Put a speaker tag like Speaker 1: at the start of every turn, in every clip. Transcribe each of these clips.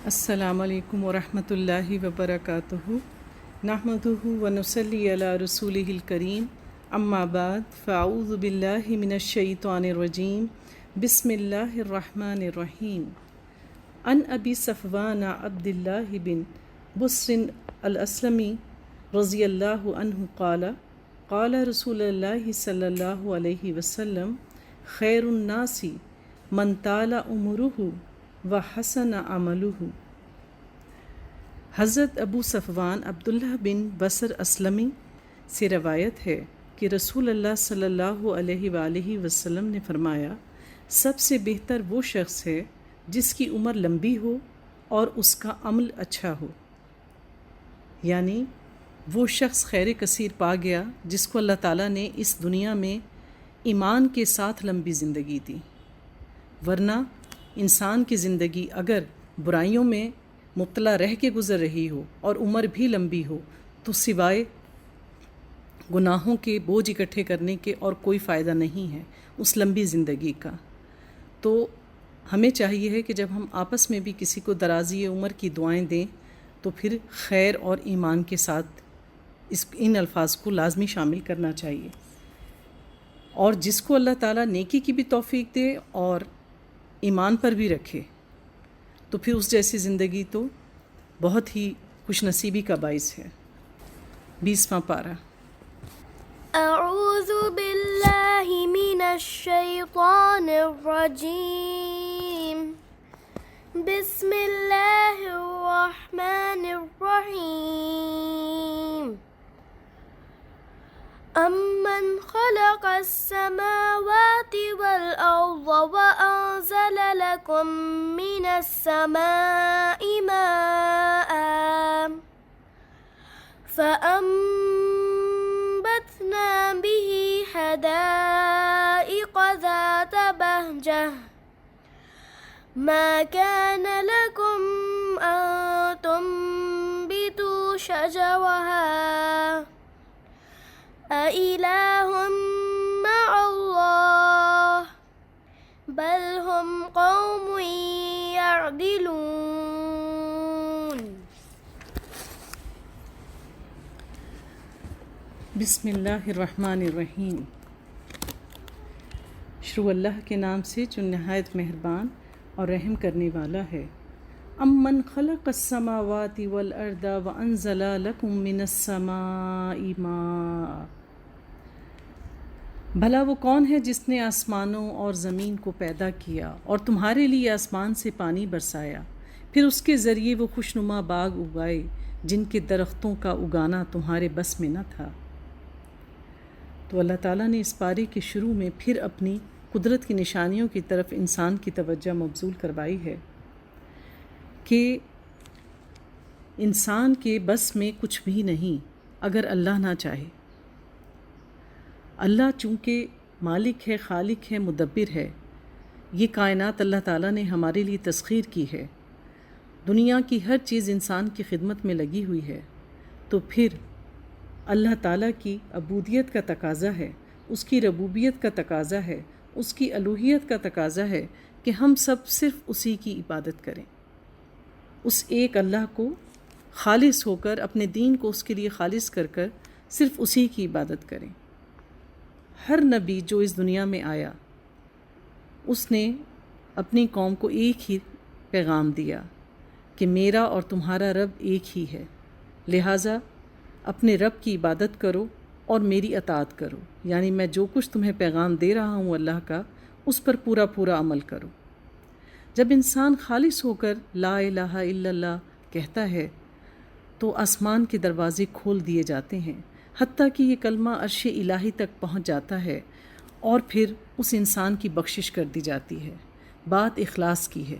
Speaker 1: السلام علیکم ورحمۃ اللہ وبرکاتہ نحمدہ ونصلی علی رسولہ الکریم اما بعد فاعوذ باللہ من الشیطان الرجیم بسم اللہ الرحمن الرحیم عن ابی صفوان عبد اللہ بن بصر الاسلمی رضی اللہ عنہ قال قال رسول اللہ صلی اللہ علیہ وسلم خیر الناس من طال عمرہ وحسن عملہ۔ حضرت ابو صفوان عبداللہ بن بصر اسلمی سے روایت ہے کہ رسول اللہ صلی اللہ علیہ وآلہ وسلم نے فرمایا، سب سے بہتر وہ شخص ہے جس کی عمر لمبی ہو اور اس کا عمل اچھا ہو، یعنی وہ شخص خیر کثیر پا گیا جس کو اللہ تعالیٰ نے اس دنیا میں ایمان کے ساتھ لمبی زندگی دی، ورنہ انسان کی زندگی اگر برائیوں میں مبتلا رہ کے گزر رہی ہو اور عمر بھی لمبی ہو تو سوائے گناہوں کے بوجھ اکٹھے کرنے کے اور کوئی فائدہ نہیں ہے اس لمبی زندگی کا۔ تو ہمیں چاہیے ہے کہ جب ہم آپس میں بھی کسی کو درازی عمر کی دعائیں دیں تو پھر خیر اور ایمان کے ساتھ ان الفاظ کو لازمی شامل کرنا چاہیے، اور جس کو اللہ تعالیٰ نیکی کی بھی توفیق دے اور ایمان پر بھی رکھے تو پھر اس جیسی زندگی تو بہت ہی خوش نصیبی کا باعث ہے۔ 20واں پارہ۔
Speaker 2: اعوذ باللہ من الشیطان الرجیم، بسم اللہ الرحمن الرحیم۔ أَمَّنْ خَلَقَ السَّمَاوَاتِ وَالْأَرْضَ وَأَنزَلَ لَكُم مِّنَ السَّمَاءِ مَاءً فَأَنبَتْنَا بِهِ حَدَائِقَ ذَاتَ بَهْجَةٍ مَا كَانَ لَكُمْ أَن تُنبِتُوا شَجَرَهَا أَإِلَٰهٌ مَّعَ اللَّهِ بَلْ هُمْ قَوْمٌ يَعْدِلُونَ۔
Speaker 1: بسم اللہ الرحمن الرحیم۔ شروع اللہ کے نام سے جو نہایت مہربان اور رحم کرنے والا ہے۔ امن خلق السماوات والارض وانزل لکم من السماء ماء، بھلا وہ کون ہے جس نے آسمانوں اور زمین کو پیدا کیا اور تمہارے لیے آسمان سے پانی برسایا، پھر اس کے ذریعے وہ خوشنما باغ اگائے جن کے درختوں کا اگانا تمہارے بس میں نہ تھا۔ تو اللہ تعالیٰ نے اس پارے کے شروع میں پھر اپنی قدرت کی نشانیوں کی طرف انسان کی توجہ مبذول کروائی ہے کہ انسان کے بس میں کچھ بھی نہیں اگر اللہ نہ چاہے۔ اللہ چونکہ مالک ہے، خالق ہے، مدبر ہے، یہ کائنات اللہ تعالیٰ نے ہمارے لیے تسخیر کی ہے، دنیا کی ہر چیز انسان کی خدمت میں لگی ہوئی ہے، تو پھر اللہ تعالیٰ کی عبودیت کا تقاضا ہے، اس کی ربوبیت کا تقاضا ہے، اس کی الوہیت کا تقاضا ہے کہ ہم سب صرف اسی کی عبادت کریں، اس ایک اللہ کو خالص ہو کر اپنے دین کو اس کے لیے خالص کر کر صرف اسی کی عبادت کریں۔ ہر نبی جو اس دنیا میں آیا اس نے اپنی قوم کو ایک ہی پیغام دیا کہ میرا اور تمہارا رب ایک ہی ہے، لہٰذا اپنے رب کی عبادت کرو اور میری اطاعت کرو، یعنی میں جو کچھ تمہیں پیغام دے رہا ہوں اللہ کا اس پر پورا عمل کرو۔ جب انسان خالص ہو کر لا الہ الا اللہ کہتا ہے تو آسمان کے دروازے کھول دیے جاتے ہیں، حتیٰ کہ یہ کلمہ عرش الہی تک پہنچ جاتا ہے اور پھر اس انسان کی بخشش کر دی جاتی ہے۔ بات اخلاص کی ہے،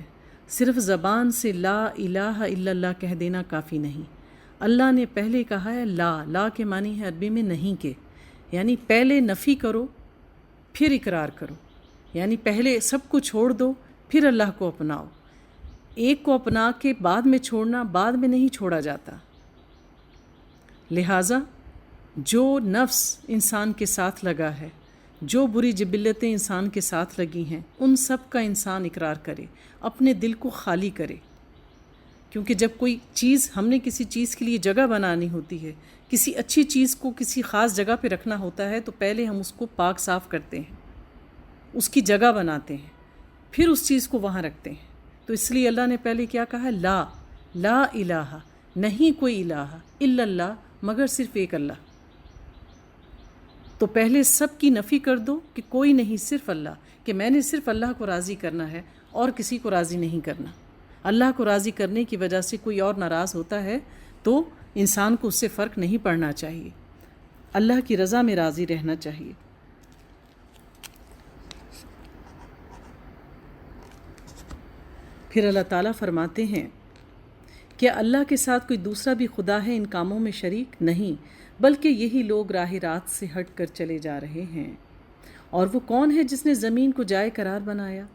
Speaker 1: صرف زبان سے لا الہ الا اللہ کہہ دینا کافی نہیں۔ اللہ نے پہلے کہا ہے لا کے معنی ہے عربی میں نہیں کے، یعنی پہلے نفی کرو پھر اقرار کرو، یعنی پہلے سب کو چھوڑ دو پھر اللہ کو اپناؤ۔ ایک کو اپنا کے بعد میں چھوڑنا بعد میں نہیں چھوڑا جاتا، لہٰذا جو نفس انسان کے ساتھ لگا ہے، جو بری جبلتیں انسان کے ساتھ لگی ہیں، ان سب کا انسان اقرار کرے، اپنے دل کو خالی کرے، کیونکہ جب کوئی چیز ہم نے کسی چیز کے لیے جگہ بنانی ہوتی ہے، کسی اچھی چیز کو کسی خاص جگہ پہ رکھنا ہوتا ہے، تو پہلے ہم اس کو پاک صاف کرتے ہیں، اس کی جگہ بناتے ہیں، پھر اس چیز کو وہاں رکھتے ہیں۔ تو اس لیے اللہ نے پہلے کیا کہا؟ لا الہ، نہیں کوئی الہ الا اللہ، مگر صرف ایک اللہ۔ تو پہلے سب کی نفی کر دو کہ کوئی نہیں، صرف اللہ، کہ میں نے صرف اللہ کو راضی کرنا ہے اور کسی کو راضی نہیں کرنا۔ اللہ کو راضی کرنے کی وجہ سے کوئی اور ناراض ہوتا ہے تو انسان کو اس سے فرق نہیں پڑنا چاہیے، اللہ کی رضا میں راضی رہنا چاہیے۔ پھر اللہ تعالیٰ فرماتے ہیں کیا اللہ کے ساتھ کوئی دوسرا بھی خدا ہے ان کاموں میں شریک؟ نہیں، بلکہ یہی لوگ راہ راست سے ہٹ کر چلے جا رہے ہیں۔ اور وہ کون ہے جس نے زمین کو جائے قرار بنایا؟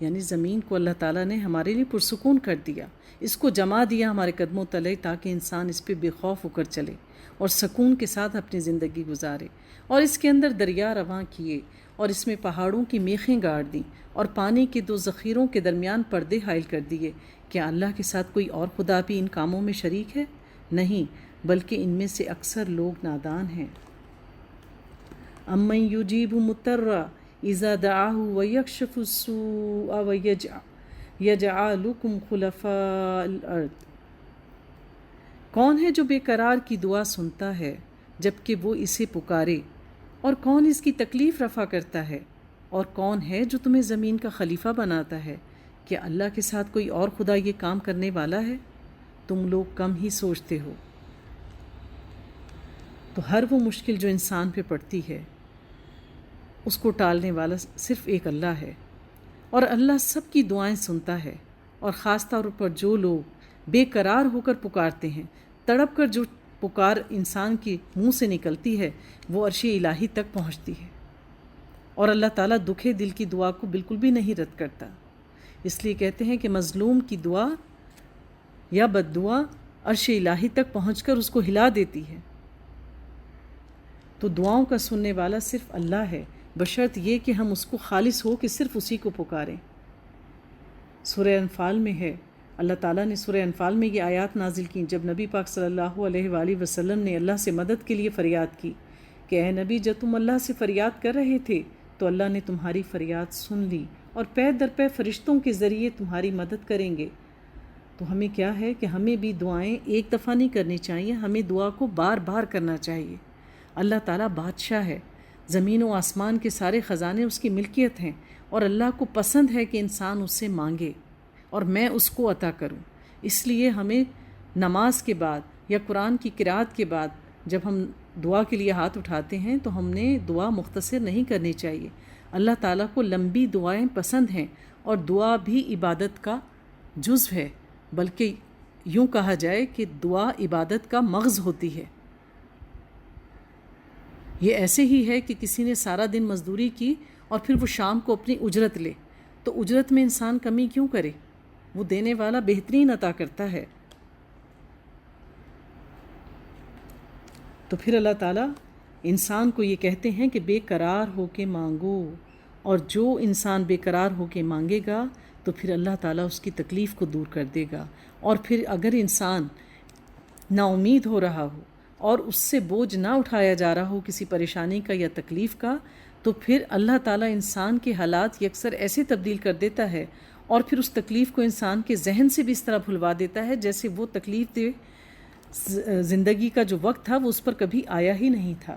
Speaker 1: یعنی زمین کو اللہ تعالیٰ نے ہمارے لیے پرسکون کر دیا، اس کو جما دیا ہمارے قدموں تلے، تاکہ انسان اس پہ بے خوف ہو کر چلے اور سکون کے ساتھ اپنی زندگی گزارے، اور اس کے اندر دریا رواں کیے، اور اس میں پہاڑوں کی میخیں گاڑ دیں، اور پانی کے دو ذخیروں کے درمیان پردے حائل کر دیے۔ کیا اللہ کے ساتھ کوئی اور خدا بھی ان کاموں میں شریک ہے؟ نہیں، بلکہ ان میں سے اکثر لوگ نادان ہیں۔ امن یجیب مضطر اذا دعاہ ویکشف السوء ویجعلکم خلفاء الارض، کون ہے جو بے قرار کی دعا سنتا ہے جبکہ وہ اسے پکارے، اور کون اس کی تکلیف رفع کرتا ہے، اور کون ہے جو تمہیں زمین کا خلیفہ بناتا ہے؟ کیا اللہ کے ساتھ کوئی اور خدا یہ کام کرنے والا ہے؟ تم لوگ کم ہی سوچتے ہو۔ تو ہر وہ مشکل جو انسان پہ پڑتی ہے اس کو ٹالنے والا صرف ایک اللہ ہے، اور اللہ سب کی دعائیں سنتا ہے، اور خاص طور پر جو لوگ بے قرار ہو کر پکارتے ہیں، تڑپ کر جو پکار انسان کے منہ سے نکلتی ہے وہ عرش الہی تک پہنچتی ہے، اور اللہ تعالیٰ دکھے دل کی دعا کو بالکل بھی نہیں رد کرتا۔ اس لیے کہتے ہیں کہ مظلوم کی دعا یا بد دعا عرش الہی تک پہنچ کر اس کو ہلا دیتی ہے۔ تو دعاؤں کا سننے والا صرف اللہ ہے، بشرط یہ کہ ہم اس کو خالص ہو کہ صرف اسی کو پکاریں۔ سورہ انفال میں ہے، اللہ تعالیٰ نے سورہ انفال میں یہ آیات نازل کی جب نبی پاک صلی اللہ علیہ وآلہ وسلم نے اللہ سے مدد کے لیے فریاد کی کہ اے نبی، جب تم اللہ سے فریاد کر رہے تھے تو اللہ نے تمہاری فریاد سن لی اور پے در پے فرشتوں کے ذریعے تمہاری مدد کریں گے۔ تو ہمیں کیا ہے کہ ہمیں بھی دعائیں ایک دفعہ نہیں کرنی چاہیے، ہمیں دعا کو بار بار کرنا چاہیے۔ اللہ تعالیٰ بادشاہ ہے، زمین و آسمان کے سارے خزانے اس کی ملکیت ہیں، اور اللہ کو پسند ہے کہ انسان اس سے مانگے اور میں اس کو عطا کروں۔ اس لیے ہمیں نماز کے بعد یا قرآن کی قرأت کے بعد جب ہم دعا کے لیے ہاتھ اٹھاتے ہیں تو ہم نے دعا مختصر نہیں کرنی چاہیے۔ اللہ تعالیٰ کو لمبی دعائیں پسند ہیں، اور دعا بھی عبادت کا جزو ہے، بلکہ یوں کہا جائے کہ دعا عبادت کا مغز ہوتی ہے۔ یہ ایسے ہی ہے کہ کسی نے سارا دن مزدوری کی اور پھر وہ شام کو اپنی اجرت لے، تو اجرت میں انسان کمی کیوں کرے؟ وہ دینے والا بہترین عطا کرتا ہے۔ تو پھر اللہ تعالیٰ انسان کو یہ کہتے ہیں کہ بے قرار ہو کے مانگو، اور جو انسان بے قرار ہو کے مانگے گا تو پھر اللہ تعالیٰ اس کی تکلیف کو دور کر دے گا۔ اور پھر اگر انسان نا امید ہو رہا ہو اور اس سے بوجھ نہ اٹھایا جا رہا ہو کسی پریشانی کا یا تکلیف کا، تو پھر اللہ تعالیٰ انسان کے حالات یکسر ایسے تبدیل کر دیتا ہے، اور پھر اس تکلیف کو انسان کے ذہن سے بھی اس طرح بھلوا دیتا ہے جیسے وہ تکلیف دے زندگی کا جو وقت تھا وہ اس پر کبھی آیا ہی نہیں تھا۔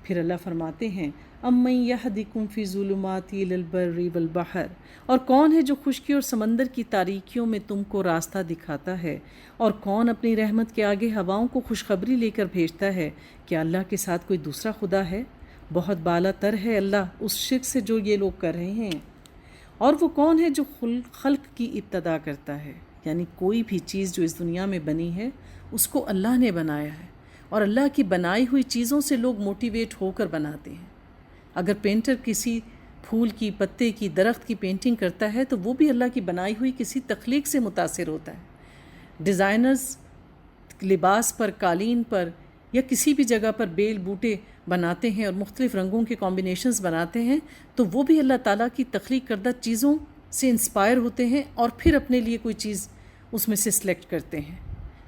Speaker 1: پھر اللہ فرماتے ہیں امن یہدکم فی ظلمات البر والبحر، اور کون ہے جو خشکی اور سمندر کی تاریکیوں میں تم کو راستہ دکھاتا ہے، اور کون اپنی رحمت کے آگے ہواؤں کو خوشخبری لے کر بھیجتا ہے؟ کیا اللہ کے ساتھ کوئی دوسرا خدا ہے؟ بہت بالا تر ہے اللہ اس شرک سے جو یہ لوگ کر رہے ہیں۔ اور وہ کون ہے جو خلق کی ابتدا کرتا ہے؟ یعنی کوئی بھی چیز جو اس دنیا میں بنی ہے اس کو اللہ نے بنایا ہے، اور اللہ کی بنائی ہوئی چیزوں سے لوگ موٹیویٹ ہو کر بناتے ہیں۔ اگر پینٹر کسی پھول کی، پتے کی، درخت کی پینٹنگ کرتا ہے تو وہ بھی اللہ کی بنائی ہوئی کسی تخلیق سے متاثر ہوتا ہے۔ ڈیزائنرز لباس پر، قالین پر یا کسی بھی جگہ پر بیل بوٹے بناتے ہیں اور مختلف رنگوں کے کمبینیشنز بناتے ہیں، تو وہ بھی اللہ تعالیٰ کی تخلیق کردہ چیزوں سے انسپائر ہوتے ہیں اور پھر اپنے لیے کوئی چیز اس میں سے سلیکٹ کرتے ہیں۔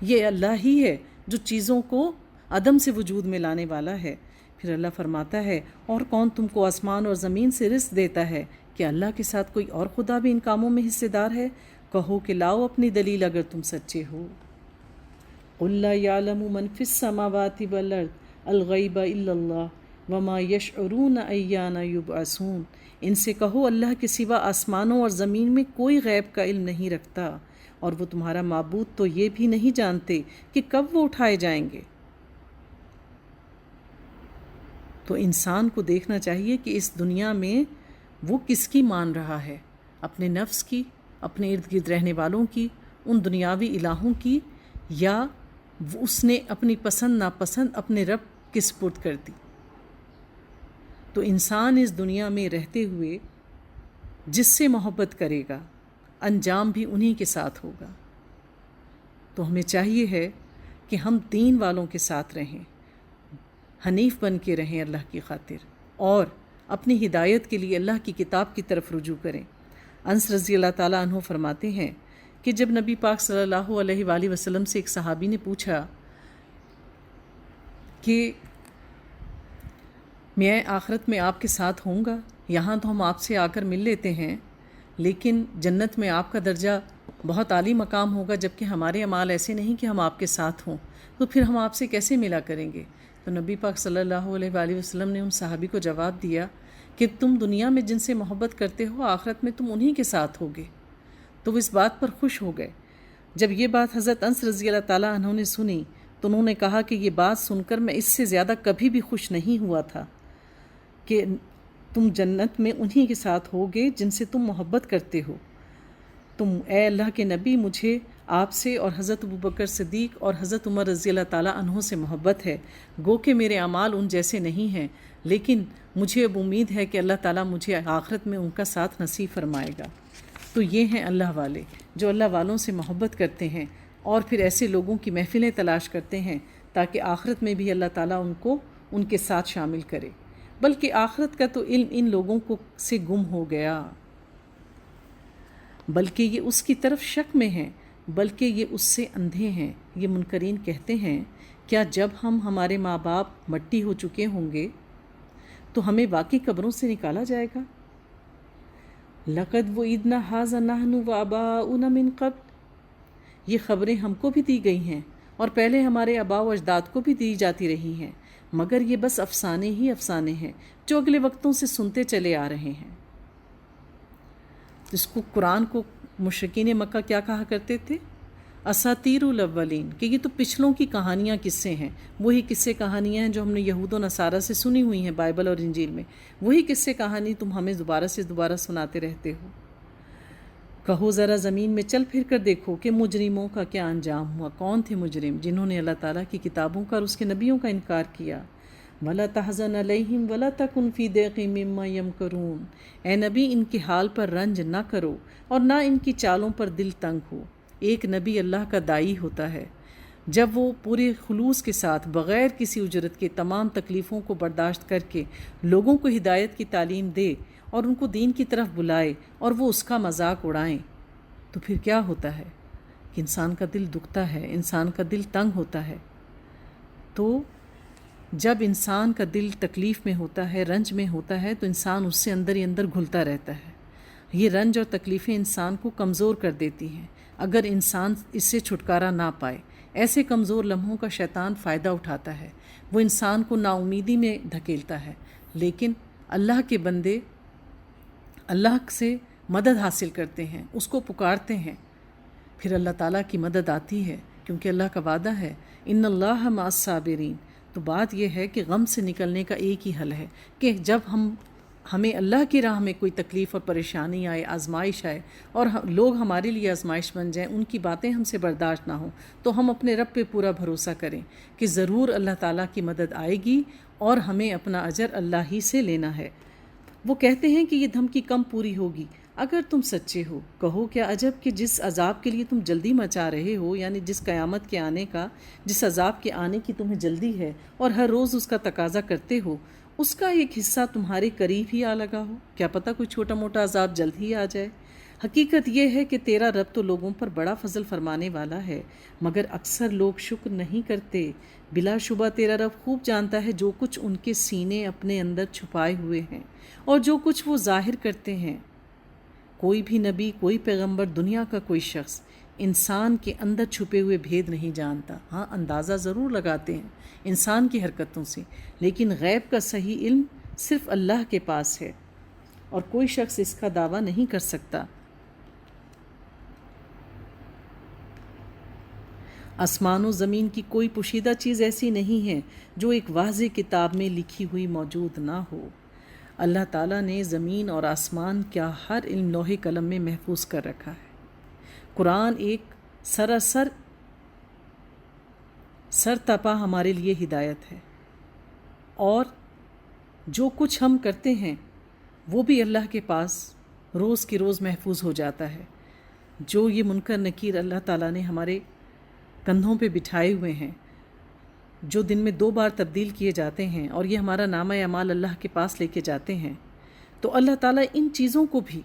Speaker 1: یہ اللہ ہی ہے جو چیزوں کو عدم سے وجود میں لانے والا ہے۔ پھر اللہ فرماتا ہے اور کون تم کو آسمان اور زمین سے رزق دیتا ہے؟ کہ اللہ کے ساتھ کوئی اور خدا بھی ان کاموں میں حصے دار ہے؟ کہو کہ لاؤ اپنی دلیل اگر تم سچے ہو۔ قُلْ لَا يَعْلَمُ مَنْ فِي السَّمَاوَاتِ وَالْأَرْضِ الْغَيْبَ إِلَّا اللَّهُ وَمَا يَشْعُرُونَ أَيَّانَ يُبْعَثُونَ۔ ان سے کہو اللہ کے سوا آسمانوں اور زمین میں کوئی غیب کا علم نہیں رکھتا، اور وہ تمہارا معبود تو یہ بھی نہیں جانتے کہ کب وہ اٹھائے جائیں گے۔ تو انسان کو دیکھنا چاہیے کہ اس دنیا میں وہ کس کی مان رہا ہے، اپنے نفس کی، اپنے ارد گرد رہنے والوں کی، ان دنیاوی الہوں کی، یا اس نے اپنی پسند ناپسند اپنے رب کے سپرد کر دی۔ تو انسان اس دنیا میں رہتے ہوئے جس سے محبت کرے گا انجام بھی انہی کے ساتھ ہوگا۔ تو ہمیں چاہیے ہے کہ ہم دین والوں کے ساتھ رہیں، حنیف بن کے رہیں اللہ کی خاطر، اور اپنی ہدایت کے لیے اللہ کی کتاب کی طرف رجوع کریں۔ انس رضی اللہ تعالیٰ عنہ فرماتے ہیں کہ جب نبی پاک صلی اللہ علیہ وآلہ وسلم سے ایک صحابی نے پوچھا کہ میں آخرت میں آپ کے ساتھ ہوں گا، یہاں تو ہم آپ سے آ کر مل لیتے ہیں، لیکن جنت میں آپ کا درجہ بہت عالی مقام ہوگا، جبکہ ہمارے اعمال ایسے نہیں کہ ہم آپ کے ساتھ ہوں، تو پھر ہم آپ سے کیسے ملا کریں گے؟ تو نبی پاک صلی اللہ علیہ وآلہ وسلم نے ان صحابی کو جواب دیا کہ تم دنیا میں جن سے محبت کرتے ہو آخرت میں تم انہی کے ساتھ ہوگے۔ تو وہ اس بات پر خوش ہو گئے۔ جب یہ بات حضرت انس رضی اللہ تعالیٰ عنہ نے سنی تو انہوں نے کہا کہ یہ بات سن کر میں اس سے زیادہ کبھی بھی خوش نہیں ہوا تھا کہ تم جنت میں انہی کے ساتھ ہوگے جن سے تم محبت کرتے ہو۔ تم اے اللہ کے نبی، مجھے آپ سے اور حضرت ابوبکر صدیق اور حضرت عمر رضی اللہ تعالیٰ عنہ سے محبت ہے، گو کہ میرے اعمال ان جیسے نہیں ہیں، لیکن مجھے اب امید ہے کہ اللہ تعالیٰ مجھے آخرت میں ان کا ساتھ نصیب فرمائے گا۔ تو یہ ہیں اللہ والے جو اللہ والوں سے محبت کرتے ہیں اور پھر ایسے لوگوں کی محفلیں تلاش کرتے ہیں تاکہ آخرت میں بھی اللہ تعالیٰ ان کو ان کے ساتھ شامل کرے۔ بلکہ آخرت کا تو علم ان لوگوں کو سے گم ہو گیا، بلکہ یہ اس کی طرف شک میں ہیں، بلکہ یہ اس سے اندھے ہیں۔ یہ منکرین کہتے ہیں کیا جب ہمارے ماں باپ مٹی ہو چکے ہوں گے تو ہمیں واقعی قبروں سے نکالا جائے گا؟ لَقَدْ وُعِدْنَا هَٰذَا نَحْنُ وَآبَاؤُنَا مِن قَبْلُ۔ یہ خبریں ہم کو بھی دی گئی ہیں اور پہلے ہمارے آباء و اجداد کو بھی دی جاتی رہی ہیں، مگر یہ بس افسانے ہی افسانے ہیں جو اگلے وقتوں سے سنتے چلے آ رہے ہیں۔ جس کو قرآن کو مشرکین مکہ کیا کہا کرتے تھے؟ اساطیر الاولین، کہ یہ تو پچھلوں کی کہانیاں قصے ہیں، وہی قصے کہانیاں ہیں جو ہم نے یہود و نصارہ سے سنی ہوئی ہیں بائبل اور انجیل میں، وہی قصے کہانی تم ہمیں دوبارہ سے دوبارہ سناتے رہتے ہو۔ کہو ذرا زمین میں چل پھر کر دیکھو کہ مجرموں کا کیا انجام ہوا۔ کون تھے مجرم؟ جنہوں نے اللہ تعالیٰ کی کتابوں کا اور اس کے نبیوں کا انکار کیا۔ وَلَا تَحْزَنْ عَلَيْهِمْ وَلَا تَكُنْ فِي ضَيْقٍ مِّمَّا يَمْكُرُونَ۔ اے نبی ان کے حال پر رنج نہ کرو اور نہ ان کی چالوں پر دل تنگ ہو۔ ایک نبی اللہ کا داعی ہوتا ہے، جب وہ پورے خلوص کے ساتھ بغیر کسی اجرت کے تمام تکلیفوں کو برداشت کر کے لوگوں کو ہدایت کی تعلیم دے اور ان کو دین کی طرف بلائے اور وہ اس کا مذاق اڑائیں، تو پھر کیا ہوتا ہے کہ انسان کا دل دکھتا ہے، انسان کا دل تنگ ہوتا ہے۔ تو جب انسان کا دل تکلیف میں ہوتا ہے، رنج میں ہوتا ہے، تو انسان اس سے اندر ہی اندر گھلتا رہتا ہے۔ یہ رنج اور تکلیفیں انسان کو کمزور کر دیتی ہیں اگر انسان اس سے چھٹکارا نہ پائے۔ ایسے کمزور لمحوں کا شیطان فائدہ اٹھاتا ہے، وہ انسان کو نا امیدی میں دھکیلتا ہے، لیکن اللہ کے بندے اللہ سے مدد حاصل کرتے ہیں، اس کو پکارتے ہیں، پھر اللہ تعالیٰ کی مدد آتی ہے، کیونکہ اللہ کا وعدہ ہے ان اللہ مع الصابرین۔ تو بات یہ ہے کہ غم سے نکلنے کا ایک ہی حل ہے کہ جب ہمیں اللہ کی راہ میں کوئی تکلیف اور پریشانی آئے، آزمائش آئے، اور لوگ ہمارے لیے آزمائش بن جائیں، ان کی باتیں ہم سے برداشت نہ ہوں، تو ہم اپنے رب پہ پورا بھروسہ کریں کہ ضرور اللہ تعالیٰ کی مدد آئے گی اور ہمیں اپنا اجر اللہ ہی سے لینا ہے۔ وہ کہتے ہیں کہ یہ دھمکی کم پوری ہوگی اگر تم سچے ہو۔ کہو کیا عجب کہ جس عذاب کے لیے تم جلدی مچا رہے ہو، یعنی جس قیامت کے آنے کا، جس عذاب کے آنے کی تمہیں جلدی ہے اور ہر روز اس کا تقاضا کرتے ہو، اس کا ایک حصہ تمہارے قریب ہی آ لگا ہو۔ کیا پتہ کوئی چھوٹا موٹا عذاب جلد ہی آ جائے۔ حقیقت یہ ہے کہ تیرا رب تو لوگوں پر بڑا فضل فرمانے والا ہے، مگر اکثر لوگ شکر نہیں کرتے۔ بلا شبہ تیرا رب خوب جانتا ہے جو کچھ ان کے سینے اپنے اندر چھپائے ہوئے ہیں اور جو کچھ وہ ظاہر کرتے ہیں۔ کوئی بھی نبی، کوئی پیغمبر، دنیا کا کوئی شخص انسان کے اندر چھپے ہوئے بھید نہیں جانتا۔ ہاں، اندازہ ضرور لگاتے ہیں انسان کی حرکتوں سے، لیکن غیب کا صحیح علم صرف اللہ کے پاس ہے اور کوئی شخص اس کا دعویٰ نہیں کر سکتا۔ آسمان و زمین کی کوئی پوشیدہ چیز ایسی نہیں ہے جو ایک واضح کتاب میں لکھی ہوئی موجود نہ ہو۔ اللہ تعالیٰ نے زمین اور آسمان کا ہر علم لوح قلم میں محفوظ کر رکھا ہے۔ قرآن ایک سراسر سرتپا ہمارے لیے ہدایت ہے، اور جو کچھ ہم کرتے ہیں وہ بھی اللہ کے پاس روز کی روز محفوظ ہو جاتا ہے۔ جو یہ منکر نکیر اللہ تعالیٰ نے ہمارے کندھوں پہ بٹھائے ہوئے ہیں، جو دن میں 2 بار تبدیل کیے جاتے ہیں اور یہ ہمارا نامہ اعمال اللہ کے پاس لے کے جاتے ہیں، تو اللہ تعالیٰ ان چیزوں کو بھی،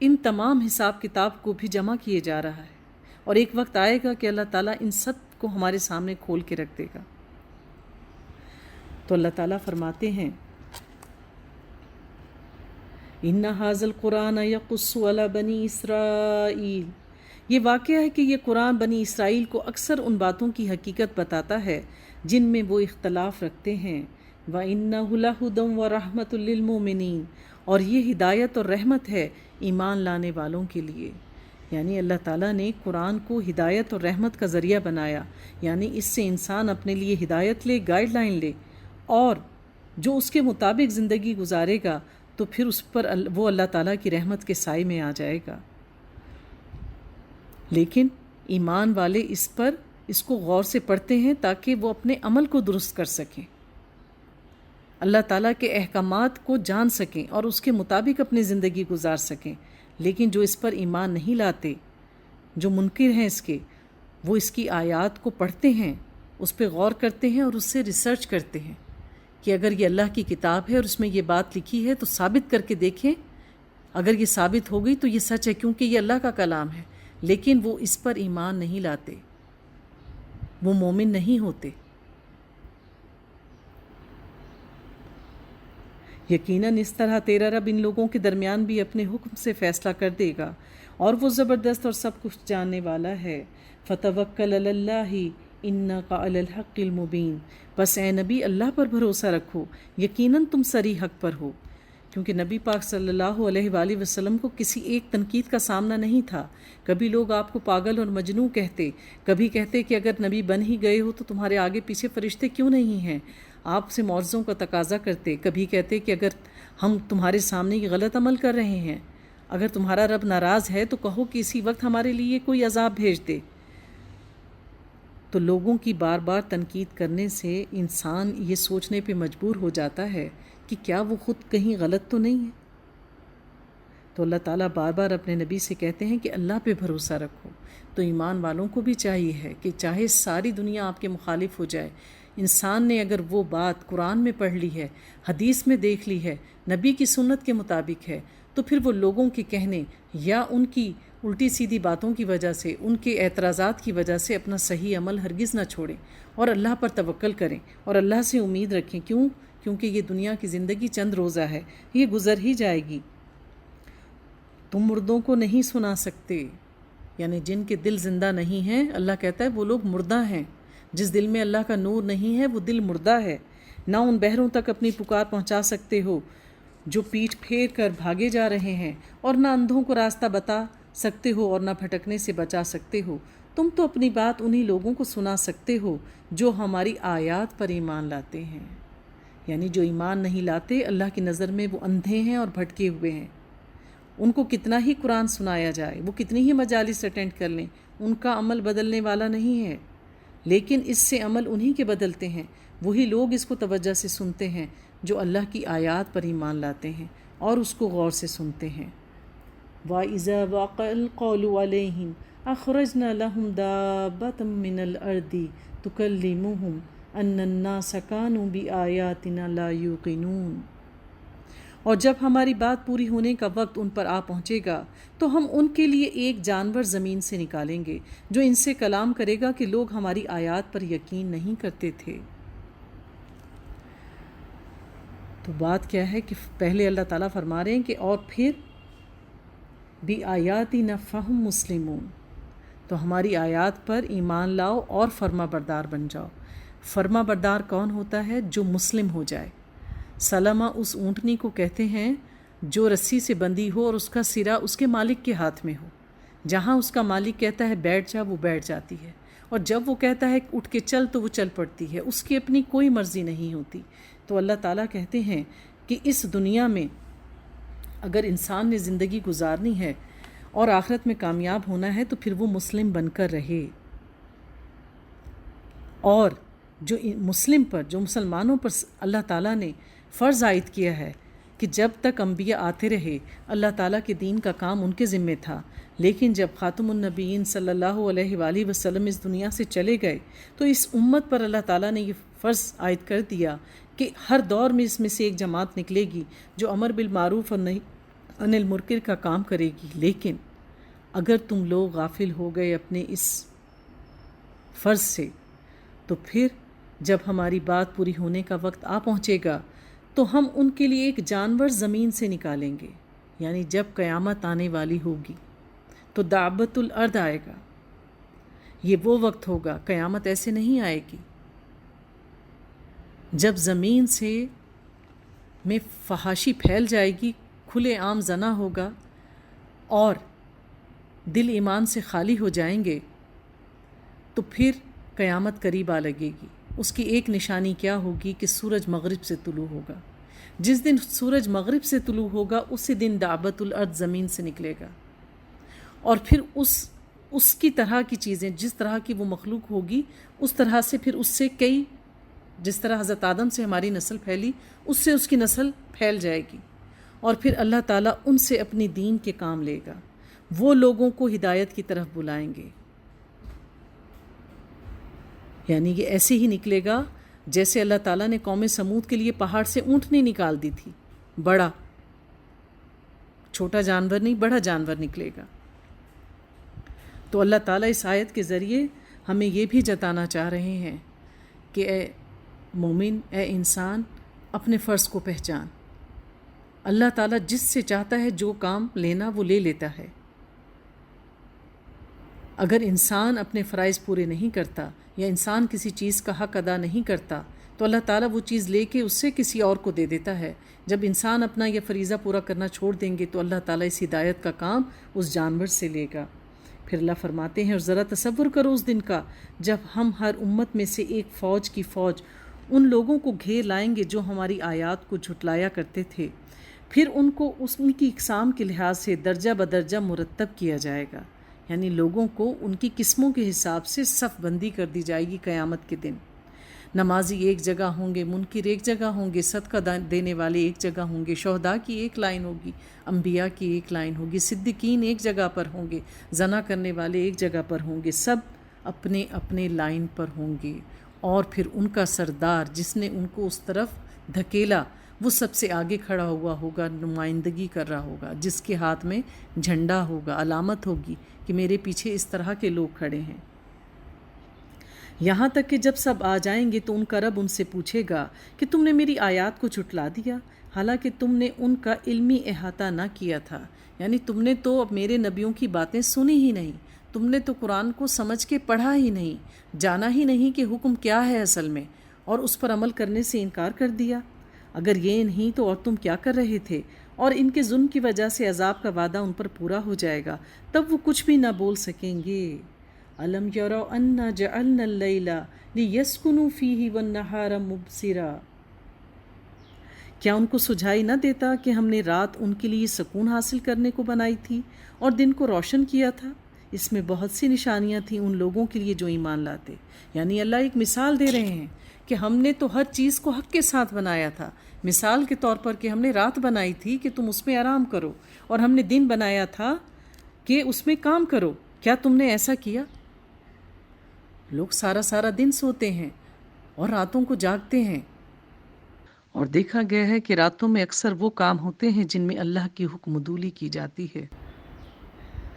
Speaker 1: ان تمام حساب کتاب کو بھی جمع کیے جا رہا ہے، اور ایک وقت آئے گا کہ اللہ تعالیٰ ان سب کو ہمارے سامنے کھول کے رکھ دے گا۔ تو اللہ تعالیٰ فرماتے ہیں، اِنَّ هَذَا الْقُرْآنَ يَقُصُّ عَلَى بَنِي إِسْرَائِيلَ، یہ واقعہ ہے کہ یہ قرآن بنی اسرائیل کو اکثر ان باتوں کی حقیقت بتاتا ہے جن میں وہ اختلاف رکھتے ہیں۔ وَإِنَّهُ لَهُدًى وَرَحْمَةٌ لِّلْمُؤْمِنِينَ، اور یہ ہدایت اور رحمت ہے ایمان لانے والوں کے لیے۔ یعنی اللہ تعالیٰ نے قرآن کو ہدایت اور رحمت کا ذریعہ بنایا، یعنی اس سے انسان اپنے لیے ہدایت لے، گائیڈ لائن لے، اور جو اس کے مطابق زندگی گزارے گا تو پھر اس پر وہ اللہ تعالیٰ کی رحمت کے سائے میں آ جائے گا۔ لیکن ایمان والے اس کو غور سے پڑھتے ہیں تاکہ وہ اپنے عمل کو درست کر سکیں، اللہ تعالیٰ کے احکامات کو جان سکیں اور اس کے مطابق اپنی زندگی گزار سکیں۔ لیکن جو اس پر ایمان نہیں لاتے، جو منکر ہیں اس کے، وہ اس کی آیات کو پڑھتے ہیں، اس پہ غور کرتے ہیں اور اس سے ریسرچ کرتے ہیں کہ اگر یہ اللہ کی کتاب ہے اور اس میں یہ بات لکھی ہے تو ثابت کر کے دیکھیں، اگر یہ ثابت ہو گئی تو یہ سچ ہے کیونکہ یہ اللہ کا کلام ہے۔ لیکن وہ اس پر ایمان نہیں لاتے، وہ مومن نہیں ہوتے۔ یقیناً اس طرح تیرا رب ان لوگوں کے درمیان بھی اپنے حکم سے فیصلہ کر دے گا، اور وہ زبردست اور سب کچھ جاننے والا ہے۔ فَتَوَكَّلْ عَلَى اللَّهِ إِنَّكَ عَلَى الْحَقِّ الْمُبِينِ، بس اے نبی اللہ پر بھروسہ رکھو، یقیناً تم صریح حق پر ہو۔ کیونکہ نبی پاک صلی اللہ علیہ وآلہ وسلم کو کسی ایک تنقید کا سامنا نہیں تھا۔ کبھی لوگ آپ کو پاگل اور مجنون کہتے، کبھی کہتے کہ اگر نبی بن ہی گئے ہو تو تمہارے آگے پیچھے فرشتے کیوں نہیں ہیں، آپ سے معجزوں کا تقاضا کرتے، کبھی کہتے کہ اگر ہم تمہارے سامنے یہ غلط عمل کر رہے ہیں، اگر تمہارا رب ناراض ہے تو کہو کہ اسی وقت ہمارے لیے کوئی عذاب بھیج دے۔ تو لوگوں کی بار بار تنقید کرنے سے انسان یہ سوچنے پہ مجبور ہو جاتا ہے کہ کیا وہ خود کہیں غلط تو نہیں ہے۔ تو اللہ تعالیٰ بار بار اپنے نبی سے کہتے ہیں کہ اللہ پہ بھروسہ رکھو۔ تو ایمان والوں کو بھی چاہیے ہے کہ چاہے ساری دنیا آپ کے مخالف ہو جائے، انسان نے اگر وہ بات قرآن میں پڑھ لی ہے، حدیث میں دیکھ لی ہے، نبی کی سنت کے مطابق ہے، تو پھر وہ لوگوں کے کہنے یا ان کی الٹی سیدھی باتوں کی وجہ سے، ان کے اعتراضات کی وجہ سے اپنا صحیح عمل ہرگز نہ چھوڑیں، اور اللہ پر توکل کریں اور اللہ سے امید رکھیں۔ کیونکہ یہ دنیا کی زندگی چند روزہ ہے، یہ گزر ہی جائے گی۔ تم مردوں کو نہیں سنا سکتے، یعنی جن کے دل زندہ نہیں ہیں، اللہ کہتا ہے وہ لوگ مردہ ہیں۔ جس دل میں اللہ کا نور نہیں ہے وہ دل مردہ ہے۔ نہ ان بہروں تک اپنی پکار پہنچا سکتے ہو جو پیٹھ پھیر کر بھاگے جا رہے ہیں، اور نہ اندھوں کو راستہ بتا سکتے ہو اور نہ بھٹکنے سے بچا سکتے ہو۔ تم تو اپنی بات انہی لوگوں کو سنا سکتے ہو جو ہماری آیات پر ایمان لاتے ہیں، یعنی جو ایمان نہیں لاتے، اللہ کی نظر میں وہ اندھے ہیں اور بھٹکے ہوئے ہیں۔ ان کو کتنا ہی قرآن سنایا جائے، وہ کتنی ہی مجالس اٹینڈ کر لیں، ان کا عمل بدلنے والا نہیں ہے۔ لیکن اس سے عمل انہی کے بدلتے ہیں، وہی لوگ اس کو توجہ سے سنتے ہیں جو اللہ کی آیات پر ایمان لاتے ہیں اور اس کو غور سے سنتے ہیں۔ وَإِذَا وَقَعَ الْقَوْلُ عَلَيْهِمْ أَخْرَجْنَا لَهُمْ دَابَّةً مِّنَ الْأَرْضِ تُكَلِّمُهُمْ أَنَّ النَّاسَ كَانُوا بِآيَاتِنَا لَا يُوقِنُونَ۔ اور جب ہماری بات پوری ہونے کا وقت ان پر آ پہنچے گا تو ہم ان کے لیے ایک جانور زمین سے نکالیں گے جو ان سے کلام کرے گا کہ لوگ ہماری آیات پر یقین نہیں کرتے تھے۔ تو بات کیا ہے کہ پہلے اللہ تعالیٰ فرما رہے ہیں کہ اور پھر بھی آیاتی نفہم مسلمون، تو ہماری آیات پر ایمان لاؤ اور فرما بردار بن جاؤ۔ فرما بردار کون ہوتا ہے؟ جو مسلم ہو جائے۔ سلمہ اس اونٹنی کو کہتے ہیں جو رسی سے بندھی ہو اور اس کا سرا اس کے مالک کے ہاتھ میں ہو۔ جہاں اس کا مالک کہتا ہے بیٹھ جا، وہ بیٹھ جاتی ہے، اور جب وہ کہتا ہے اٹھ کے چل تو وہ چل پڑتی ہے، اس کی اپنی کوئی مرضی نہیں ہوتی۔ تو اللہ تعالیٰ کہتے ہیں کہ اس دنیا میں اگر انسان نے زندگی گزارنی ہے اور آخرت میں کامیاب ہونا ہے تو پھر وہ مسلم بن کر رہے، اور جو مسلمانوں پر اللہ تعالیٰ نے فرض عائد کیا ہے کہ جب تک انبیاء آتے رہے اللہ تعالیٰ کے دین کا کام ان کے ذمے تھا، لیکن جب خاتم النبیین صلی اللہ علیہ وآلہ وسلم اس دنیا سے چلے گئے تو اس امت پر اللہ تعالیٰ نے یہ فرض عائد کر دیا کہ ہر دور میں اس میں سے ایک جماعت نکلے گی جو امر بالمعروف اور نہی عن المنکر کا کام کرے گی۔ لیکن اگر تم لوگ غافل ہو گئے اپنے اس فرض سے تو پھر جب ہماری بات پوری ہونے کا وقت آ پہنچے گا تو ہم ان کے لیے ایک جانور زمین سے نکالیں گے، یعنی جب قیامت آنے والی ہوگی تو دعوت الارض آئے گا۔ یہ وہ وقت ہوگا، قیامت ایسے نہیں آئے گی جب زمین میں فحاشی پھیل جائے گی، کھلے عام زنا ہوگا اور دل ایمان سے خالی ہو جائیں گے، تو پھر قیامت قریب آ لگے گی۔ اس کی ایک نشانی کیا ہوگی کہ سورج مغرب سے طلوع ہوگا۔ جس دن سورج مغرب سے طلوع ہوگا اسی دن دعوت الارض زمین سے نکلے گا، اور پھر اس کی طرح کی چیزیں، جس طرح کی وہ مخلوق ہوگی اس طرح سے پھر اس سے کئی، جس طرح حضرت آدم سے ہماری نسل پھیلی اس سے اس کی نسل پھیل جائے گی، اور پھر اللہ تعالیٰ ان سے اپنی دین کے کام لے گا، وہ لوگوں کو ہدایت کی طرف بلائیں گے۔ یعنی یہ ایسے ہی نکلے گا جیسے اللہ تعالیٰ نے قوم سمود کے لیے پہاڑ سے اونٹنی نکال دی تھی، بڑا، چھوٹا جانور نہیں، بڑا جانور نکلے گا۔ تو اللہ تعالیٰ اس آیت کے ذریعے ہمیں یہ بھی جتانا چاہ رہے ہیں کہ اے مومن، اے انسان، اپنے فرض کو پہچان۔ اللہ تعالیٰ جس سے چاہتا ہے جو کام لینا وہ لے لیتا ہے۔ اگر انسان اپنے فرائض پورے نہیں کرتا یا انسان کسی چیز کا حق ادا نہیں کرتا تو اللہ تعالیٰ وہ چیز لے کے اس سے کسی اور کو دے دیتا ہے۔ جب انسان اپنا یہ فریضہ پورا کرنا چھوڑ دیں گے تو اللہ تعالیٰ اس ہدایت کا کام اس جانور سے لے گا۔ پھر اللہ فرماتے ہیں اور ذرا تصور کرو اس دن کا جب ہم ہر امت میں سے ایک فوج کی فوج ان لوگوں کو گھیر لائیں گے جو ہماری آیات کو جھٹلایا کرتے تھے، پھر ان کو ان کی اقسام کے لحاظ سے درجہ بدرجہ مرتب کیا جائے گا، یعنی لوگوں کو ان کی قسموں کے حساب سے صف بندی کر دی جائے گی قیامت کے دن۔ نمازی ایک جگہ ہوں گے، منکر ایک جگہ ہوں گے، صدقہ دینے والے ایک جگہ ہوں گے، شہداء کی ایک لائن ہوگی، انبیاء کی ایک لائن ہوگی، صدیقین ایک جگہ پر ہوں گے، زنا کرنے والے ایک جگہ پر ہوں گے، سب اپنے اپنے لائن پر ہوں گے، اور پھر ان کا سردار جس نے ان کو اس طرف دھکیلا وہ سب سے آگے کھڑا ہوا ہوگا، نمائندگی کر رہا ہوگا، جس کے ہاتھ میں جھنڈا ہوگا، علامت ہوگی کہ میرے پیچھے اس طرح کے لوگ کھڑے ہیں۔ یہاں تک کہ جب سب آ جائیں گے تو ان کا رب ان سے پوچھے گا کہ تم نے میری آیات کو جھٹلا دیا، حالانکہ تم نے ان کا علمی احاطہ نہ کیا تھا، یعنی تم نے تو اب میرے نبیوں کی باتیں سنی ہی نہیں، تم نے تو قرآن کو سمجھ کے پڑھا ہی نہیں، جانا ہی نہیں کہ حکم کیا ہے اصل میں، اور اس پر عمل کرنے سے انکار کر دیا۔ اگر یہ نہیں تو اور تم کیا کر رہے تھے؟ اور ان کے ظلم کی وجہ سے عذاب کا وعدہ ان پر پورا ہو جائے گا، تب وہ کچھ بھی نہ بول سکیں گے۔ أَلَمْ يَرَوْا أَنَّا جَعَلْنَا اللَّيْلَ لِيَسْكُنُوا فِيهِ وَالنَّهَارَ مُبْصِرًا، کیا ان کو سجھائی نہ دیتا کہ ہم نے رات ان کے لیے سکون حاصل کرنے کو بنائی تھی اور دن کو روشن کیا تھا؟ اس میں بہت سی نشانیاں تھیں ان لوگوں کے لیے جو ایمان لاتے۔ یعنی اللہ ایک مثال دے رہے ہیں کہ ہم نے تو ہر چیز کو حق کے ساتھ بنایا تھا، مثال کے طور پر کہ ہم نے رات بنائی تھی کہ تم اس میں آرام کرو، اور ہم نے دن بنایا تھا کہ اس میں کام کرو، کیا تم نے ایسا کیا؟ لوگ سارا سارا دن سوتے ہیں اور راتوں کو جاگتے ہیں، اور دیکھا گیا ہے کہ راتوں میں اکثر وہ کام ہوتے ہیں جن میں اللہ کی حکم عدولی کی جاتی ہے۔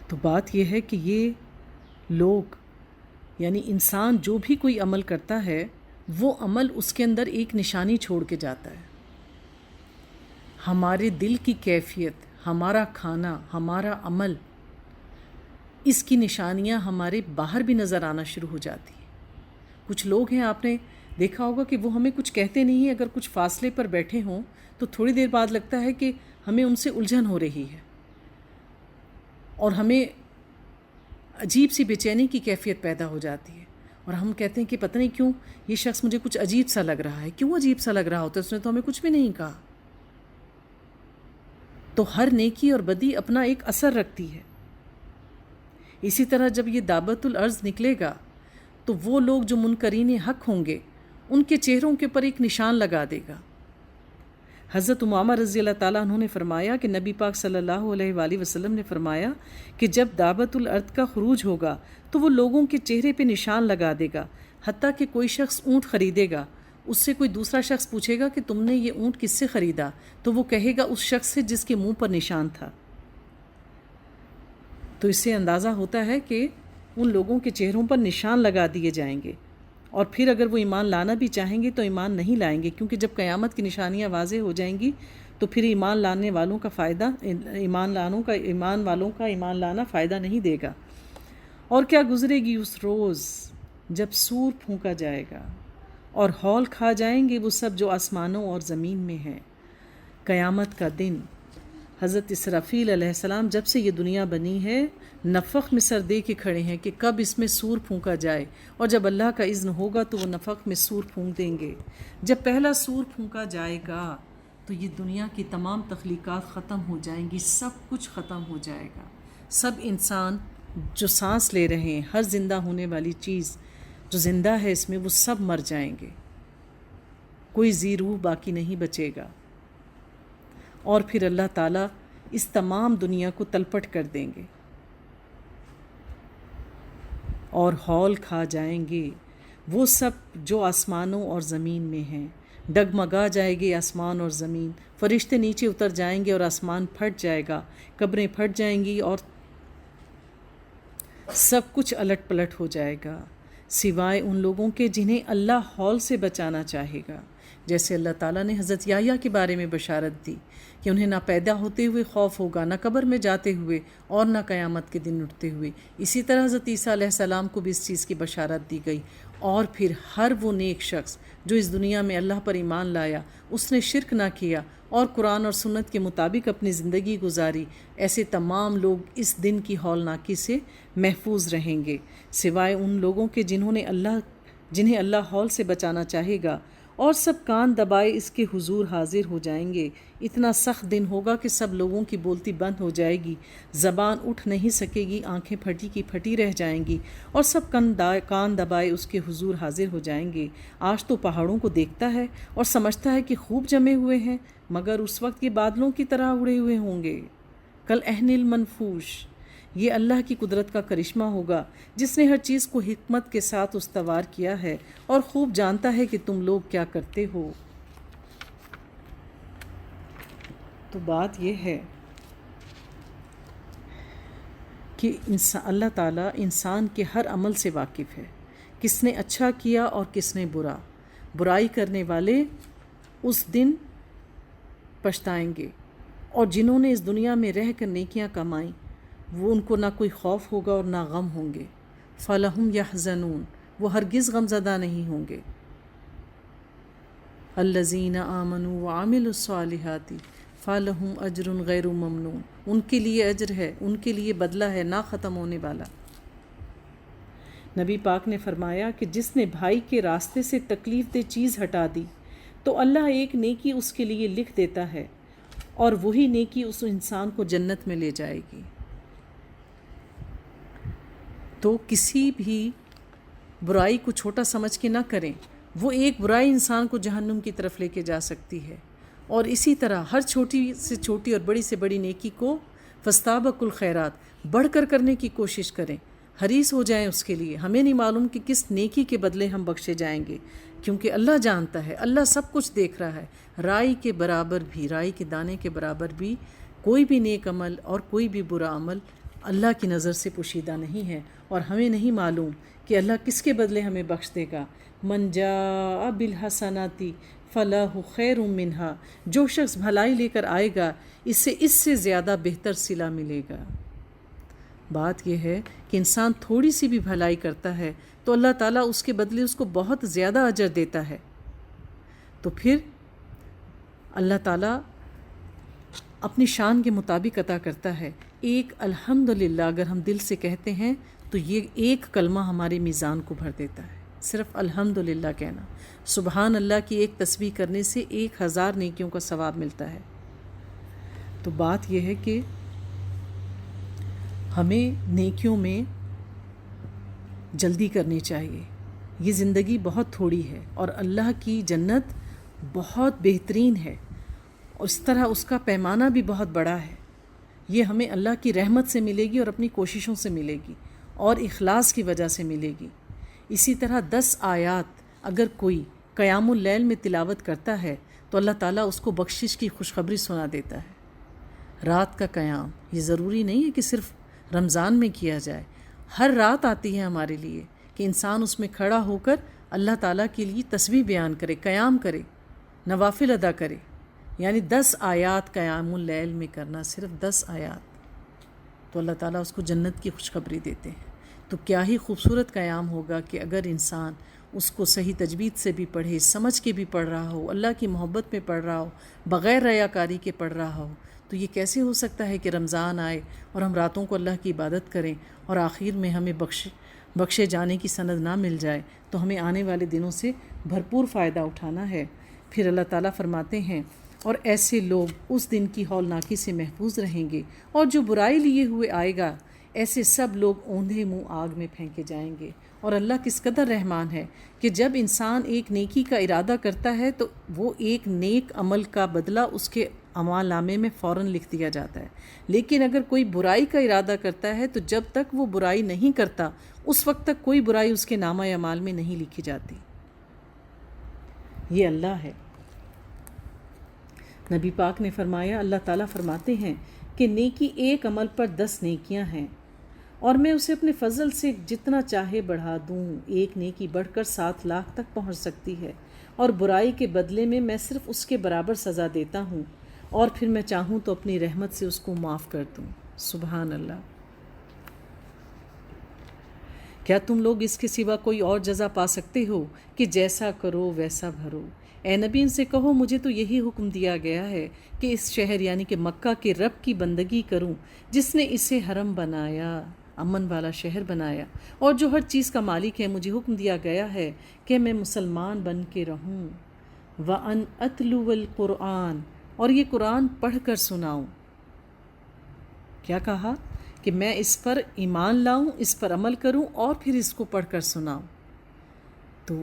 Speaker 1: تو بات یہ ہے کہ یہ لوگ یعنی انسان جو بھی کوئی عمل کرتا ہے وہ عمل اس کے اندر ایک نشانی چھوڑ کے جاتا ہے۔ ہمارے دل کی کیفیت، ہمارا کھانا، ہمارا عمل، اس کی نشانیاں ہمارے باہر بھی نظر آنا شروع ہو جاتی ہیں۔ کچھ لوگ ہیں، آپ نے دیکھا ہوگا کہ وہ ہمیں کچھ کہتے نہیں ہیں، اگر کچھ فاصلے پر بیٹھے ہوں تو تھوڑی دیر بعد لگتا ہے کہ ہمیں ان سے الجھن ہو رہی ہے اور ہمیں عجیب سی بے چینی کی کیفیت پیدا ہو جاتی ہے، اور ہم کہتے ہیں کہ پتہ نہیں کیوں یہ شخص مجھے کچھ عجیب سا لگ رہا ہے۔ کیوں عجیب سا لگ رہا ہوتا ہے؟ اس نے تو ہمیں کچھ بھی نہیں کہا۔ تو ہر نیکی اور بدی اپنا ایک اثر رکھتی ہے۔ اسی طرح جب یہ دعوت الارض نکلے گا تو وہ لوگ جو منکرین حق ہوں گے ان کے چہروں کے اوپر ایک نشان لگا دے گا۔ حضرت امامہ رضی اللہ تعالیٰ عنہ نے فرمایا کہ نبی پاک صلی اللہ علیہ وآلہ وسلم نے فرمایا کہ جب دعوت الارض کا خروج ہوگا تو وہ لوگوں کے چہرے پہ نشان لگا دے گا، حتیٰ کہ کوئی شخص اونٹ خریدے گا، اس سے کوئی دوسرا شخص پوچھے گا کہ تم نے یہ اونٹ کس سے خریدا؟ تو وہ کہے گا اس شخص سے جس کے منہ پر نشان تھا۔ تو اس سے اندازہ ہوتا ہے کہ ان لوگوں کے چہروں پر نشان لگا دیے جائیں گے، اور پھر اگر وہ ایمان لانا بھی چاہیں گے تو ایمان نہیں لائیں گے، کیونکہ جب قیامت کی نشانیاں واضح ہو جائیں گی تو پھر ایمان لانے والوں کا فائدہ ایمان والوں کا ایمان لانا فائدہ نہیں دے گا۔ اور کیا گزرے گی اس روز جب سور پھونکا جائے گا اور ہول کھا جائیں گے وہ سب جو آسمانوں اور زمین میں ہیں۔ قیامت کا دن، حضرت اسرافیل علیہ السلام جب سے یہ دنیا بنی ہے نفخ میں سر دے کے کھڑے ہیں کہ کب اس میں سور پھونکا جائے، اور جب اللہ کا اذن ہوگا تو وہ نفخ میں سور پھونک دیں گے۔ جب پہلا سور پھونکا جائے گا تو یہ دنیا کی تمام تخلیقات ختم ہو جائیں گی، سب کچھ ختم ہو جائے گا۔ سب انسان جو سانس لے رہے ہیں، ہر زندہ ہونے والی چیز جو زندہ ہے اس میں، وہ سب مر جائیں گے، کوئی ذی روح باقی نہیں بچے گا، اور پھر اللہ تعالیٰ اس تمام دنیا کو تلپٹ کر دیں گے اور ہول کھا جائیں گے وہ سب جو آسمانوں اور زمین میں ہیں۔ ڈگمگا جائے گے آسمان اور زمین، فرشتے نیچے اتر جائیں گے اور آسمان پھٹ جائے گا، قبریں پھٹ جائیں گی اور سب کچھ الٹ پلٹ ہو جائے گا، سوائے ان لوگوں کے جنہیں اللہ ہول سے بچانا چاہے گا۔ جیسے اللہ تعالیٰ نے حضرت یحییٰ کے بارے میں بشارت دی کہ انہیں نہ پیدا ہوتے ہوئے خوف ہوگا، نہ قبر میں جاتے ہوئے، اور نہ قیامت کے دن اٹھتے ہوئے۔ اسی طرح حضرت عیسیٰ علیہ السلام کو بھی اس چیز کی بشارت دی گئی۔ اور پھر ہر وہ نیک شخص جو اس دنیا میں اللہ پر ایمان لایا، اس نے شرک نہ کیا اور قرآن اور سنت کے مطابق اپنی زندگی گزاری، ایسے تمام لوگ اس دن کی ہولناکی سے محفوظ رہیں گے، سوائے ان لوگوں کے جنہیں اللہ ہول سے بچانا چاہے گا، اور سب کان دبائے اس کے حضور حاضر ہو جائیں گے۔ اتنا سخت دن ہوگا کہ سب لوگوں کی بولتی بند ہو جائے گی، زبان اٹھ نہیں سکے گی، آنکھیں پھٹی کی پھٹی رہ جائیں گی، اور سب کان دبائے اس کے حضور حاضر ہو جائیں گے۔ آج تو پہاڑوں کو دیکھتا ہے اور سمجھتا ہے کہ خوب جمے ہوئے ہیں، مگر اس وقت یہ بادلوں کی طرح اڑے ہوئے ہوں گے۔ کل اہن المنفوش، یہ اللہ کی قدرت کا کرشمہ ہوگا جس نے ہر چیز کو حکمت کے ساتھ استوار کیا ہے اور خوب جانتا ہے کہ تم لوگ کیا کرتے ہو۔ تو بات یہ ہے کہ اللہ تعالیٰ انسان کے ہر عمل سے واقف ہے، کس نے اچھا کیا اور کس نے برا۔ برائی کرنے والے اس دن پچھتائیں گے، اور جنہوں نے اس دنیا میں رہ کر نیکیاں کمائیں وہ ان کو نہ کوئی خوف ہوگا اور نہ غم ہوں گے۔ فَلَهُمْ يَحْزَنُونَ، وہ ہرگز غمزدہ نہیں ہوں گے۔ الَّذِينَ آمَنُوا وَعَمِلُوا الصَّالِحَاتِ فَلَهُمْ أَجْرٌ غَيْرُ مَمْنُونٍ، ان کے لیے اجر ہے، ان کے لیے بدلہ ہے نہ ختم ہونے والا۔ نبی پاک نے فرمایا کہ جس نے بھائی کے راستے سے تکلیف دہ چیز ہٹا دی تو اللہ ایک نیکی اس کے لیے لکھ دیتا ہے، اور وہی نیکی اس انسان کو جنت میں لے جائے گی۔ تو کسی بھی برائی کو چھوٹا سمجھ کے نہ کریں، وہ ایک برائی انسان کو جہنم کی طرف لے کے جا سکتی ہے، اور اسی طرح ہر چھوٹی سے چھوٹی اور بڑی سے بڑی نیکی کو فاستبقوا الخیرات بڑھ کر کرنے کی کوشش کریں۔ حریص ہو جائیں اس کے لیے. ہمیں نہیں معلوم کہ کس نیکی کے بدلے ہم بخشے جائیں گے، کیونکہ اللہ جانتا ہے، اللہ سب کچھ دیکھ رہا ہے. رائی کے برابر بھی، رائی کے دانے کے برابر بھی کوئی بھی نیک عمل اور کوئی بھی برا عمل اللہ کی نظر سے پوشیدہ نہیں ہے، اور ہمیں نہیں معلوم کہ اللہ کس کے بدلے ہمیں بخش دے گا. من جاء بالحسنات فلاح خیر منہا، جو شخص بھلائی لے کر آئے گا اس سے زیادہ بہتر صلہ ملے گا. بات یہ ہے کہ انسان تھوڑی سی بھی بھلائی کرتا ہے تو اللہ تعالیٰ اس کے بدلے اس کو بہت زیادہ اجر دیتا ہے. تو پھر اللہ تعالیٰ اپنی شان کے مطابق عطا کرتا ہے. ایک الحمدللہ اگر ہم دل سے کہتے ہیں تو یہ ایک کلمہ ہمارے میزان کو بھر دیتا ہے. صرف الحمدللہ کہنا، سبحان اللہ کی ایک تسبیح کرنے سے 1000 نیکیوں کا ثواب ملتا ہے. تو بات یہ ہے کہ ہمیں نیکیوں میں جلدی کرنی چاہیے. یہ زندگی بہت تھوڑی ہے اور اللہ کی جنت بہت بہترین ہے، اور اس طرح اس کا پیمانہ بھی بہت بڑا ہے. یہ ہمیں اللہ کی رحمت سے ملے گی اور اپنی کوششوں سے ملے گی اور اخلاص کی وجہ سے ملے گی. اسی طرح 10 آیات اگر کوئی قیام اللیل میں تلاوت کرتا ہے تو اللہ تعالیٰ اس کو بخشش کی خوشخبری سنا دیتا ہے. رات کا قیام یہ ضروری نہیں ہے کہ صرف رمضان میں کیا جائے، ہر رات آتی ہے ہمارے لیے کہ انسان اس میں کھڑا ہو کر اللہ تعالیٰ کے لیے تسبیح بیان کرے، قیام کرے، نوافل ادا کرے. یعنی 10 آیات قیام اللیل میں کرنا، صرف 10 آیات، تو اللہ تعالیٰ اس کو جنت کی خوشخبری دیتے ہیں. تو کیا ہی خوبصورت قیام ہوگا کہ اگر انسان اس کو صحیح تجوید سے بھی پڑھے، سمجھ کے بھی پڑھ رہا ہو، اللہ کی محبت میں پڑھ رہا ہو، بغیر ریاکاری کے پڑھ رہا ہو. تو یہ کیسے ہو سکتا ہے کہ رمضان آئے اور ہم راتوں کو اللہ کی عبادت کریں اور آخر میں ہمیں بخشے جانے کی سند نہ مل جائے. تو ہمیں آنے والے دنوں سے بھرپور فائدہ اٹھانا ہے. پھر اللہ تعالیٰ فرماتے ہیں اور ایسے لوگ اس دن کی ہولناکی سے محفوظ رہیں گے، اور جو برائی لیے ہوئے آئے گا ایسے سب لوگ اوندھے منہ آگ میں پھینکے جائیں گے. اور اللہ کس قدر رحمان ہے کہ جب انسان ایک نیکی کا ارادہ کرتا ہے تو وہ ایک نیک عمل کا بدلہ اس کے اعمال نامے میں فوراً لکھ دیا جاتا ہے. لیکن اگر کوئی برائی کا ارادہ کرتا ہے تو جب تک وہ برائی نہیں کرتا اس وقت تک کوئی برائی اس کے نامہ اعمال میں نہیں لکھی جاتی. یہ اللہ ہے. نبی پاک نے فرمایا، اللہ تعالیٰ فرماتے ہیں کہ نیکی ایک عمل پر 10 نیکیاں ہیں، اور میں اسے اپنے فضل سے جتنا چاہے بڑھا دوں. ایک نیکی بڑھ کر 7 لاکھ تک پہنچ سکتی ہے، اور برائی کے بدلے میں صرف اس کے برابر سزا دیتا ہوں، اور پھر میں چاہوں تو اپنی رحمت سے اس کو معاف کر دوں. سبحان اللہ. کیا تم لوگ اس کے سوا کوئی اور جزا پا سکتے ہو کہ جیسا کرو ویسا بھرو؟ اے نبی ان سے کہو، مجھے تو یہی حکم دیا گیا ہے کہ اس شہر یعنی کہ مکہ کے رب کی بندگی کروں جس نے اسے حرم بنایا، امن والا شہر بنایا، اور جو ہر چیز کا مالک ہے. مجھے حکم دیا گیا ہے کہ میں مسلمان بن کے رہوں. وَأَنْ أَتْلُوَ الْقُرْآنَ، اور یہ قرآن پڑھ کر سناؤں. کیا کہا؟ کہ میں اس پر ایمان لاؤں، اس پر عمل کروں اور پھر اس کو پڑھ کر سناؤں. تو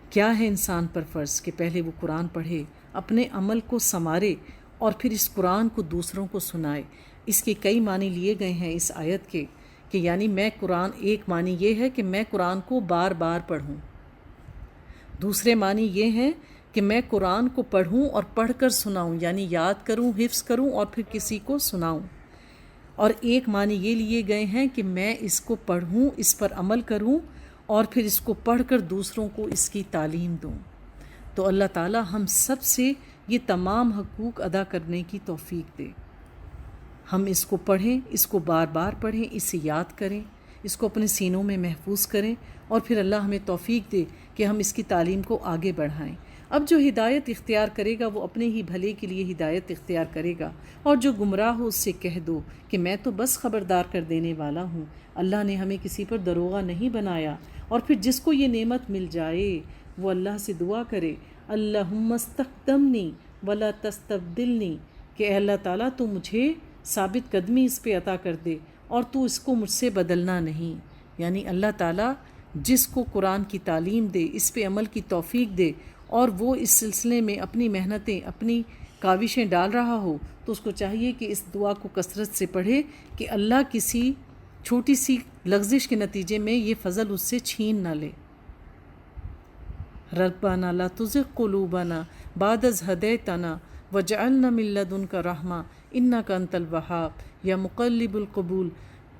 Speaker 1: کیا ہے انسان پر فرض کہ پہلے وہ قرآن پڑھے، اپنے عمل کو سنوارے اور پھر اس قرآن کو دوسروں کو سنائے. اس کے کئی معنی لیے گئے ہیں اس آیت کے، کہ یعنی میں قرآن، ایک معنی یہ ہے کہ میں قرآن کو بار بار پڑھوں. دوسرے معنی یہ ہیں کہ میں قرآن کو پڑھوں اور پڑھ کر سناؤں، یعنی یاد کروں، حفظ کروں اور پھر کسی کو سناؤں. اور ایک معنی یہ لیے گئے ہیں کہ میں اس کو پڑھوں، اس پر عمل کروں اور پھر اس کو پڑھ کر دوسروں کو اس کی تعلیم دوں. تو اللہ تعالیٰ ہم سب سے یہ تمام حقوق ادا کرنے کی توفیق دے. ہم اس کو پڑھیں، اس کو بار بار پڑھیں، اسے یاد کریں، اس کو اپنے سینوں میں محفوظ کریں، اور پھر اللہ ہمیں توفیق دے کہ ہم اس کی تعلیم کو آگے بڑھائیں. اب جو ہدایت اختیار کرے گا وہ اپنے ہی بھلے کے لیے ہدایت اختیار کرے گا، اور جو گمراہ ہو اس سے کہہ دو کہ میں تو بس خبردار کر دینے والا ہوں. اللہ نے ہمیں کسی پر دروغہ نہیں بنایا. اور پھر جس کو یہ نعمت مل جائے وہ اللہ سے دعا کرے، اللہم استقدمنی ولا تستبدلنی، کہ اے اللہ تعالیٰ تو مجھے ثابت قدمی اس پہ عطا کر دے اور تو اس کو مجھ سے بدلنا نہیں. یعنی اللہ تعالیٰ جس کو قرآن کی تعلیم دے، اس پہ عمل کی توفیق دے، اور وہ اس سلسلے میں اپنی محنتیں، اپنی کاوشیں ڈال رہا ہو، تو اس کو چاہیے کہ اس دعا کو کثرت سے پڑھے کہ اللہ کسی چھوٹی سی لغزش کے نتیجے میں یہ فضل اس سے چھین نہ لے۔ ربنا لا تزغ قلوبنا بعد اذ ہدیتنا وجعلنا من لدنک رحمہ انک انت الوہاب یا مقلب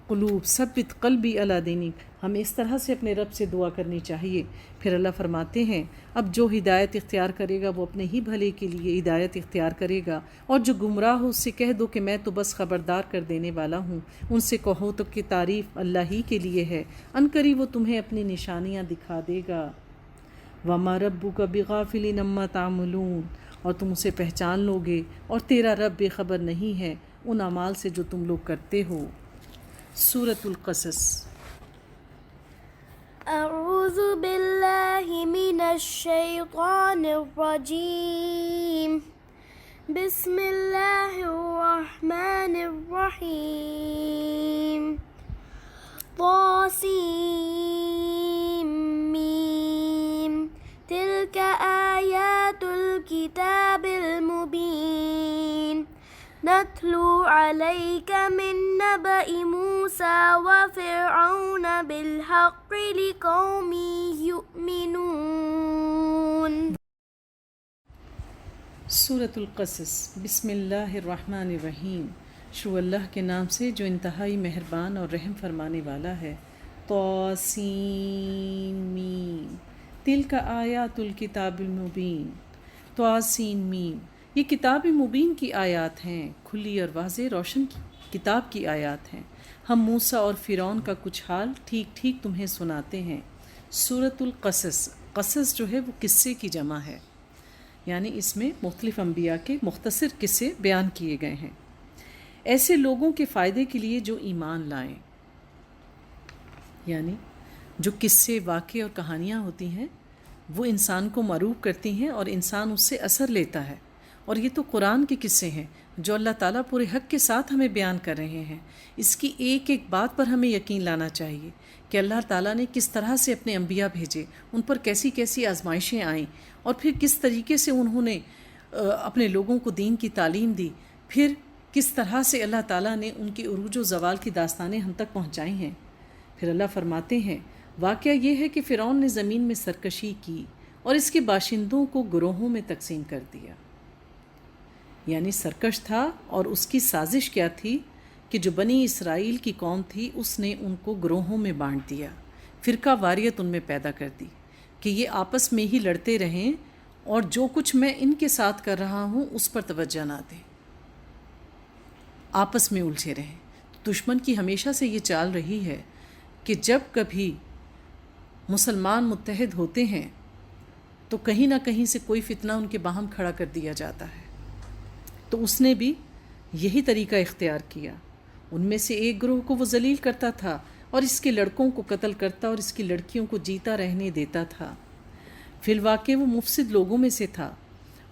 Speaker 1: قلوب ثبت قلبی علی دینک۔ ہمیں اس طرح سے اپنے رب سے دعا کرنی چاہیے۔ پھر اللہ فرماتے ہیں اب جو ہدایت اختیار کرے گا وہ اپنے ہی بھلے کے لیے ہدایت اختیار کرے گا، اور جو گمراہ ہو اس سے کہہ دو کہ میں تو بس خبردار کر دینے والا ہوں۔ ان سے کہو تو کہ تعریف اللہ ہی کے لیے ہے، عنقریب وہ تمہیں اپنی نشانیاں دکھا دے گا۔ وَمَا رَبُّكَ بِغَافِلٍ عَمَّا تَعْمَلُونَ، اور تم اسے پہچان لوگے، اور تیرا رب بے خبر نہیں ہے ان اعمال سے جو تم لوگ کرتے ہو۔ سورۃ القصص۔
Speaker 2: اعوذ باللہ من الشیطان الرجیم، بسم اللہ الرحمن الرحیم، طاسیم تلک آیات الکتاب المبین، نتلو علیک من نبأ موسیٰ وفرعون بالحق لقوم یؤمنون۔
Speaker 1: سورۃ القصص۔ بسم اللہ الرحمن الرحیم، شروع اللہ کے نام سے جو انتہائی مہربان اور رحم فرمانے والا ہے۔ طاسین میم تلک آیات الکتاب المبین۔ طاسین میم، یہ کتاب مبین کی آیات ہیں، کھلی اور واضح روشن کتاب کی آیات ہیں۔ ہم موسیٰ اور فرعون کا کچھ حال ٹھیک ٹھیک تمہیں سناتے ہیں۔ سورۃ القصص، قصص جو ہے وہ قصے کی جمع ہے، یعنی اس میں مختلف انبیاء کے مختصر قصے بیان کیے گئے ہیں، ایسے لوگوں کے فائدے کے لیے جو ایمان لائیں۔ یعنی جو قصے، واقعے اور کہانیاں ہوتی ہیں وہ انسان کو معروف کرتی ہیں اور انسان اس سے اثر لیتا ہے، اور یہ تو قرآن کے قصے ہیں جو اللہ تعالیٰ پورے حق کے ساتھ ہمیں بیان کر رہے ہیں۔ اس کی ایک ایک بات پر ہمیں یقین لانا چاہیے کہ اللہ تعالیٰ نے کس طرح سے اپنے انبیاء بھیجے، ان پر کیسی کیسی آزمائشیں آئیں، اور پھر کس طریقے سے انہوں نے اپنے لوگوں کو دین کی تعلیم دی، پھر کس طرح سے اللہ تعالیٰ نے ان کے عروج و زوال کی داستانیں ہم تک پہنچائی ہیں۔ پھر اللہ فرماتے ہیں واقعہ یہ ہے کہ فرعون نے زمین میں سرکشی کی اور اس کے باشندوں کو گروہوں میں تقسیم کر دیا۔ یعنی سرکش تھا، اور اس کی سازش کیا تھی کہ جو بنی اسرائیل کی قوم تھی اس نے ان کو گروہوں میں بانٹ دیا، فرقہ واریت ان میں پیدا کر دی کہ یہ آپس میں ہی لڑتے رہیں اور جو کچھ میں ان کے ساتھ کر رہا ہوں اس پر توجہ نہ دیں، آپس میں الجھے رہیں۔ دشمن کی ہمیشہ سے یہ چال رہی ہے کہ جب کبھی مسلمان متحد ہوتے ہیں تو کہیں نہ کہیں سے کوئی فتنہ ان کے باہم کھڑا کر دیا جاتا ہے، تو اس نے بھی یہی طریقہ اختیار کیا۔ ان میں سے ایک گروہ کو وہ ذلیل کرتا تھا اور اس کے لڑکوں کو قتل کرتا اور اس کی لڑکیوں کو جیتا رہنے دیتا تھا۔ فی الواقع وہ مفسد لوگوں میں سے تھا،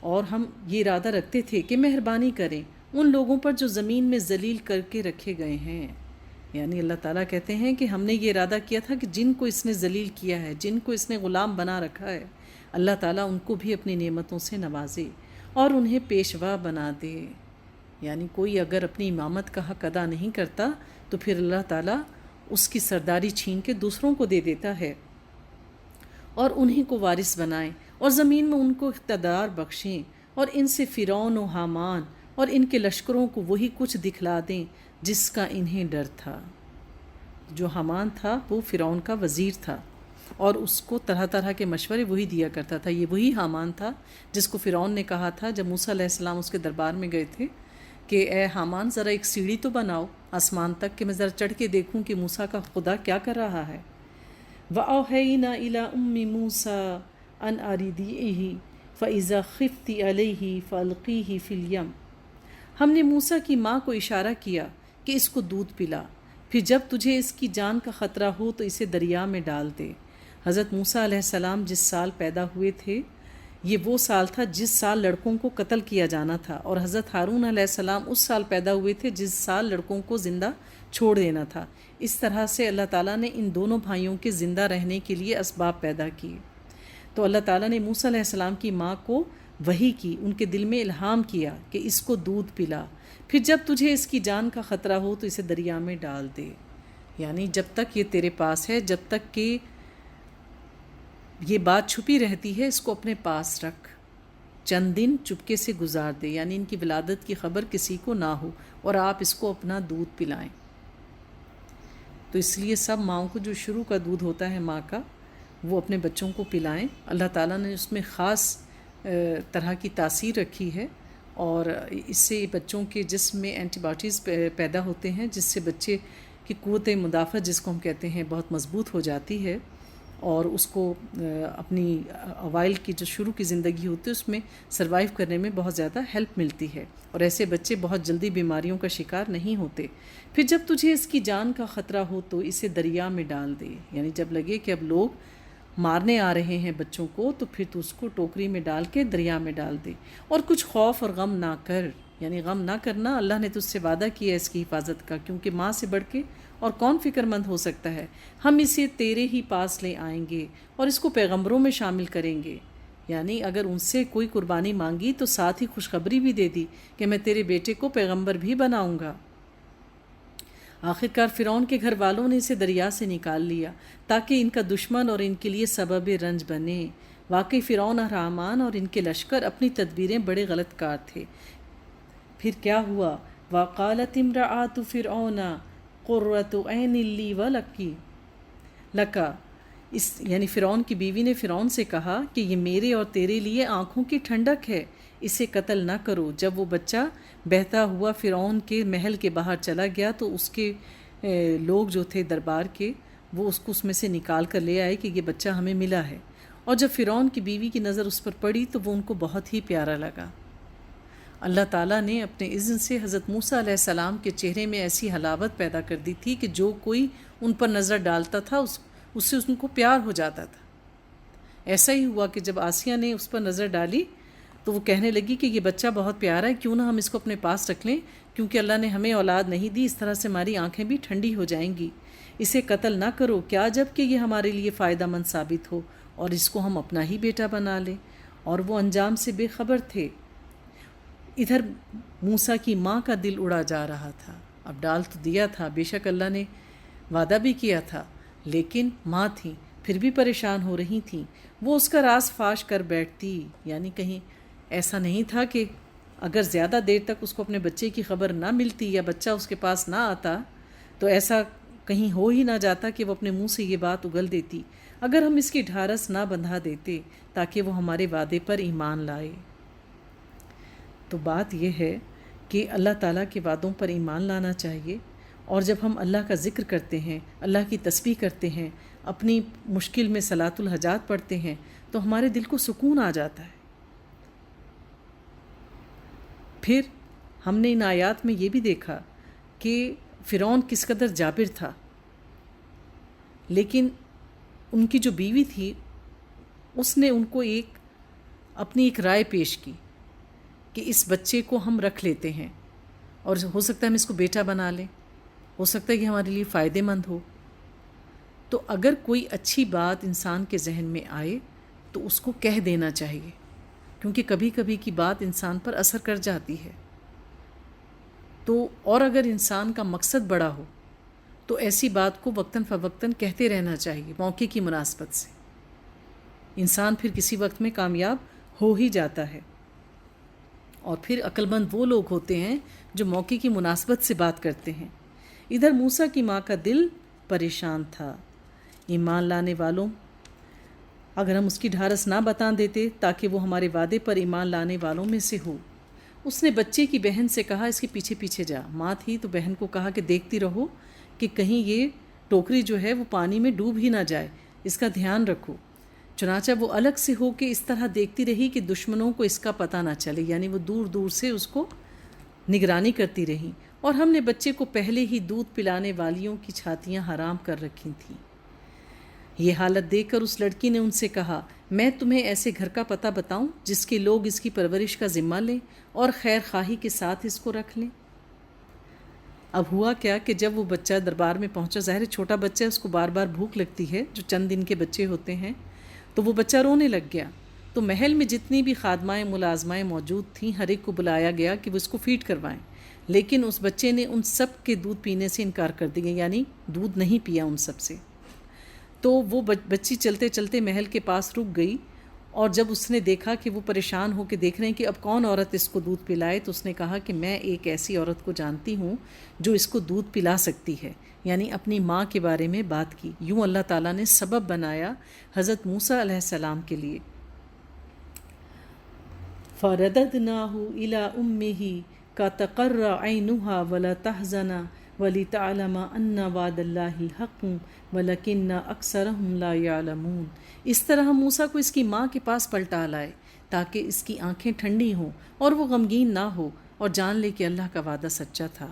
Speaker 1: اور ہم یہ ارادہ رکھتے تھے کہ مہربانی کریں ان لوگوں پر جو زمین میں ذلیل کر کے رکھے گئے ہیں۔ یعنی اللہ تعالیٰ کہتے ہیں کہ ہم نے یہ ارادہ کیا تھا کہ جن کو اس نے ذلیل کیا ہے، جن کو اس نے غلام بنا رکھا ہے، اللہ تعالیٰ ان کو بھی اپنی نعمتوں سے نوازے اور انہیں پیشوا بنا دے۔ یعنی کوئی اگر اپنی امامت کا حق ادا نہیں کرتا تو پھر اللہ تعالیٰ اس کی سرداری چھین کے دوسروں کو دے دیتا ہے، اور انہیں کو وارث بنائیں اور زمین میں ان کو اقتدار بخشیں، اور ان سے فرعون و حامان اور ان کے لشکروں کو وہی کچھ دکھلا دیں جس کا انہیں ڈر تھا۔ جو حامان تھا وہ فرعون کا وزیر تھا، اور اس کو طرح طرح کے مشورے وہی دیا کرتا تھا۔ یہ وہی حامان تھا جس کو فرعون نے کہا تھا جب موسیٰ علیہ السلام اس کے دربار میں گئے تھے کہ اے حامان ذرا ایک سیڑھی تو بناؤ آسمان تک کہ میں ذرا چڑھ کے دیکھوں کہ موسیٰ کا خدا کیا کر رہا ہے۔ وَأَوْحَيْنَا إِلَىٰ أُمِّ مُوسَىٰ أَنْ أَرْضِعِيهِ فَإِذَا خِفْتِ عَلَيْهِ فَأَلْقِيهِ فِي الْيَمِّ۔ ہم نے موسیٰ کی ماں کو اشارہ کیا کہ اس کو دودھ پلا، پھر جب تجھے اس کی جان کا خطرہ ہو تو اسے دریا میں ڈال دے۔ حضرت موسیٰ علیہ السلام جس سال پیدا ہوئے تھے یہ وہ سال تھا جس سال لڑکوں کو قتل کیا جانا تھا، اور حضرت ہارون علیہ السلام اس سال پیدا ہوئے تھے جس سال لڑکوں کو زندہ چھوڑ دینا تھا۔ اس طرح سے اللہ تعالیٰ نے ان دونوں بھائیوں کے زندہ رہنے کے لیے اسباب پیدا کیے۔ تو اللہ تعالیٰ نے موسیٰ علیہ السلام کی ماں کو وحی کی، ان کے دل میں الہام کیا کہ اس کو دودھ پلا، پھر جب تجھے اس کی جان کا خطرہ ہو تو اسے دریا میں ڈال دے۔ یعنی جب تک یہ تیرے پاس ہے، جب تک کہ یہ بات چھپی رہتی ہے، اس کو اپنے پاس رکھ، چند دن چپکے سے گزار دے، یعنی ان کی ولادت کی خبر کسی کو نہ ہو، اور آپ اس کو اپنا دودھ پلائیں۔ تو اس لیے سب ماؤں کو جو شروع کا دودھ ہوتا ہے ماں کا، وہ اپنے بچوں کو پلائیں۔ اللہ تعالیٰ نے اس میں خاص طرح کی تاثیر رکھی ہے، اور اس سے بچوں کے جسم میں اینٹی باڈیز پیدا ہوتے ہیں، جس سے بچے کی قوت مدافعت، جس کو ہم کہتے ہیں، بہت مضبوط ہو جاتی ہے، اور اس کو اپنی اوائل کی جو شروع کی زندگی ہوتی ہے اس میں سروائیو کرنے میں بہت زیادہ ہیلپ ملتی ہے، اور ایسے بچے بہت جلدی بیماریوں کا شکار نہیں ہوتے۔ پھر جب تجھے اس کی جان کا خطرہ ہو تو اسے دریا میں ڈال دے، یعنی جب لگے کہ اب لوگ مارنے آ رہے ہیں بچوں کو، تو پھر تو اس کو ٹوکری میں ڈال کے دریا میں ڈال دے، اور کچھ خوف اور غم نہ کر، یعنی غم نہ کرنا۔ اللہ نے تجھ سے وعدہ کیا ہے اس کی حفاظت کا، کیونکہ ماں سے بڑھ کے اور کون فکر مند ہو سکتا ہے۔ ہم اسے تیرے ہی پاس لے آئیں گے اور اس کو پیغمبروں میں شامل کریں گے، یعنی اگر ان سے کوئی قربانی مانگی تو ساتھ ہی خوشخبری بھی دے دی کہ میں تیرے بیٹے کو پیغمبر بھی بناؤں گا۔ آخرکار فرعون کے گھر والوں نے اسے دریا سے نکال لیا تاکہ ان کا دشمن اور ان کے لیے سبب رنج بنے۔ واقعی فرعون اور حامان اور ان کے لشکر اپنی تدبیریں بڑے غلط کار تھے۔ پھر کیا ہوا؟ وَقَالَتِ امْرَأَتُ فِرْعَوْنَ قُرَّةُ عَيْنٍ لِّي وَلَكَ، یعنی فرعون کی بیوی نے فرعون سے کہا کہ یہ میرے اور تیرے لیے آنکھوں کی ٹھنڈک ہے، اسے قتل نہ کرو۔ جب وہ بچہ بہتا ہوا فرعون کے محل کے باہر چلا گیا تو اس کے لوگ جو تھے دربار کے، وہ اس کو اس میں سے نکال کر لے آئے کہ یہ بچہ ہمیں ملا ہے، اور جب فرعون کی بیوی کی نظر اس پر پڑی تو وہ ان کو بہت ہی پیارا لگا۔ اللہ تعالیٰ نے اپنے اذن سے حضرت موسیٰ علیہ السلام کے چہرے میں ایسی حلاوت پیدا کر دی تھی کہ جو کوئی ان پر نظر ڈالتا تھا اس سے ان کو پیار ہو جاتا تھا۔ ایسا ہی ہوا کہ جب آسیہ نے اس پر نظر ڈالی تو وہ کہنے لگی کہ یہ بچہ بہت پیارا ہے، کیوں نہ ہم اس کو اپنے پاس رکھ لیں، کیونکہ اللہ نے ہمیں اولاد نہیں دی، اس طرح سے ہماری آنکھیں بھی ٹھنڈی ہو جائیں گی۔ اسے قتل نہ کرو، کیا جب کہ یہ ہمارے لیے فائدہ مند ثابت ہو اور اس کو ہم اپنا ہی بیٹا بنا لیں۔ اور وہ انجام سے بے خبر تھے۔ ادھر موسیٰ کی ماں کا دل اڑا جا رہا تھا۔ اب ڈال تو دیا تھا، بے شک اللہ نے وعدہ بھی کیا تھا، لیکن ماں تھیں، پھر بھی پریشان ہو رہی تھیں۔ وہ اس کا راز فاش کر بیٹھتی، یعنی کہیں ایسا نہیں تھا کہ اگر زیادہ دیر تک اس کو اپنے بچے کی خبر نہ ملتی یا بچہ اس کے پاس نہ آتا تو ایسا کہیں ہو ہی نہ جاتا کہ وہ اپنے منہ سے یہ بات اگل دیتی، اگر ہم اس کی ڈھارس نہ بندھا دیتے تاکہ وہ ہمارے وعدے پر ایمان لائے۔ تو بات یہ ہے کہ اللہ تعالیٰ کے وعدوں پر ایمان لانا چاہیے، اور جب ہم اللہ کا ذکر کرتے ہیں، اللہ کی تسبیح کرتے ہیں، اپنی مشکل میں صلاۃ الحاجات پڑھتے ہیں تو ہمارے دل کو سکون آ جاتا ہے۔ پھر ہم نے ان آیات میں یہ بھی دیکھا کہ فرعون کس قدر جابر تھا، لیکن ان کی جو بیوی تھی اس نے ان کو اپنی ایک رائے پیش کی کہ اس بچے کو ہم رکھ لیتے ہیں، اور ہو سکتا ہے ہم اس کو بیٹا بنا لیں، ہو سکتا ہے کہ ہمارے لیے فائدے مند ہو۔ تو اگر کوئی اچھی بات انسان کے ذہن میں آئے تو اس کو کہہ دینا چاہیے، کیونکہ کبھی کبھی کی بات انسان پر اثر کر جاتی ہے۔ تو اور اگر انسان کا مقصد بڑا ہو تو ایسی بات کو وقتاً فوقتاً کہتے رہنا چاہیے، موقع کی مناسبت سے۔ انسان پھر کسی وقت میں کامیاب ہو ہی جاتا ہے۔ اور پھر عقل مند وہ لوگ ہوتے ہیں جو موقع کی مناسبت سے بات کرتے ہیں۔ ادھر موسیٰ کی ماں کا دل پریشان تھا۔ ایمان لانے والوں، اگر ہم اس کی ڈھارس نہ بتا دیتے تاکہ وہ ہمارے وعدے پر ایمان لانے والوں میں سے ہو۔ اس نے بچے کی بہن سے کہا اس کے پیچھے پیچھے جا۔ ماں تھی تو بہن کو کہا کہ دیکھتی رہو کہ کہیں یہ ٹوکری جو ہے وہ پانی میں ڈوب ہی نہ جائے، اس کا دھیان رکھو۔ چنانچہ وہ الگ سے ہو کے اس طرح دیکھتی رہی کہ دشمنوں کو اس کا پتہ نہ چلے، یعنی وہ دور دور سے اس کو نگرانی کرتی رہی۔ اور ہم نے بچے کو پہلے ہی دودھ پلانے والیوں کی چھاتیاں حرام کر رکھی تھیں۔ یہ حالت دیکھ کر اس لڑکی نے ان سے کہا میں تمہیں ایسے گھر کا پتہ بتاؤں جس کے لوگ اس کی پرورش کا ذمہ لیں اور خیر خواہی کے ساتھ اس کو رکھ لیں۔ اب ہوا کیا کہ جب وہ بچہ دربار میں پہنچا، ظاہر چھوٹا بچہ اس کو بار بار بھوک لگتی ہے، جو چند دن کے بچے ہوتے ہیں، تو وہ بچہ رونے لگ گیا۔ تو محل میں جتنی بھی خادمائیں ملازمائیں موجود تھیں ہر ایک کو بلایا گیا کہ وہ اس کو فیڈ کروائیں، لیکن اس بچے نے ان سب کے دودھ پینے سے انکار کر دیا، یعنی دودھ نہیں پیا ان سب سے۔ تو وہ بچی چلتے چلتے محل کے پاس رک گئی، اور جب اس نے دیکھا کہ وہ پریشان ہو کے دیکھ رہے ہیں کہ اب کون عورت اس کو دودھ پلائے، تو اس نے کہا کہ میں ایک ایسی عورت کو جانتی ہوں جو اس کو دودھ پلا سکتی ہے، یعنی اپنی ماں کے بارے میں بات کی۔ یوں اللہ تعالیٰ نے سبب بنایا حضرت موسیٰ علیہ السلام کے لیے۔ فَرَدَدْنَاهُ إِلَىٰ أُمِّهِ كَتَقَرَّ عَيْنُهَا وَلَا تَحْزَنَ وَلِتَعْلَمَ أَنَّ وَعْدَ اللَّهِ حَقٌّ وَلَكِنَّ أَكْثَرَهُمْ لَا يَعْلَمُونَ۔ اس طرح ہم موسیٰ کو اس کی ماں کے پاس پلٹا لائے تاکہ اس کی آنکھیں ٹھنڈی ہوں اور وہ غمگین نہ ہو اور جان لے کہ اللہ کا وعدہ سچا تھا۔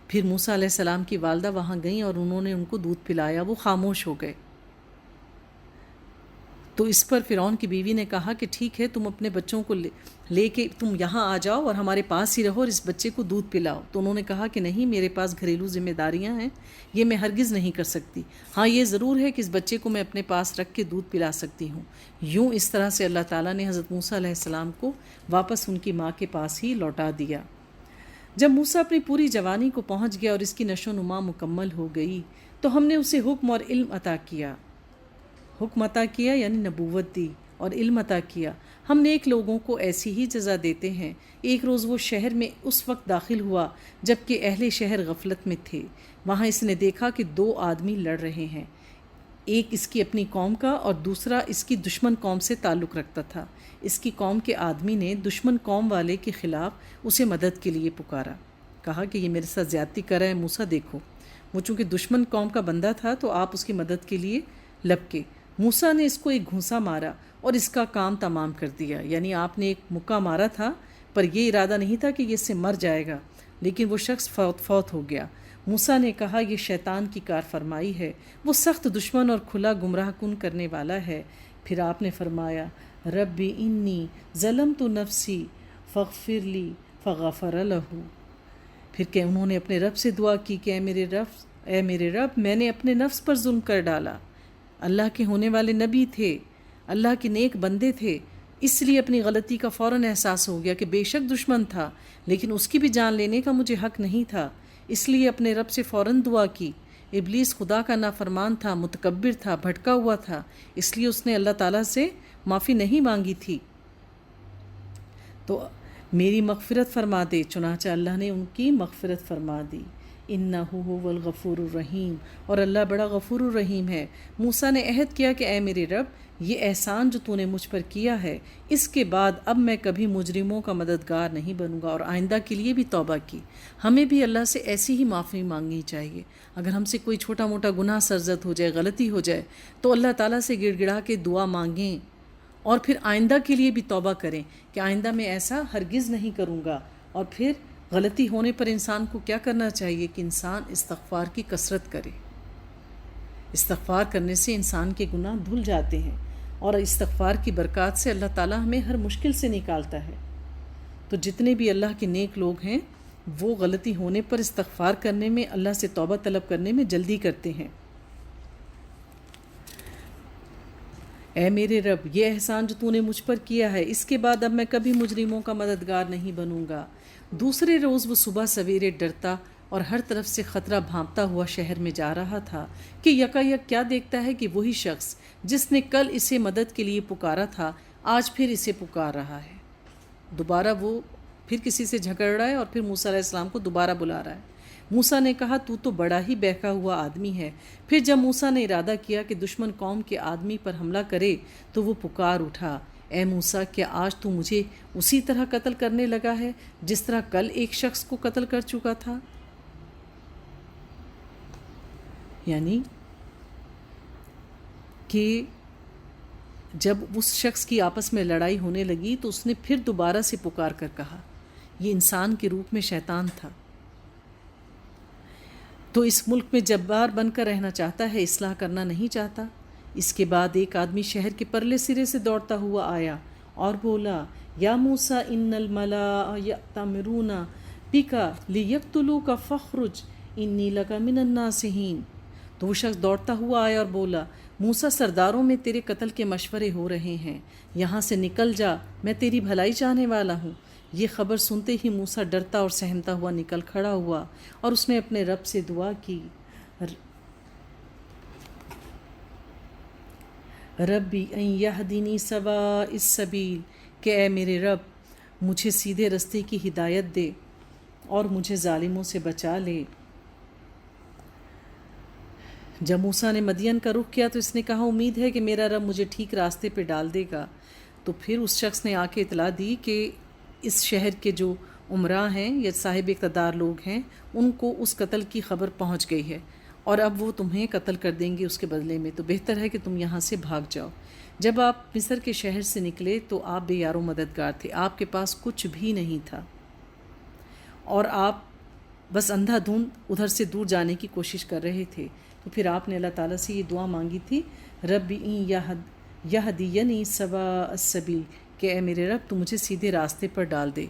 Speaker 1: پھر موسیٰ علیہ السلام کی والدہ وہاں گئیں اور انہوں نے ان کو دودھ پلایا، وہ خاموش ہو گئے۔ تو اس پر فرعون کی بیوی نے کہا کہ ٹھیک ہے، تم اپنے بچوں کو لے کے تم یہاں آ جاؤ اور ہمارے پاس ہی رہو اور اس بچے کو دودھ پلاؤ۔ تو انہوں نے کہا کہ نہیں، میرے پاس گھریلو ذمہ داریاں ہیں، یہ میں ہرگز نہیں کر سکتی۔ ہاں یہ ضرور ہے کہ اس بچے کو میں اپنے پاس رکھ کے دودھ پلا سکتی ہوں۔ یوں اس طرح سے اللہ تعالیٰ نے حضرت موسیٰ علیہ السلام کو واپس ان کی ماں کے پاس ہی لوٹا دیا۔ جب موسیٰ اپنی پوری جوانی کو پہنچ گیا اور اس کی نشو و نما مکمل ہو گئی تو ہم نے اسے حکم اور علم عطا کیا۔ حکم عطا کیا یعنی نبوت دی، اور علم عطا کیا۔ ہم نیک لوگوں کو ایسی ہی جزا دیتے ہیں۔ ایک روز وہ شہر میں اس وقت داخل ہوا جب کہ اہل شہر غفلت میں تھے۔ وہاں اس نے دیکھا کہ 2 آدمی لڑ رہے ہیں، ایک اس کی اپنی قوم کا اور دوسرا اس کی دشمن قوم سے تعلق رکھتا تھا۔ اس کی قوم کے آدمی نے دشمن قوم والے کے خلاف اسے مدد کے لیے پکارا، کہا کہ یہ میرے ساتھ زیادتی کر رہا ہے، موسیٰ دیکھو۔ وہ چونکہ دشمن قوم کا بندہ تھا تو آپ اس کی مدد کے لیے لپکے۔ موسیٰ نے اس کو ایک گھونسا مارا اور اس کا کام تمام کر دیا، یعنی آپ نے ایک مکہ مارا تھا پر یہ ارادہ نہیں تھا کہ یہ اس سے مر جائے گا، لیکن وہ شخص فوت ہو گیا۔ موسیٰ نے کہا یہ شیطان کی کار فرمائی ہے، وہ سخت دشمن اور کھلا گمراہ کن کرنے والا ہے۔ پھر آپ نے فرمایا ربی انی ظلمت نفسی فاغفر لی فغفر لہ۔ پھر کہ انہوں نے اپنے رب سے دعا کی کہ اے میرے رب میں نے اپنے نفس پر ظلم کر ڈالا۔ اللہ کے ہونے والے نبی تھے، اللہ کے نیک بندے تھے، اس لیے اپنی غلطی کا فوراً احساس ہو گیا کہ بے شک دشمن تھا لیکن اس کی بھی جان لینے کا مجھے حق نہیں تھا، اس لیے اپنے رب سے فوراً دعا کی۔ ابلیس خدا کا نافرمان تھا، متکبر تھا، بھٹکا ہوا تھا، اس لیے اس نے اللہ تعالیٰ سے معافی نہیں مانگی تھی، تو میری مغفرت فرما دے۔ چنانچہ اللہ نے ان کی مغفرت فرما دی۔ انہ هو الغفور الرحیم، اور اللہ بڑا غفور الرحیم ہے۔ موسیٰ نے عہد کیا کہ اے میرے رب، یہ احسان جو تو نے مجھ پر کیا ہے اس کے بعد اب میں کبھی مجرموں کا مددگار نہیں بنوں گا، اور آئندہ کے لیے بھی توبہ کی۔ ہمیں بھی اللہ سے ایسی ہی معافی مانگنی چاہیے۔ اگر ہم سے کوئی چھوٹا موٹا گناہ سرزد ہو جائے، غلطی ہو جائے، تو اللہ تعالیٰ سے گڑ گڑا کے دعا مانگیں اور پھر آئندہ کے لیے بھی توبہ کریں کہ آئندہ میں ایسا ہرگز نہیں کروں گا۔ اور پھر غلطی ہونے پر انسان کو کیا کرنا چاہیے کہ انسان استغفار کی کثرت کرے۔ استغفار کرنے سے انسان کے گناہ دھل جاتے ہیں، اور استغفار کی برکات سے اللہ تعالیٰ ہمیں ہر مشکل سے نکالتا ہے۔ تو جتنے بھی اللہ کے نیک لوگ ہیں وہ غلطی ہونے پر استغفار کرنے میں، اللہ سے توبہ طلب کرنے میں جلدی کرتے ہیں۔ اے میرے رب، یہ احسان جو تو نے مجھ پر کیا ہے اس کے بعد اب میں کبھی مجرموں کا مددگار نہیں بنوں گا۔ دوسرے روز وہ صبح سویرے ڈرتا اور ہر طرف سے خطرہ بھانپتا ہوا شہر میں جا رہا تھا کہ یکایک کیا دیکھتا ہے کہ وہی شخص جس نے کل اسے مدد کے لیے پکارا تھا آج پھر اسے پکار رہا ہے۔ دوبارہ وہ پھر کسی سے جھگڑ رہا ہے اور پھر موسیٰ علیہ السلام کو دوبارہ بلا رہا ہے۔ موسیٰ نے کہا تو بڑا ہی بہکا ہوا آدمی ہے۔ پھر جب موسیٰ نے ارادہ کیا کہ دشمن قوم کے آدمی پر حملہ کرے تو وہ پکار اٹھا، اے موسیٰ، کیا آج تو مجھے اسی طرح قتل کرنے لگا ہے جس طرح کل ایک شخص کو قتل کر چکا تھا؟ یعنی کہ جب اس شخص کی آپس میں لڑائی ہونے لگی تو اس نے پھر دوبارہ سے پکار کر کہا، یہ انسان کے روپ میں شیطان تھا، تو اس ملک میں جبار بن کر رہنا چاہتا ہے، اصلاح کرنا نہیں چاہتا۔ اس کے بعد ایک آدمی شہر کے پرلے سرے سے دوڑتا ہوا آیا اور بولا، یا موسیٰ ان الملأ یأتمرون بک لیقتلوک فاخرج انی لک من الناصحین۔ تو وہ شخص دوڑتا ہوا آیا اور بولا، موسیٰ، سرداروں میں تیرے قتل کے مشورے ہو رہے ہیں، یہاں سے نکل جا، میں تیری بھلائی چاہنے والا ہوں۔ یہ خبر سنتے ہی موسیٰ ڈرتا اور سہمتا ہوا نکل کھڑا ہوا اور اس نے اپنے رب سے دعا کی، ربی ان یہدینی سواء السبیل، کہ اے میرے رب مجھے سیدھے رستے کی ہدایت دے اور مجھے ظالموں سے بچا لے۔ جب موسیٰ نے مدین کا رخ کیا تو اس نے کہا امید ہے کہ میرا رب مجھے ٹھیک راستے پہ ڈال دے گا۔ تو پھر اس شخص نے آ کے اطلاع دی کہ اس شہر کے جو عمراء ہیں یا صاحب اقتدار لوگ ہیں ان کو اس قتل کی خبر پہنچ گئی ہے اور اب وہ تمہیں قتل کر دیں گے اس کے بدلے میں، تو بہتر ہے کہ تم یہاں سے بھاگ جاؤ۔ جب آپ مصر کے شہر سے نکلے تو آپ بے یار و مددگار تھے، آپ کے پاس کچھ بھی نہیں تھا اور آپ بس اندھا دھند ادھر سے دور جانے کی کوشش کر رہے تھے۔ تو پھر آپ نے اللہ تعالیٰ سے یہ دعا مانگی تھی، رب ان یہدینی سواء السبیل، کہ اے میرے رب تو مجھے سیدھے راستے پر ڈال دے۔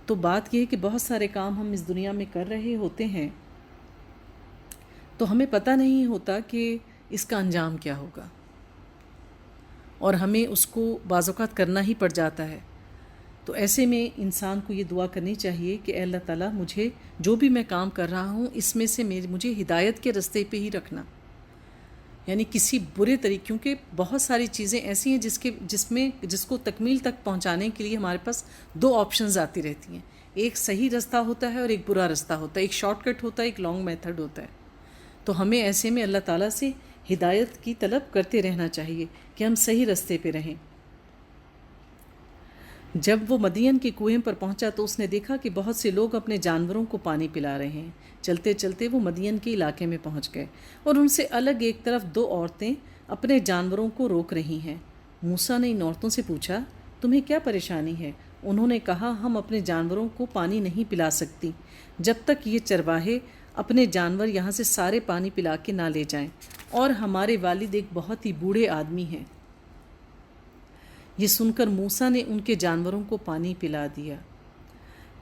Speaker 1: تو بات یہ ہے کہ بہت سارے کام ہم اس دنیا میں کر رہے ہوتے ہیں تو ہمیں پتہ نہیں ہوتا کہ اس کا انجام کیا ہوگا اور ہمیں اس کو بعض اوقات کرنا ہی پڑ جاتا ہے۔ تو ایسے میں انسان کو یہ دعا کرنی چاہیے کہ اے اللہ تعالیٰ مجھے جو بھی میں کام کر رہا ہوں اس میں سے مجھے ہدایت کے راستے پہ ہی رکھنا، یعنی کسی برے طریقے، کیونکہ بہت ساری چیزیں ایسی ہیں جس کو تکمیل تک پہنچانے کے لیے ہمارے پاس دو آپشنز آتی رہتی ہیں، ایک صحیح رستہ ہوتا ہے اور ایک برا رستہ ہوتا ہے، ایک شارٹ کٹ ہوتا ہے، ایک لانگ میتھڈ ہوتا ہے۔ تو ہمیں ایسے میں اللہ تعالیٰ سے ہدایت کی طلب کرتے رہنا چاہیے کہ ہم صحیح رستے پہ رہیں۔ جب وہ مدین کے کنویں پر پہنچا تو اس نے دیکھا کہ بہت سے لوگ اپنے جانوروں کو پانی پلا رہے ہیں۔ چلتے چلتے وہ مدین کے علاقے میں پہنچ گئے اور ان سے الگ ایک طرف دو عورتیں اپنے جانوروں کو روک رہی ہیں۔ موسیٰ نے ان عورتوں سے پوچھا تمہیں کیا پریشانی ہے؟ انہوں نے کہا ہم اپنے جانوروں کو پانی نہیں پلا سکتی جب تک یہ چرواہے اپنے جانور یہاں سے سارے پانی پلا کے نہ لے جائیں، اور ہمارے والد ایک بہت ہی بوڑھے آدمی ہیں۔ یہ سن کر موسیٰ نے ان کے جانوروں کو پانی پلا دیا،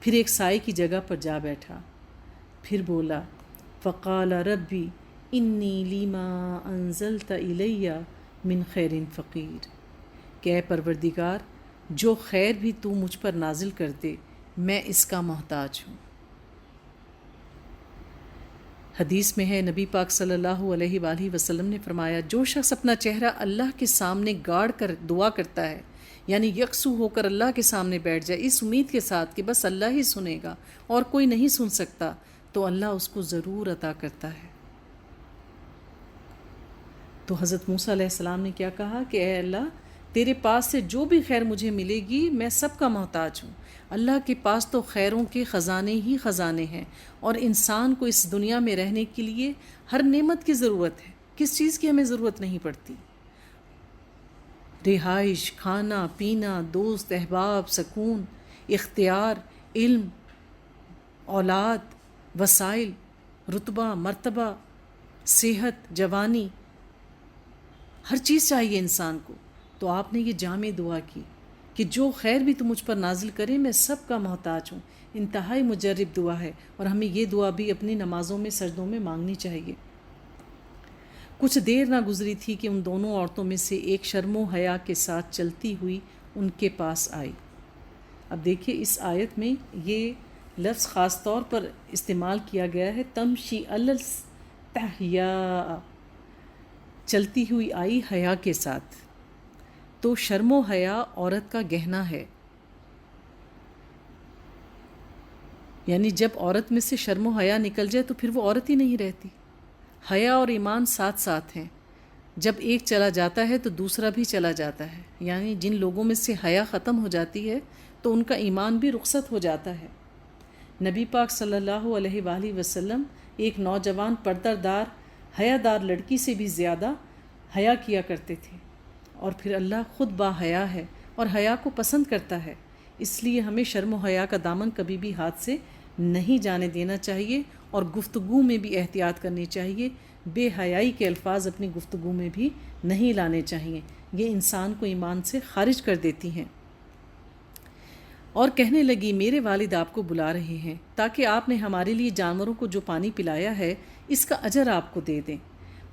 Speaker 1: پھر ایک سائے کی جگہ پر جا بیٹھا، پھر بولا فقال ربی انی لما انزلت الی من خیر فقیر، کہ اے پروردگار جو خیر بھی تو مجھ پر نازل کر دے میں اس کا محتاج ہوں۔ حدیث میں ہے نبی پاک صلی اللہ علیہ وآلہ وسلم نے فرمایا جو شخص اپنا چہرہ اللہ کے سامنے گاڑ کر دعا کرتا ہے، یعنی یکسو ہو کر اللہ کے سامنے بیٹھ جائے اس امید کے ساتھ کہ بس اللہ ہی سنے گا اور کوئی نہیں سن سکتا، تو اللہ اس کو ضرور عطا کرتا ہے۔ تو حضرت موسیٰ علیہ السلام نے کیا کہا کہ اے اللہ تیرے پاس سے جو بھی خیر مجھے ملے گی میں سب کا محتاج ہوں۔ اللہ کے پاس تو خیروں کے خزانے ہی خزانے ہیں، اور انسان کو اس دنیا میں رہنے کے لیے ہر نعمت کی ضرورت ہے، کس چیز کی ہمیں ضرورت نہیں پڑتی؟ رہائش، کھانا پینا، دوست احباب، سکون، اختیار، علم، اولاد، وسائل، رتبہ، مرتبہ، صحت، جوانی، ہر چیز چاہیے انسان کو۔ تو آپ نے یہ جامع دعا کی کہ جو خیر بھی تو مجھ پر نازل کرے میں سب کا محتاج ہوں۔ انتہائی مجرب دعا ہے، اور ہمیں یہ دعا بھی اپنی نمازوں میں سجدوں میں مانگنی چاہیے۔ کچھ دیر نہ گزری تھی کہ ان دونوں عورتوں میں سے ایک شرم و حیا کے ساتھ چلتی ہوئی ان کے پاس آئی۔ اب دیکھیے اس آیت میں یہ لفظ خاص طور پر استعمال کیا گیا ہے، تمشی الاستحیاء، چلتی ہوئی آئی حیا کے ساتھ۔ تو شرم و حیا عورت کا گہنا ہے، یعنی جب عورت میں سے شرم و حیا نکل جائے تو پھر وہ عورت ہی نہیں رہتی۔ حیا اور ایمان ساتھ ساتھ ہیں، جب ایک چلا جاتا ہے تو دوسرا بھی چلا جاتا ہے، یعنی جن لوگوں میں سے حیا ختم ہو جاتی ہے تو ان کا ایمان بھی رخصت ہو جاتا ہے۔ نبی پاک صلی اللہ علیہ وآلہ وسلم ایک نوجوان پردہ دار حیا دار لڑکی سے بھی زیادہ حیا کیا کرتے تھے، اور پھر اللہ خود با حیا ہے اور حیا کو پسند کرتا ہے، اس لیے ہمیں شرم و حیا کا دامن کبھی بھی ہاتھ سے نہیں جانے دینا چاہیے، اور گفتگو میں بھی احتیاط کرنی چاہیے، بے حیائی کے الفاظ اپنی گفتگو میں بھی نہیں لانے چاہیے، یہ انسان کو ایمان سے خارج کر دیتی ہیں۔ اور کہنے لگی میرے والد آپ کو بلا رہے ہیں تاکہ آپ نے ہمارے لیے جانوروں کو جو پانی پلایا ہے اس کا اجر آپ کو دے دیں۔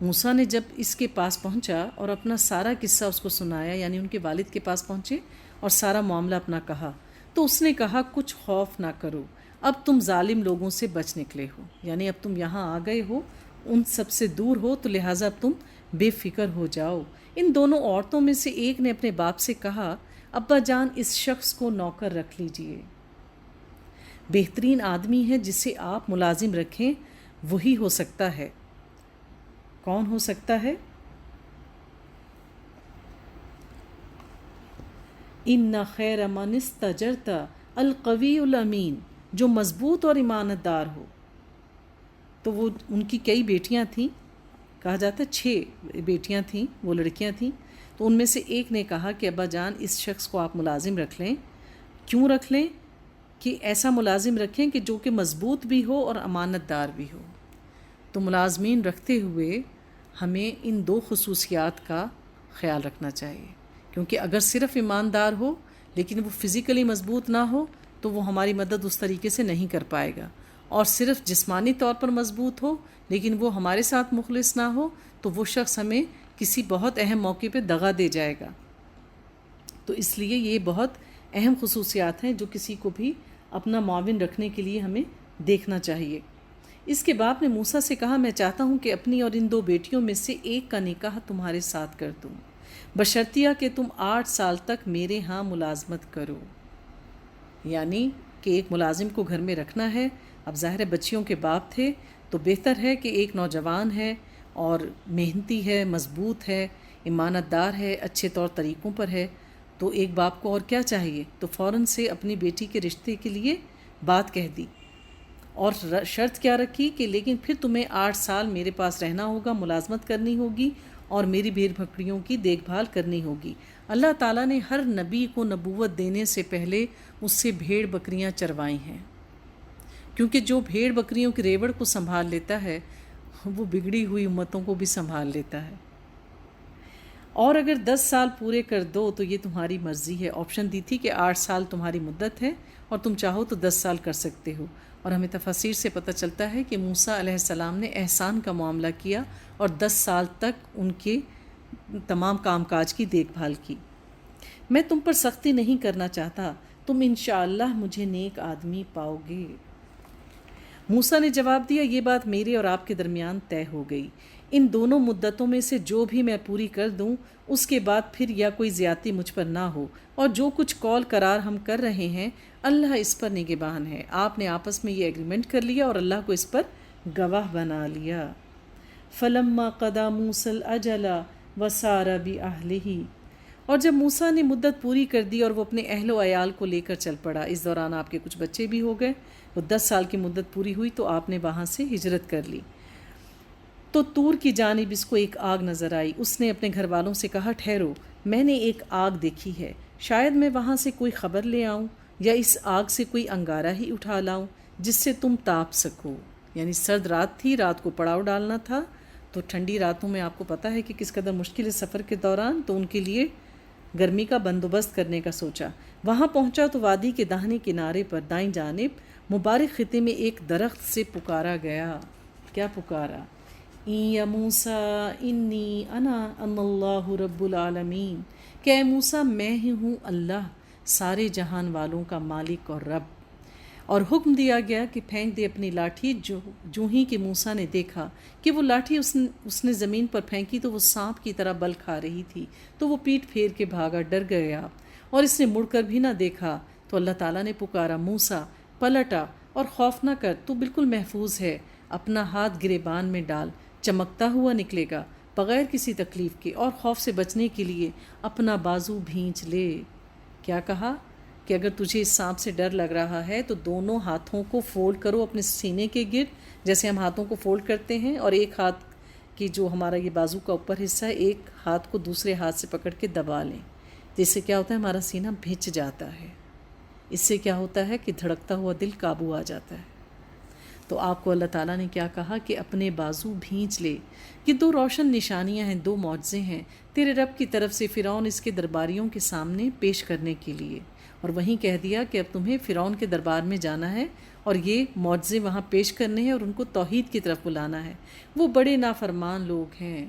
Speaker 1: موسیٰ نے جب اس کے پاس پہنچا اور اپنا سارا قصہ اس کو سنایا، یعنی ان کے والد کے پاس پہنچے اور سارا معاملہ اپنا کہا، تو اس نے کہا کچھ خوف نہ کرو، اب تم ظالم لوگوں سے بچ نکلے ہو، یعنی اب تم یہاں آ گئے ہو، ان سب سے دور ہو، تو لہٰذا اب تم بے فکر ہو جاؤ۔ ان دونوں عورتوں میں سے ایک نے اپنے باپ سے کہا ابا جان اس شخص کو نوکر رکھ لیجئے، بہترین آدمی ہے جسے آپ ملازم رکھیں وہی ہو سکتا ہے۔ کون ہو سکتا ہے؟ ان خیر من استجرت القوی الامین، جو مضبوط اور امانت دار ہو۔ تو وہ ان کی کئی بیٹیاں تھیں، کہا جاتا ہے 6 بیٹیاں تھیں، وہ لڑکیاں تھیں، تو ان میں سے ایک نے کہا کہ ابا جان اس شخص کو آپ ملازم رکھ لیں۔ کیوں رکھ لیں؟ کہ ایسا ملازم رکھیں کہ جو کہ مضبوط بھی ہو اور امانت دار بھی ہو۔ تو ملازمین رکھتے ہوئے ہمیں ان 2 خصوصیات کا خیال رکھنا چاہیے، کیونکہ اگر صرف ایماندار ہو لیکن وہ فزیکلی مضبوط نہ ہو تو وہ ہماری مدد اس طریقے سے نہیں کر پائے گا، اور صرف جسمانی طور پر مضبوط ہو لیکن وہ ہمارے ساتھ مخلص نہ ہو تو وہ شخص ہمیں کسی بہت اہم موقع پہ دغا دے جائے گا۔ تو اس لیے یہ بہت اہم خصوصیات ہیں جو کسی کو بھی اپنا معاون رکھنے کے لیے ہمیں دیکھنا چاہیے۔ اس کے باپ نے موسیٰ سے کہا میں چاہتا ہوں کہ اپنی اور ان 2 بیٹیوں میں سے ایک کا نکاح تمہارے ساتھ کر دوں، بشرطیہ کہ تم 8 سال تک میرے ہاں ملازمت کرو۔ یعنی کہ ایک ملازم کو گھر میں رکھنا ہے۔ اب ظاہر بچیوں کے باپ تھے تو بہتر ہے کہ ایک نوجوان ہے اور محنتی ہے، مضبوط ہے، امانت دار ہے، اچھے طور طریقوں پر ہے، تو ایک باپ کو اور کیا چاہیے؟ تو فوراً سے اپنی بیٹی کے رشتے کے لیے بات کہہ دی، اور شرط کیا رکھی کہ لیکن پھر تمہیں 8 سال میرے پاس رہنا ہوگا، ملازمت کرنی ہوگی اور میری بھیڑ بکریوں کی دیکھ بھال کرنی ہوگی۔ اللہ تعالیٰ نے ہر نبی کو نبوت دینے سے پہلے اس سے بھیڑ بکریاں چروائی ہیں، کیونکہ جو بھیڑ بکریوں کی ریوڑ کو سنبھال لیتا ہے وہ بگڑی ہوئی امتوں کو بھی سنبھال لیتا ہے۔ اور اگر 10 سال پورے کر دو تو یہ تمہاری مرضی ہے۔ آپشن دی تھی کہ 8 سال تمہاری مدت ہے اور تم چاہو تو 10 سال کر سکتے ہو۔ اور ہمیں تفاسیر سے پتہ چلتا ہے کہ موسیٰ علیہ السلام نے احسان کا معاملہ کیا اور 10 سال تک ان کے تمام کام کاج کی دیکھ بھال کی۔ میں تم پر سختی نہیں کرنا چاہتا، تم انشاءاللہ مجھے نیک آدمی پاؤ گے۔ موسیٰ نے جواب دیا یہ بات میرے اور آپ کے درمیان طے ہو گئی، ان دونوں مدتوں میں سے جو بھی میں پوری کر دوں اس کے بعد پھر یا کوئی زیادتی مجھ پر نہ ہو، اور جو کچھ قول قرار ہم کر رہے ہیں اللہ اس پر نگہبان ہے۔ آپ نے آپس میں یہ ایگریمنٹ کر لیا اور اللہ کو اس پر گواہ بنا لیا۔ فلما قضى موسى الاجل وسار باهله، اور جب موسیٰ نے مدت پوری کر دی اور وہ اپنے اہل و عیال کو لے کر چل پڑا، اس دوران آپ کے کچھ بچے بھی ہو گئے، وہ 10 سال کی مدت پوری ہوئی تو آپ نے وہاں سے ہجرت کر لی۔ تو طور کی جانب اس کو ایک آگ نظر آئی، اس نے اپنے گھر والوں سے کہا ٹھہرو، میں نے ایک آگ دیکھی ہے، شاید میں وہاں سے کوئی خبر لے آؤں یا اس آگ سے کوئی انگارہ ہی اٹھا لاؤں جس سے تم تاپ سکو۔ یعنی سرد رات تھی، رات کو پڑاؤ ڈالنا تھا، تو ٹھنڈی راتوں میں آپ کو پتہ ہے کہ کس قدر مشکل ہے سفر کے دوران، تو ان کے لیے گرمی کا بندوبست کرنے کا سوچا۔ وہاں پہنچا تو وادی کے داہنے کنارے پر دائیں جانب مبارک خطے میں ایک درخت سے پکارا گیا۔ کیا پکارا؟ یا موسیٰ انی انا اللہ رب العالمین، کہ اے موسیٰ میں ہی ہوں اللہ سارے جہان والوں کا مالک اور رب۔ اور حکم دیا گیا کہ پھینک دے اپنی لاٹھی۔ جو ہی کہ موسیٰ نے دیکھا کہ وہ لاٹھی اس نے زمین پر پھینکی تو وہ سانپ کی طرح بل کھا رہی تھی، تو وہ پیٹ پھیر کے بھاگا، ڈر گیا، اور اس نے مڑ کر بھی نہ دیکھا۔ تو اللہ تعالیٰ نے پکارا موسیٰ پلٹا اور خوف نہ کر، تو بالکل محفوظ ہے، اپنا ہاتھ گریبان میں ڈال، چمکتا ہوا نکلے گا بغیر کسی تکلیف کے، اور خوف سے بچنے کے لیے اپنا بازو بھینچ لے۔ کیا کہا؟ کہ اگر تجھے اس سانپ سے ڈر لگ رہا ہے تو دونوں ہاتھوں کو فولڈ کرو اپنے سینے کے گرد، جیسے ہم ہاتھوں کو فولڈ کرتے ہیں، اور ایک ہاتھ کی جو ہمارا یہ بازو کا اوپر حصہ ہے، ایک ہاتھ کو دوسرے ہاتھ سے پکڑ کے دبا لیں۔ جس سے کیا ہوتا ہے؟ ہمارا سینہ بھنچ جاتا ہے۔ اس سے کیا ہوتا ہے کہ دھڑکتا ہوا دل قابو آ جاتا ہے۔ تو آپ کو اللہ تعالیٰ نے کیا کہا کہ اپنے بازو بھینچ لے۔ یہ 2 روشن نشانیاں ہیں، 2 معجزے ہیں تیرے رب کی طرف سے فرعون اس کے درباریوں کے سامنے پیش کرنے کے لیے۔ اور وہیں کہہ دیا کہ اب تمہیں فرعون کے دربار میں جانا ہے اور یہ معجزے وہاں پیش کرنے ہیں اور ان کو توحید کی طرف بلانا ہے۔ وہ بڑے نافرمان لوگ ہیں۔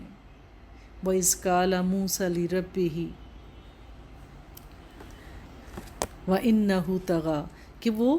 Speaker 1: وَإِذْ قَالَ مُوسَىٰ لِرَبِّهِ وَإِنَّهُ طَغَى کہ وہ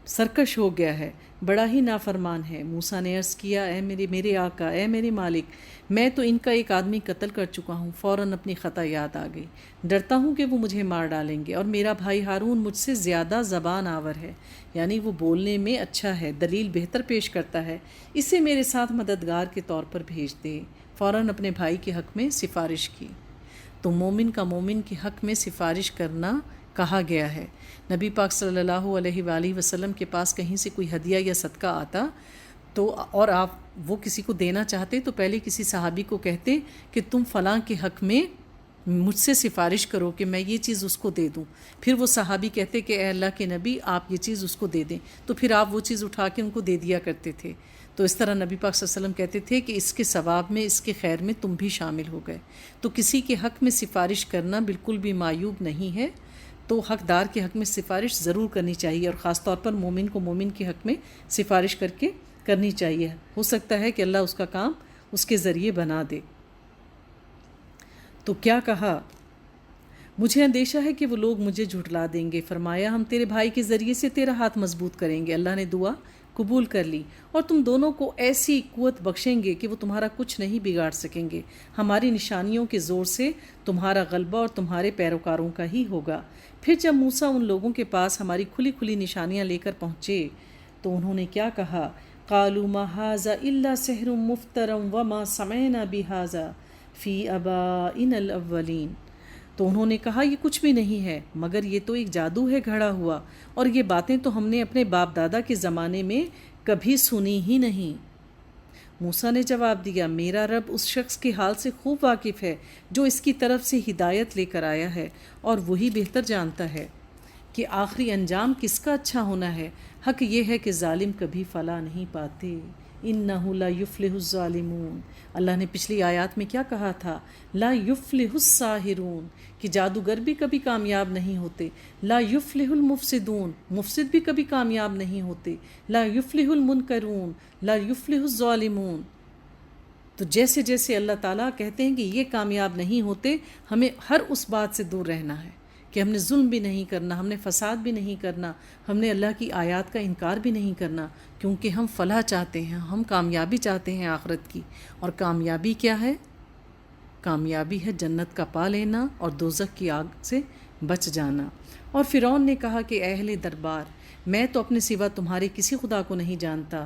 Speaker 1: سرکش ہو گیا ہے، بڑا ہی نافرمان ہے۔ موسیٰ نے عرض کیا اے میرے آقا، اے میرے مالک، میں تو ان کا ایک آدمی قتل کر چکا ہوں۔ فوراً اپنی خطا یاد آ گئی، ڈرتا ہوں کہ وہ مجھے مار ڈالیں گے، اور میرا بھائی ہارون مجھ سے زیادہ زبان آور ہے، یعنی وہ بولنے میں اچھا ہے، دلیل بہتر پیش کرتا ہے، اسے میرے ساتھ مددگار کے طور پر بھیج دے۔ فوراً اپنے بھائی کے حق میں سفارش کی۔ تو مومن کا مومن کے حق میں سفارش کرنا کہا گیا ہے۔ نبی پاک صلی اللہ علیہ وآلہ وسلم کے پاس کہیں سے کوئی ہدیہ یا صدقہ آتا تو اور آپ وہ کسی کو دینا چاہتے تو پہلے کسی صحابی کو کہتے کہ تم فلاں کے حق میں مجھ سے سفارش کرو کہ میں یہ چیز اس کو دے دوں۔ پھر وہ صحابی کہتے کہ اے اللہ کے نبی آپ یہ چیز اس کو دے دیں، تو پھر آپ وہ چیز اٹھا کے ان کو دے دیا کرتے تھے۔ تو اس طرح نبی پاک صلی اللہ علیہ وسلم کہتے تھے کہ اس کے ثواب میں، اس کے خیر میں تم بھی شامل ہو گئے۔ تو کسی کے حق میں سفارش کرنا بالکل بھی معیوب نہیں ہے، تو حقدار کے حق میں سفارش ضرور کرنی چاہیے، اور خاص طور پر مومن کو مومن کے حق میں سفارش کر کے کرنی چاہیے۔ ہو سکتا ہے کہ اللہ اس کا کام اس کے ذریعے بنا دے۔ تو کیا کہا؟ مجھے اندیشہ ہے کہ وہ لوگ مجھے جھٹلا دیں گے۔ فرمایا ہم تیرے بھائی کے ذریعے سے تیرا ہاتھ مضبوط کریں گے۔ اللہ نے دعا قبول کر لی، اور تم دونوں کو ایسی قوت بخشیں گے کہ وہ تمہارا کچھ نہیں بگاڑ سکیں گے۔ ہماری نشانیوں کے زور سے تمہارا غلبہ اور تمہارے پیروکاروں کا ہی ہوگا۔ پھر جب موسیٰ ان لوگوں کے پاس ہماری کھلی کھلی نشانیاں لے کر پہنچے تو انہوں نے کیا کہا؟ قالوا ما هذا الا سحر مفترى وما سمعنا بهذا فی آبائنا الاولین۔ تو انہوں نے کہا یہ کچھ بھی نہیں ہے مگر یہ تو ایک جادو ہے گھڑا ہوا، اور یہ باتیں تو ہم نے اپنے باپ دادا کے زمانے میں کبھی سنی ہی نہیں۔ موسیٰ نے جواب دیا میرا رب اس شخص کے حال سے خوب واقف ہے جو اس کی طرف سے ہدایت لے کر آیا ہے، اور وہی بہتر جانتا ہے کہ آخری انجام کس کا اچھا ہونا ہے۔ حق یہ ہے کہ ظالم کبھی فلاح نہیں پاتے۔ اِنَّهُ لَا يُفْلِحُ الظَّالِمُونَ۔ اللہ نے پچھلی آیات میں کیا کہا تھا؟ لا يُفْلِحُ السَّاحِرُونَ کہ جادوگر بھی کبھی کامیاب نہیں ہوتے۔ لا يُفْلِحُ الْمُفْسِدُونَ مفسد بھی کبھی کامیاب نہیں ہوتے۔ لا يُفْلِحُ الْمُنْكَرُونَ لا يُفْلِحُ الظَّالِمُونَ۔ تو جیسے جیسے اللہ تعالیٰ کہتے ہیں کہ یہ کامیاب نہیں ہوتے، ہمیں ہر اس بات سے دور رہنا ہے کہ ہم نے ظلم بھی نہیں کرنا، ہم نے فساد بھی نہیں کرنا، ہم نے اللہ کی آیات کا انکار بھی نہیں کرنا، کیونکہ ہم فلاح چاہتے ہیں، ہم کامیابی چاہتے ہیں آخرت کی۔ اور کامیابی کیا ہے؟ کامیابی ہے جنت کا پا لینا اور دوزخ کی آگ سے بچ جانا۔ اور فرعون نے کہا کہ اے اہل دربار، میں تو اپنے سوا تمہارے کسی خدا کو نہیں جانتا۔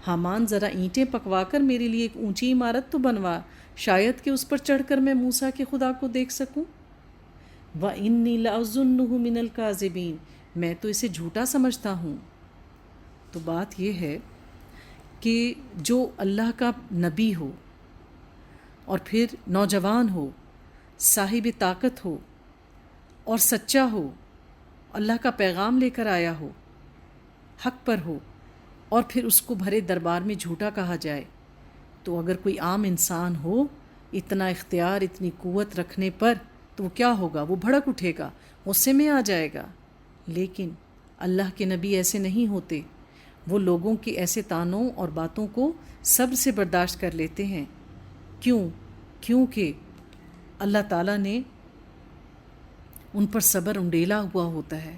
Speaker 1: حامان ذرا اینٹیں پکوا کر میرے لیے ایک اونچی عمارت تو بنوا، شاید کہ اس پر چڑھ کر میں موسیٰ کے خدا کو دیکھ سکوں۔ وَإِنِّي لَأَظُنُّهُ مِنَ الْكَاذِبِينَ میں تو اسے جھوٹا سمجھتا ہوں۔ تو بات یہ ہے کہ جو اللہ کا نبی ہو اور پھر نوجوان ہو، صاحب طاقت ہو اور سچا ہو، اللہ کا پیغام لے کر آیا ہو، حق پر ہو، اور پھر اس کو بھرے دربار میں جھوٹا کہا جائے، تو اگر کوئی عام انسان ہو اتنا اختیار، اتنی قوت رکھنے پر، تو وہ کیا ہوگا؟ وہ بھڑک اٹھے گا، غصے میں آ جائے گا۔ لیکن اللہ کے نبی ایسے نہیں ہوتے، وہ لوگوں کے ایسے طعنوں اور باتوں کو صبر سے برداشت کر لیتے ہیں۔ کیونکہ اللہ تعالیٰ نے ان پر صبر انڈیلا ہوا ہوتا ہے۔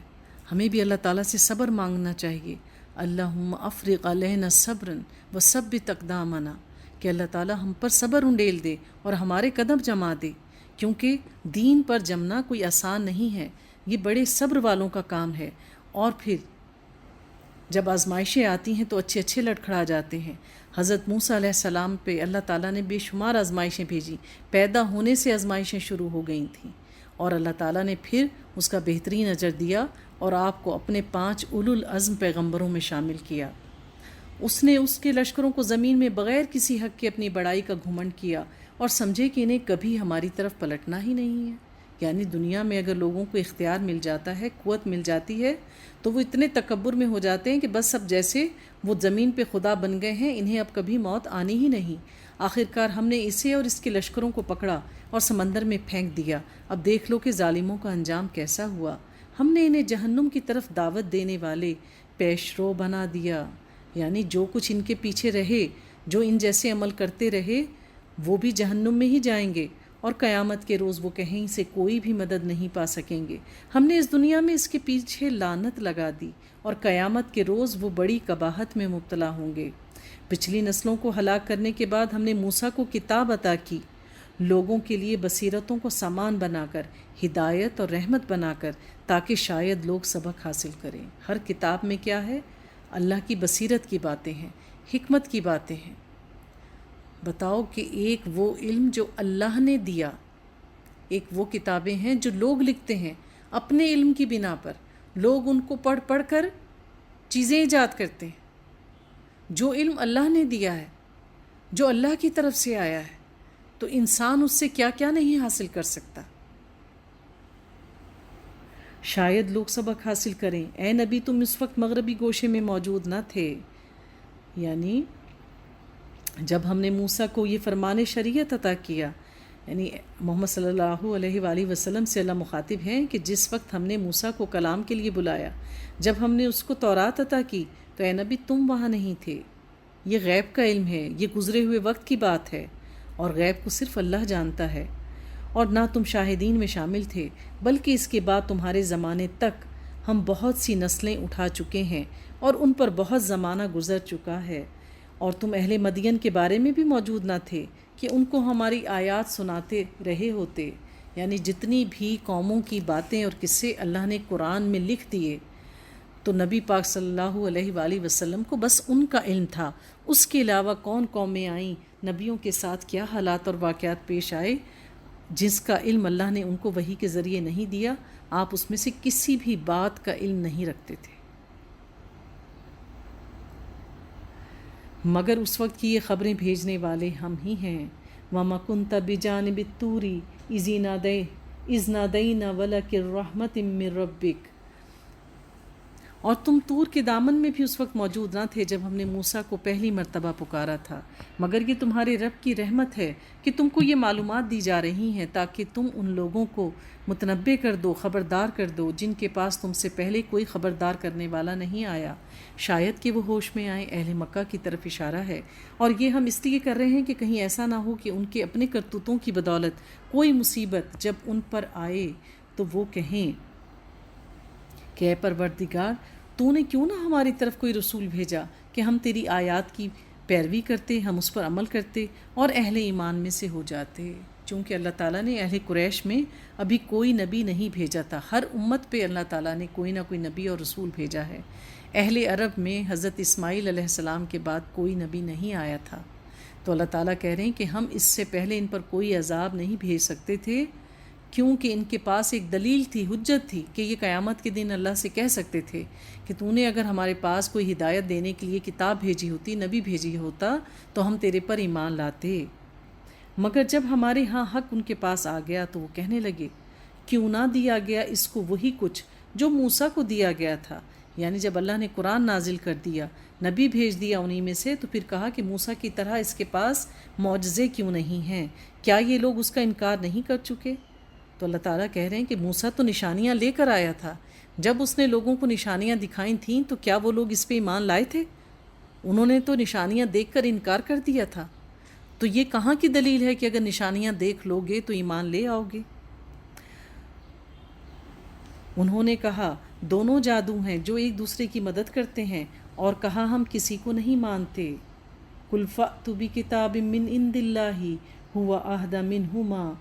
Speaker 1: ہمیں بھی اللہ تعالیٰ سے صبر مانگنا چاہیے۔ اللہم افرغ علینا صبرا وثبت اقدامنا کہ اللہ تعالیٰ ہم پر صبر انڈیل دے اور ہمارے قدم جما دے، کیونکہ دین پر جمنا کوئی آسان نہیں ہے، یہ بڑے صبر والوں کا کام ہے۔ اور پھر جب آزمائشیں آتی ہیں تو اچھے لڑکھڑا جاتے ہیں۔ حضرت موسیٰ علیہ السلام پہ اللہ تعالیٰ نے بے شمار آزمائشیں بھیجی، پیدا ہونے سے آزمائشیں شروع ہو گئی تھیں، اور اللہ تعالیٰ نے پھر اس کا بہترین اجر دیا اور آپ کو اپنے 5 اولو العزم پیغمبروں میں شامل کیا۔ اس نے اس کے لشکروں کو زمین میں بغیر کسی حق کے اپنی بڑائی کا گھمنڈ کیا اور سمجھے کہ انہیں کبھی ہماری طرف پلٹنا ہی نہیں ہے۔ یعنی دنیا میں اگر لوگوں کو اختیار مل جاتا ہے، قوت مل جاتی ہے، تو وہ اتنے تکبر میں ہو جاتے ہیں کہ بس اب جیسے وہ زمین پہ خدا بن گئے ہیں، انہیں اب کبھی موت آنی ہی نہیں۔ آخرکار ہم نے اسے اور اس کے لشکروں کو پکڑا اور سمندر میں پھینک دیا۔ اب دیکھ لو کہ ظالموں کا انجام کیسا ہوا۔ ہم نے انہیں جہنم کی طرف دعوت دینے والے پیشرو بنا دیا، یعنی جو کچھ ان کے پیچھے رہے، جو ان جیسے عمل کرتے رہے، وہ بھی جہنم میں ہی جائیں گے، اور قیامت کے روز وہ کہیں سے کوئی بھی مدد نہیں پا سکیں گے۔ ہم نے اس دنیا میں اس کے پیچھے لعنت لگا دی اور قیامت کے روز وہ بڑی قباحت میں مبتلا ہوں گے۔ پچھلی نسلوں کو ہلاک کرنے کے بعد ہم نے موسیٰ کو کتاب عطا کی، لوگوں کے لیے بصیرتوں کو سامان بنا کر، ہدایت اور رحمت بنا کر، تاکہ شاید لوگ سبق حاصل کریں۔ ہر کتاب میں کیا ہے؟ اللہ کی بصیرت کی باتیں ہیں، حکمت کی باتیں ہیں۔ بتاؤ کہ ایک وہ علم جو اللہ نے دیا، ایک وہ کتابیں ہیں جو لوگ لکھتے ہیں اپنے علم کی بنا پر، لوگ ان کو پڑھ پڑھ کر چیزیں ایجاد کرتے ہیں۔ جو علم اللہ نے دیا ہے، جو اللہ کی طرف سے آیا ہے، تو انسان اس سے کیا کیا نہیں حاصل کر سکتا۔ شاید لوگ سبق حاصل کریں۔ اے نبی، تم اس وقت مغربی گوشے میں موجود نہ تھے، یعنی جب ہم نے موسیٰ کو یہ فرمان شریعت عطا کیا، یعنی محمد صلی اللہ علیہ وآلہ وسلم سے اللہ مخاطب ہیں کہ جس وقت ہم نے موسیٰ کو کلام کے لیے بلایا، جب ہم نے اس کو تورات عطا کی، تو اے نبی تم وہاں نہیں تھے۔ یہ غیب کا علم ہے، یہ گزرے ہوئے وقت کی بات ہے، اور غیب کو صرف اللہ جانتا ہے، اور نہ تم شاہدین میں شامل تھے، بلکہ اس کے بعد تمہارے زمانے تک ہم بہت سی نسلیں اٹھا چکے ہیں اور ان پر بہت زمانہ گزر چکا ہے۔ اور تم اہل مدین کے بارے میں بھی موجود نہ تھے کہ ان کو ہماری آیات سناتے رہے ہوتے، یعنی جتنی بھی قوموں کی باتیں اور قصے اللہ نے قرآن میں لکھ دیے، تو نبی پاک صلی اللہ علیہ وآلہ وسلم کو بس ان کا علم تھا۔ اس کے علاوہ کون قومیں آئیں، نبیوں کے ساتھ کیا حالات اور واقعات پیش آئے، جس کا علم اللہ نے ان کو وحی کے ذریعے نہیں دیا، آپ اس میں سے کسی بھی بات کا علم نہیں رکھتے تھے، مگر اس وقت کی یہ خبریں بھیجنے والے ہم ہی ہیں۔ وَمَا كُنْتَ بِجَانِبِ الطُّورِ إِذْ نَادَيْنَا وَلَكِنْ رَحْمَةٍ مِّن رَّبِّكَ، اور تم طور کے دامن میں بھی اس وقت موجود نہ تھے جب ہم نے موسیٰ کو پہلی مرتبہ پکارا تھا، مگر یہ تمہارے رب کی رحمت ہے کہ تم کو یہ معلومات دی جا رہی ہیں تاکہ تم ان لوگوں کو متنبع کر دو، خبردار کر دو جن کے پاس تم سے پہلے کوئی خبردار کرنے والا نہیں آیا، شاید کہ وہ ہوش میں آئیں۔ اہل مکہ کی طرف اشارہ ہے، اور یہ ہم اس لیے کر رہے ہیں کہ کہیں ایسا نہ ہو کہ ان کے اپنے کرتوتوں کی بدولت کوئی مصیبت جب ان پر آئے تو وہ کہیں کہ اے پروردگار، تو نے کیوں نہ ہماری طرف کوئی رسول بھیجا کہ ہم تیری آیات کی پیروی کرتے، ہم اس پر عمل کرتے اور اہل ایمان میں سے ہو جاتے۔ چونکہ اللہ تعالیٰ نے اہل قریش میں ابھی کوئی نبی نہیں بھیجا تھا، ہر امت پہ اللہ تعالیٰ نے کوئی نہ کوئی نبی اور رسول بھیجا ہے۔ اہل عرب میں حضرت اسماعیل علیہ السلام کے بعد کوئی نبی نہیں آیا تھا، تو اللہ تعالیٰ کہہ رہے ہیں کہ ہم اس سے پہلے ان پر کوئی عذاب نہیں بھیج سکتے تھے، کیونکہ ان کے پاس ایک دلیل تھی، حجت تھی کہ یہ قیامت کے دن اللہ سے کہہ سکتے تھے کہ تو نے اگر ہمارے پاس کوئی ہدایت دینے کے لیے کتاب بھیجی ہوتی، نبی بھیجی ہوتا، تو ہم تیرے پر ایمان لاتے۔ مگر جب ہمارے ہاں حق ان کے پاس آ گیا تو وہ کہنے لگے کیوں نہ دیا گیا اس کو وہی کچھ جو موسیٰ کو دیا گیا تھا، یعنی جب اللہ نے قرآن نازل کر دیا، نبی بھیج دیا انہی میں سے، تو پھر کہا کہ موسیٰ کی طرح اس کے پاس معجزے کیوں نہیں ہیں، کیا یہ لوگ اس کا انکار نہیں کر چکے؟ تو اللہ تعالیٰ کہہ رہے ہیں کہ موسیٰ تو نشانیاں لے کر آیا تھا، جب اس نے لوگوں کو نشانیاں دکھائیں تھیں تو کیا وہ لوگ اس پہ ایمان لائے تھے؟ انہوں نے تو نشانیاں دیکھ کر انکار کر دیا تھا، تو یہ کہاں کی دلیل ہے کہ اگر نشانیاں دیکھ لو گے تو ایمان لے آؤ گے؟ انہوں نے کہا دونوں جادو ہیں جو ایک دوسرے کی مدد کرتے ہیں، اور کہا ہم کسی کو نہیں مانتے۔ قُلْ فَأْتُوا بِكِتَابٍ مِّنْ عِندِ اللَّهِ هُوَ أَهْدَىٰ مِنْهُمَا،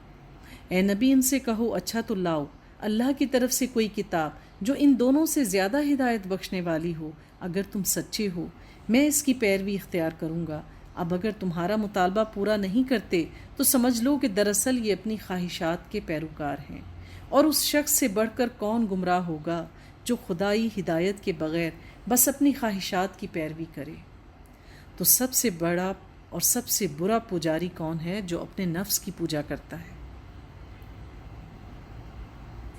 Speaker 1: اے نبی ان سے کہو اچھا تو لاؤ اللہ کی طرف سے کوئی کتاب جو ان دونوں سے زیادہ ہدایت بخشنے والی ہو، اگر تم سچے ہو میں اس کی پیروی اختیار کروں گا۔ اب اگر تمہارا مطالبہ پورا نہیں کرتے تو سمجھ لو کہ دراصل یہ اپنی خواہشات کے پیروکار ہیں، اور اس شخص سے بڑھ کر کون گمراہ ہوگا جو خدائی ہدایت کے بغیر بس اپنی خواہشات کی پیروی کرے۔ تو سب سے بڑا اور سب سے برا پجاری کون ہے؟ جو اپنے نفس کی پوجا کرتا ہے،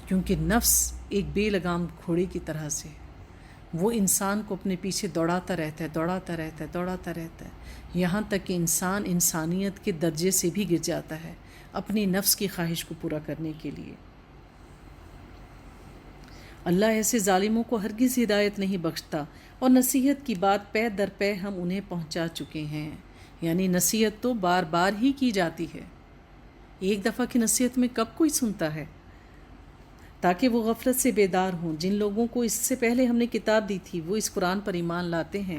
Speaker 1: کیونکہ نفس ایک بے لگام گھوڑے کی طرح سے وہ انسان کو اپنے پیچھے دوڑاتا رہتا ہے، یہاں تک کہ انسان انسانیت کے درجے سے بھی گر جاتا ہے اپنی نفس کی خواہش کو پورا کرنے کے لیے۔ اللہ ایسے ظالموں کو ہرگز ہدایت نہیں بخشتا، اور نصیحت کی بات پے در پے ہم انہیں پہنچا چکے ہیں، یعنی نصیحت تو بار بار ہی کی جاتی ہے، ایک دفعہ کی نصیحت میں کب کوئی سنتا ہے؟ تاکہ وہ غفلت سے بیدار ہوں۔ جن لوگوں کو اس سے پہلے ہم نے کتاب دی تھی وہ اس قرآن پر ایمان لاتے ہیں،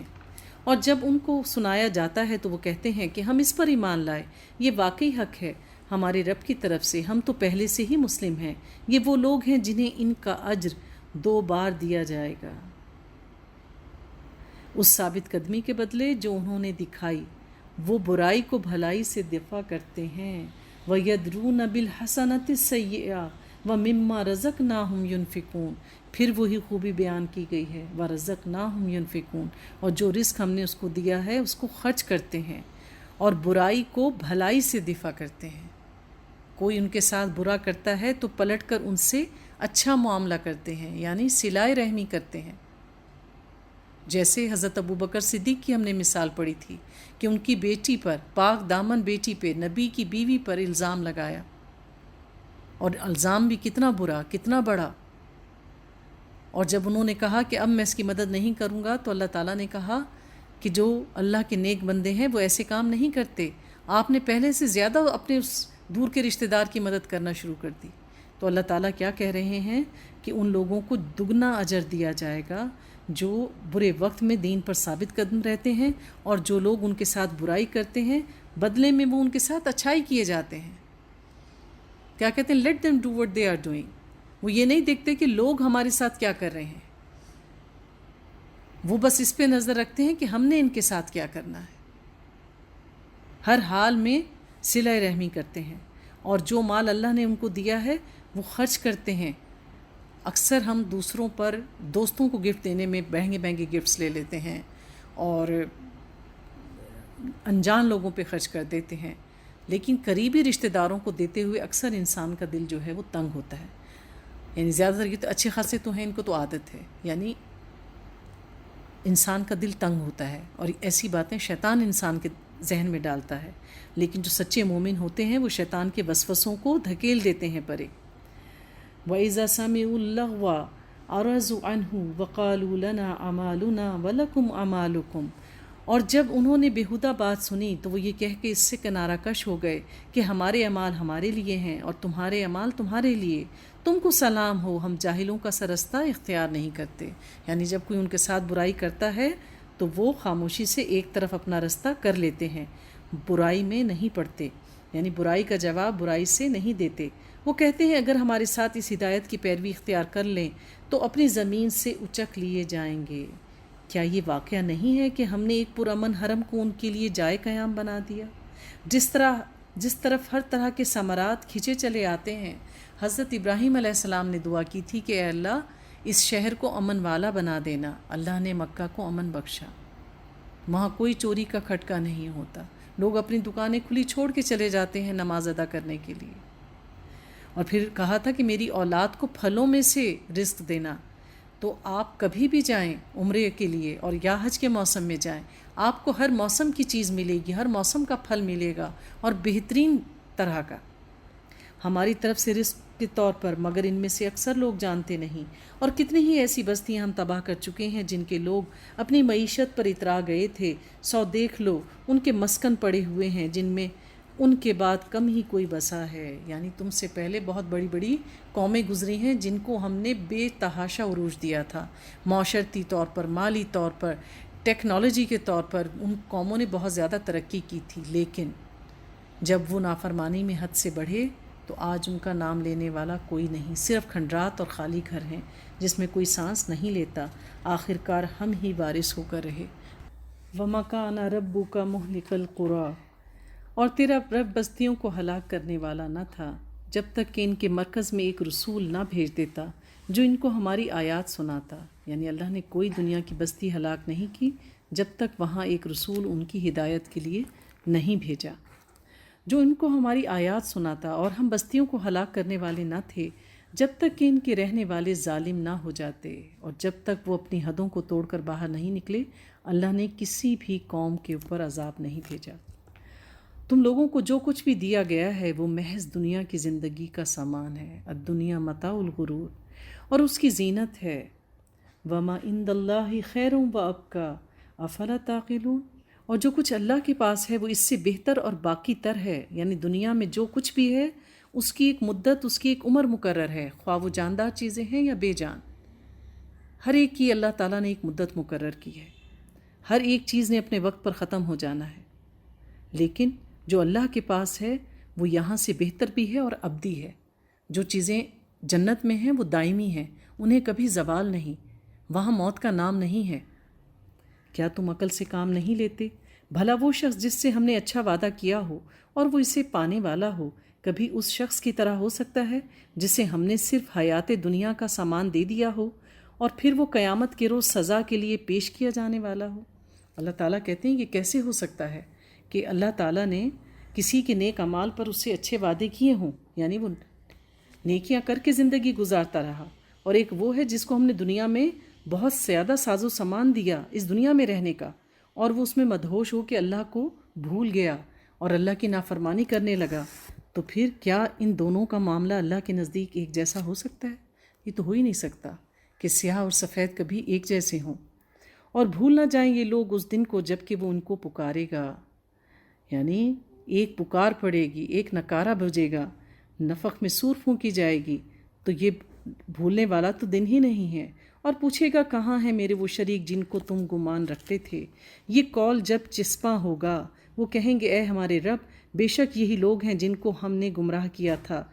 Speaker 1: اور جب ان کو سنایا جاتا ہے تو وہ کہتے ہیں کہ ہم اس پر ایمان لائے، یہ واقعی حق ہے ہمارے رب کی طرف سے، ہم تو پہلے سے ہی مسلم ہیں۔ یہ وہ لوگ ہیں جنہیں ان کا اجر 2 بار دیا جائے گا، اس ثابت قدمی کے بدلے جو انہوں نے دکھائی۔ وہ برائی کو بھلائی سے دفاع کرتے ہیں۔ وَيَدْرُونَ بِالْحَسَنَةِ السَّيِّئَةَ وَمِمَّا رَزَقْنَاهُمْ يُنْفِقُونَ۔ پھر وہی خوبی بیان کی گئی ہے، وَرَزَقْنَاهُمْ يُنْفِقُونَ، اور جو رزق ہم نے اس کو دیا ہے اس کو خرچ کرتے ہیں، اور برائی کو بھلائی سے دفاع کرتے ہیں۔ کوئی ان کے ساتھ برا کرتا ہے تو پلٹ کر ان سے اچھا معاملہ کرتے ہیں، یعنی صلہ رحمی کرتے ہیں۔ جیسے حضرت ابوبکر صدیق کی ہم نے مثال پڑھی تھی کہ ان کی بیٹی پر، پاک دامن بیٹی پہ، نبی کی بیوی پر الزام لگایا، اور الزام بھی کتنا برا، کتنا بڑا۔ اور جب انہوں نے کہا کہ اب میں اس کی مدد نہیں کروں گا، تو اللہ تعالیٰ نے کہا کہ جو اللہ کے نیک بندے ہیں وہ ایسے کام نہیں کرتے، آپ نے پہلے سے زیادہ اپنے اس دور کے رشتہ دار کی مدد کرنا شروع کر دی۔ تو اللہ تعالیٰ کیا کہہ رہے ہیں کہ ان لوگوں کو دگنا اجر دیا جائے گا جو برے وقت میں دین پر ثابت قدم رہتے ہیں، اور جو لوگ ان کے ساتھ برائی کرتے ہیں بدلے میں وہ ان کے ساتھ اچھائی کیے جاتے ہیں۔ کیا کہتے ہیں؟ Let them do what they are doing۔ وہ یہ نہیں دیکھتے کہ لوگ ہمارے ساتھ کیا کر رہے ہیں، وہ بس اس پہ نظر رکھتے ہیں کہ ہم نے ان کے ساتھ کیا کرنا ہے۔ ہر حال میں صلہ رحمی کرتے ہیں، اور جو مال اللہ نے ان کو دیا ہے وہ خرچ کرتے ہیں۔ اکثر ہم دوسروں پر، دوستوں کو گفٹ دینے میں مہنگے مہنگے گفٹس لے لیتے ہیں اور انجان لوگوں پہ خرچ کر دیتے ہیں، لیکن قریبی رشتہ داروں کو دیتے ہوئے اکثر انسان کا دل جو ہے وہ تنگ ہوتا ہے۔ یعنی زیادہ تر یہ تو اچھے خاصے تو ہیں، ان کو تو عادت ہے، یعنی انسان کا دل تنگ ہوتا ہے، اور ایسی باتیں شیطان انسان کے ذہن میں ڈالتا ہے، لیکن جو سچے مومن ہوتے ہیں وہ شیطان کے وسوسوں کو دھکیل دیتے ہیں پرے۔ وَإِذَا سَمِعُوا اللَّغْوَ أَعْرَضُوا عَنْهُ وَقَالُوا لَنَا أَعْمَالُنَا وَلَكُمْ أَعْمَالُكُمْ، اور جب انہوں نے بیہودہ بات سنی تو وہ یہ کہہ کے اس سے کنارہ کش ہو گئے کہ ہمارے اعمال ہمارے لیے ہیں اور تمہارے اعمال تمہارے لیے، تم کو سلام ہو، ہم جاہلوں کا سرستہ اختیار نہیں کرتے۔ یعنی جب کوئی ان کے ساتھ برائی کرتا ہے تو وہ خاموشی سے ایک طرف اپنا رستہ کر لیتے ہیں، برائی میں نہیں پڑتے، یعنی برائی کا جواب برائی سے نہیں دیتے۔ وہ کہتے ہیں اگر ہمارے ساتھ اس ہدایت کی پیروی اختیار کر لیں تو اپنی زمین سے اچک لیے جائیں گے۔ کیا یہ واقعہ نہیں ہے کہ ہم نے ایک پرامن حرم کو ان کے لیے جائے قیام بنا دیا، جس طرف ہر طرح کے ثمرات کھینچے چلے آتے ہیں؟ حضرت ابراہیم علیہ السلام نے دعا کی تھی کہ اے اللہ اس شہر کو امن والا بنا دینا۔ اللہ نے مکہ کو امن بخشا، وہاں کوئی چوری کا کھٹکا نہیں ہوتا، لوگ اپنی دکانیں کھلی چھوڑ کے چلے جاتے ہیں نماز ادا کرنے کے لیے۔ اور پھر کہا تھا کہ میری اولاد کو پھلوں میں سے رزق دینا۔ تو آپ کبھی بھی جائیں عمرے کے لیے اور یا حج کے موسم میں جائیں، آپ کو ہر موسم کی چیز ملے گی، ہر موسم کا پھل ملے گا، اور بہترین طرح کا ہماری طرف سے رزق کے طور پر، مگر ان میں سے اکثر لوگ جانتے نہیں۔ اور کتنی ہی ایسی بستیاں ہم تباہ کر چکے ہیں جن کے لوگ اپنی معیشت پر اترا گئے تھے، سو دیکھ لو ان کے مسکن پڑے ہوئے ہیں جن میں ان کے بعد کم ہی کوئی بسا ہے۔ یعنی تم سے پہلے بہت بڑی بڑی قومیں گزری ہیں جن کو ہم نے بے تحاشا عروج دیا تھا، معاشرتی طور پر، مالی طور پر، ٹیکنالوجی کے طور پر ان قوموں نے بہت زیادہ ترقی کی تھی، لیکن جب وہ نافرمانی میں حد سے بڑھے تو آج ان کا نام لینے والا کوئی نہیں، صرف کھنڈرات اور خالی گھر ہیں جس میں کوئی سانس نہیں لیتا۔ آخر کار ہم ہی وارث ہو کر رہے۔ وَمَا كَانَ رَبُّكَ مُهْلِكَ الْقُرَىٰ، اور تیرا رب بستیوں کو ہلاک کرنے والا نہ تھا جب تک کہ ان کے مرکز میں ایک رسول نہ بھیج دیتا جو ان کو ہماری آیات سناتا۔ یعنی اللہ نے کوئی دنیا کی بستی ہلاک نہیں کی جب تک وہاں ایک رسول ان کی ہدایت کے لیے نہیں بھیجا جو ان کو ہماری آیات سناتا، اور ہم بستیوں کو ہلاک کرنے والے نہ تھے جب تک کہ ان کے رہنے والے ظالم نہ ہو جاتے، اور جب تک وہ اپنی حدوں کو توڑ کر باہر نہیں نکلے اللہ نے کسی بھی قوم کے اوپر عذاب نہیں بھیجا۔ تم لوگوں کو جو کچھ بھی دیا گیا ہے وہ محض دنیا کی زندگی کا سامان ہے، الدنیا متاع الغرور، اور اس کی زینت ہے۔ وما عند اللہ خیر و ابقیٰ افلا تعقلون، اور جو کچھ اللہ کے پاس ہے وہ اس سے بہتر اور باقی تر ہے، یعنی دنیا میں جو کچھ بھی ہے اس کی ایک مدت، اس کی ایک عمر مقرر ہے، خواہ وہ جاندار چیزیں ہیں یا بے جان، ہر ایک کی اللہ تعالیٰ نے ایک مدت مقرر کی ہے، ہر ایک چیز نے اپنے وقت پر ختم ہو جانا ہے۔ لیکن جو اللہ کے پاس ہے وہ یہاں سے بہتر بھی ہے اور ابدی ہے۔ جو چیزیں جنت میں ہیں وہ دائمی ہیں، انہیں کبھی زوال نہیں، وہاں موت کا نام نہیں ہے۔ کیا تم عقل سے کام نہیں لیتے؟ بھلا وہ شخص جس سے ہم نے اچھا وعدہ کیا ہو اور وہ اسے پانے والا ہو، کبھی اس شخص کی طرح ہو سکتا ہے جسے ہم نے صرف حیات دنیا کا سامان دے دیا ہو اور پھر وہ قیامت کے روز سزا کے لیے پیش کیا جانے والا ہو؟ اللہ تعالیٰ کہتے ہیں یہ کیسے ہو سکتا ہے کہ اللہ تعالیٰ نے کسی کے نیک اعمال پر اس سے اچھے وعدے کیے ہوں، یعنی وہ نیکیاں کر کے زندگی گزارتا رہا، اور ایک وہ ہے جس کو ہم نے دنیا میں بہت زیادہ ساز و سامان دیا اس دنیا میں رہنے کا، اور وہ اس میں مدہوش ہو کے اللہ کو بھول گیا اور اللہ کی نافرمانی کرنے لگا۔ تو پھر کیا ان دونوں کا معاملہ اللہ کے نزدیک ایک جیسا ہو سکتا ہے؟ یہ تو ہو ہی نہیں سکتا کہ سیاہ اور سفید کبھی ایک جیسے ہوں۔ اور بھول نہ جائیں یہ لوگ اس دن کو جب کہ وہ ان کو پکارے گا، یعنی ایک پکار پڑے گی، ایک نکارہ بجے گا، نفخ میں سور پھونکی جائے گی، تو یہ بھولنے والا تو دن ہی نہیں ہے۔ اور پوچھے گا کہاں ہیں میرے وہ شریک جن کو تم گمان رکھتے تھے؟ یہ قول جب چسپاں ہوگا وہ کہیں گے اے ہمارے رب، بے شک یہی لوگ ہیں جن کو ہم نے گمراہ کیا تھا،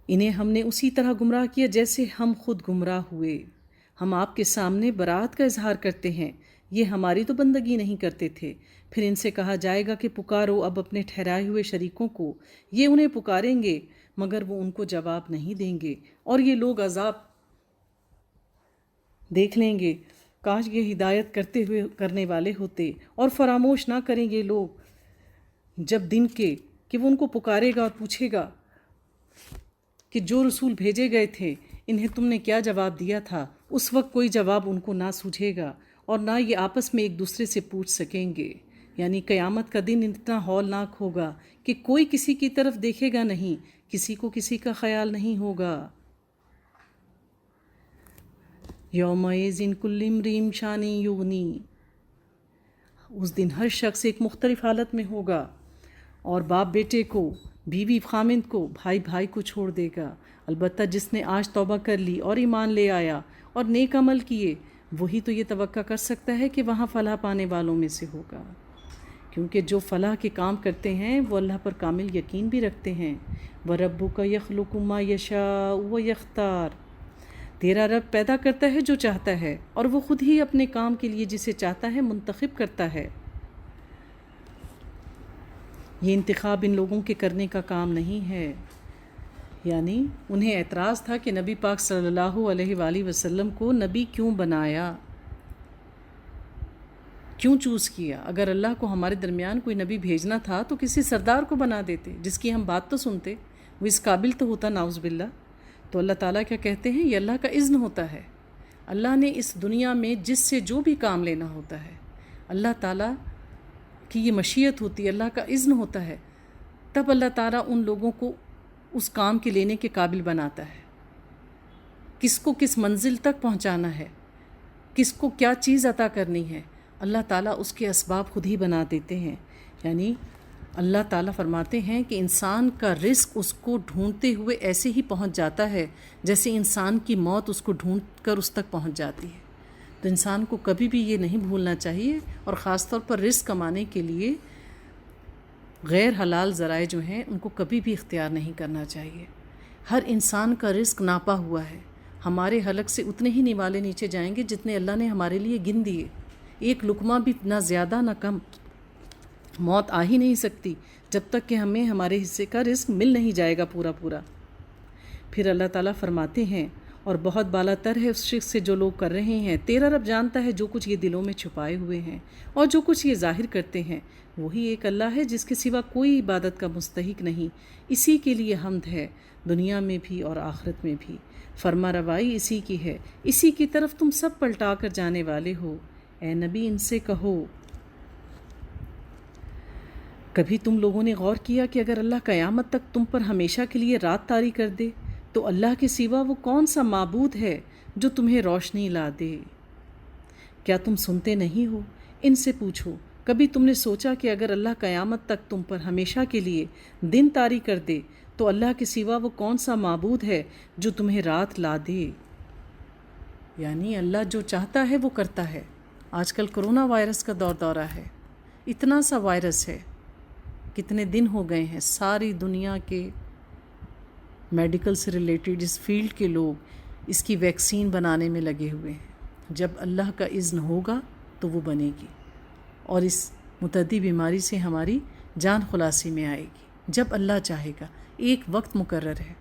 Speaker 1: انہیں ہم نے اسی طرح گمراہ کیا جیسے ہم خود گمراہ ہوئے۔ ہم آپ کے سامنے برات کا اظہار کرتے ہیں، یہ ہماری تو بندگی نہیں کرتے تھے۔ پھر ان سے کہا جائے گا کہ پکارو اب اپنے ٹھہرائے ہوئے شریکوں کو، یہ انہیں پکاریں گے مگر وہ ان کو جواب نہیں دیں گے، اور یہ لوگ عذاب دیکھ لیں گے۔ کاش یہ ہدایت کرتے ہوئے کرنے والے ہوتے، اور فراموش نہ کریں گے لوگ جب دن کے کہ وہ ان کو پکارے گا اور پوچھے گا کہ جو رسول بھیجے گئے تھے انہیں تم نے کیا جواب دیا تھا۔ اس وقت کوئی جواب ان کو نہ سوجھے گا اور نہ یہ آپس میں ایک دوسرے سے پوچھ سکیں گے، یعنی قیامت کا دن اتنا ہولناک ہوگا کہ کوئی کسی کی طرف دیکھے گا نہیں، کسی کو کسی کا خیال نہیں ہوگا۔ یومئذ کل امرئ شأن یغنی، اس دن ہر شخص ایک مختلف حالت میں ہوگا، اور باپ بیٹے کو، بیوی خامند کو، بھائی بھائی کو چھوڑ دے گا۔ البتہ جس نے آج توبہ کر لی اور ایمان لے آیا اور نیک عمل کیے، وہی تو یہ توقع کر سکتا ہے کہ وہاں فلاح پانے والوں میں سے ہوگا، کیونکہ جو فلاح کے کام کرتے ہیں وہ اللہ پر کامل یقین بھی رکھتے ہیں۔ وَرَبُّكَ يَخْلُقُ مَا يَشَاءُ وَيَخْتَارُ، تیرا رب پیدا کرتا ہے جو چاہتا ہے، اور وہ خود ہی اپنے کام کے لیے جسے چاہتا ہے منتخب کرتا ہے۔ یہ انتخاب ان لوگوں کے کرنے کا کام نہیں ہے۔ یعنی انہیں اعتراض تھا کہ نبی پاک صلی اللہ علیہ وآلہ وسلم کو نبی کیوں بنایا، کیوں چوز کیا؟ اگر اللہ کو ہمارے درمیان کوئی نبی بھیجنا تھا تو کسی سردار کو بنا دیتے جس کی ہم بات تو سنتے، وہ اس قابل تو ہوتا، نعوذ باللہ۔ تو اللہ تعالیٰ کیا کہتے ہیں؟ یہ اللہ کا اذن ہوتا ہے۔ اللہ نے اس دنیا میں جس سے جو بھی کام لینا ہوتا ہے، اللہ تعالیٰ کی یہ مشیت ہوتی ہے، اللہ کا اذن ہوتا ہے، تب اللہ تعالیٰ ان لوگوں کو اس کام کے لینے کے قابل بناتا ہے۔ کس کو کس منزل تک پہنچانا ہے، کس کو کیا چیز عطا کرنی ہے، اللہ تعالیٰ اس کے اسباب خود ہی بنا دیتے ہیں۔ یعنی اللہ تعالیٰ فرماتے ہیں کہ انسان کا رزق اس کو ڈھونڈتے ہوئے ایسے ہی پہنچ جاتا ہے جیسے انسان کی موت اس کو ڈھونڈ کر اس تک پہنچ جاتی ہے۔ تو انسان کو کبھی بھی یہ نہیں بھولنا چاہیے، اور خاص طور پر رزق کمانے کے لیے غیر حلال ذرائع جو ہیں ان کو کبھی بھی اختیار نہیں کرنا چاہیے۔ ہر انسان کا رزق ناپا ہوا ہے، ہمارے حلق سے اتنے ہی نوالے نیچے جائیں گے جتنے اللہ نے ہمارے لیے گن دیے، ایک لقمہ بھی نہ زیادہ نہ کم۔ موت آ ہی نہیں سکتی جب تک کہ ہمیں ہمارے حصے کا رزق مل نہیں جائے گا پورا پورا۔ پھر اللہ تعالیٰ فرماتے ہیں اور بہت بالا تر ہے اس شخص سے جو لوگ کر رہے ہیں، تیرا رب جانتا ہے جو کچھ یہ دلوں میں چھپائے ہوئے ہیں اور جو کچھ یہ ظاہر کرتے ہیں۔ وہی ایک اللہ ہے جس کے سوا کوئی عبادت کا مستحق نہیں، اسی کے لیے حمد ہے دنیا میں بھی اور آخرت میں بھی، فرما روائی اسی کی ہے، اسی کی طرف تم سب پلٹا کر جانے والے ہو۔ اے نبی ان سے کہو، کبھی تم لوگوں نے غور کیا کہ اگر اللہ قیامت تک تم پر ہمیشہ کے لیے رات طاری کر دے تو اللہ کے سوا وہ کون سا معبود ہے جو تمہیں روشنی لا دے؟ کیا تم سنتے نہیں ہو؟ ان سے پوچھو، کبھی تم نے سوچا کہ اگر اللہ قیامت تک تم پر ہمیشہ کے لیے دن طاری کر دے تو اللہ کے سوا وہ کون سا معبود ہے جو تمہیں رات لا دے؟ یعنی اللہ جو چاہتا ہے وہ کرتا ہے۔ آج کل کرونا وائرس کا دورہ ہے، اتنا سا وائرس ہے، کتنے دن ہو گئے ہیں، ساری دنیا کے میڈیکل سے ریلیٹڈ اس فیلڈ کے لوگ اس کی ویکسین بنانے میں لگے ہوئے ہیں۔ جب اللہ کا اذن ہوگا تو وہ بنے گی اور اس متعدی بیماری سے ہماری جان خلاصی میں آئے گی جب اللہ چاہے گا، ایک وقت مقرر ہے۔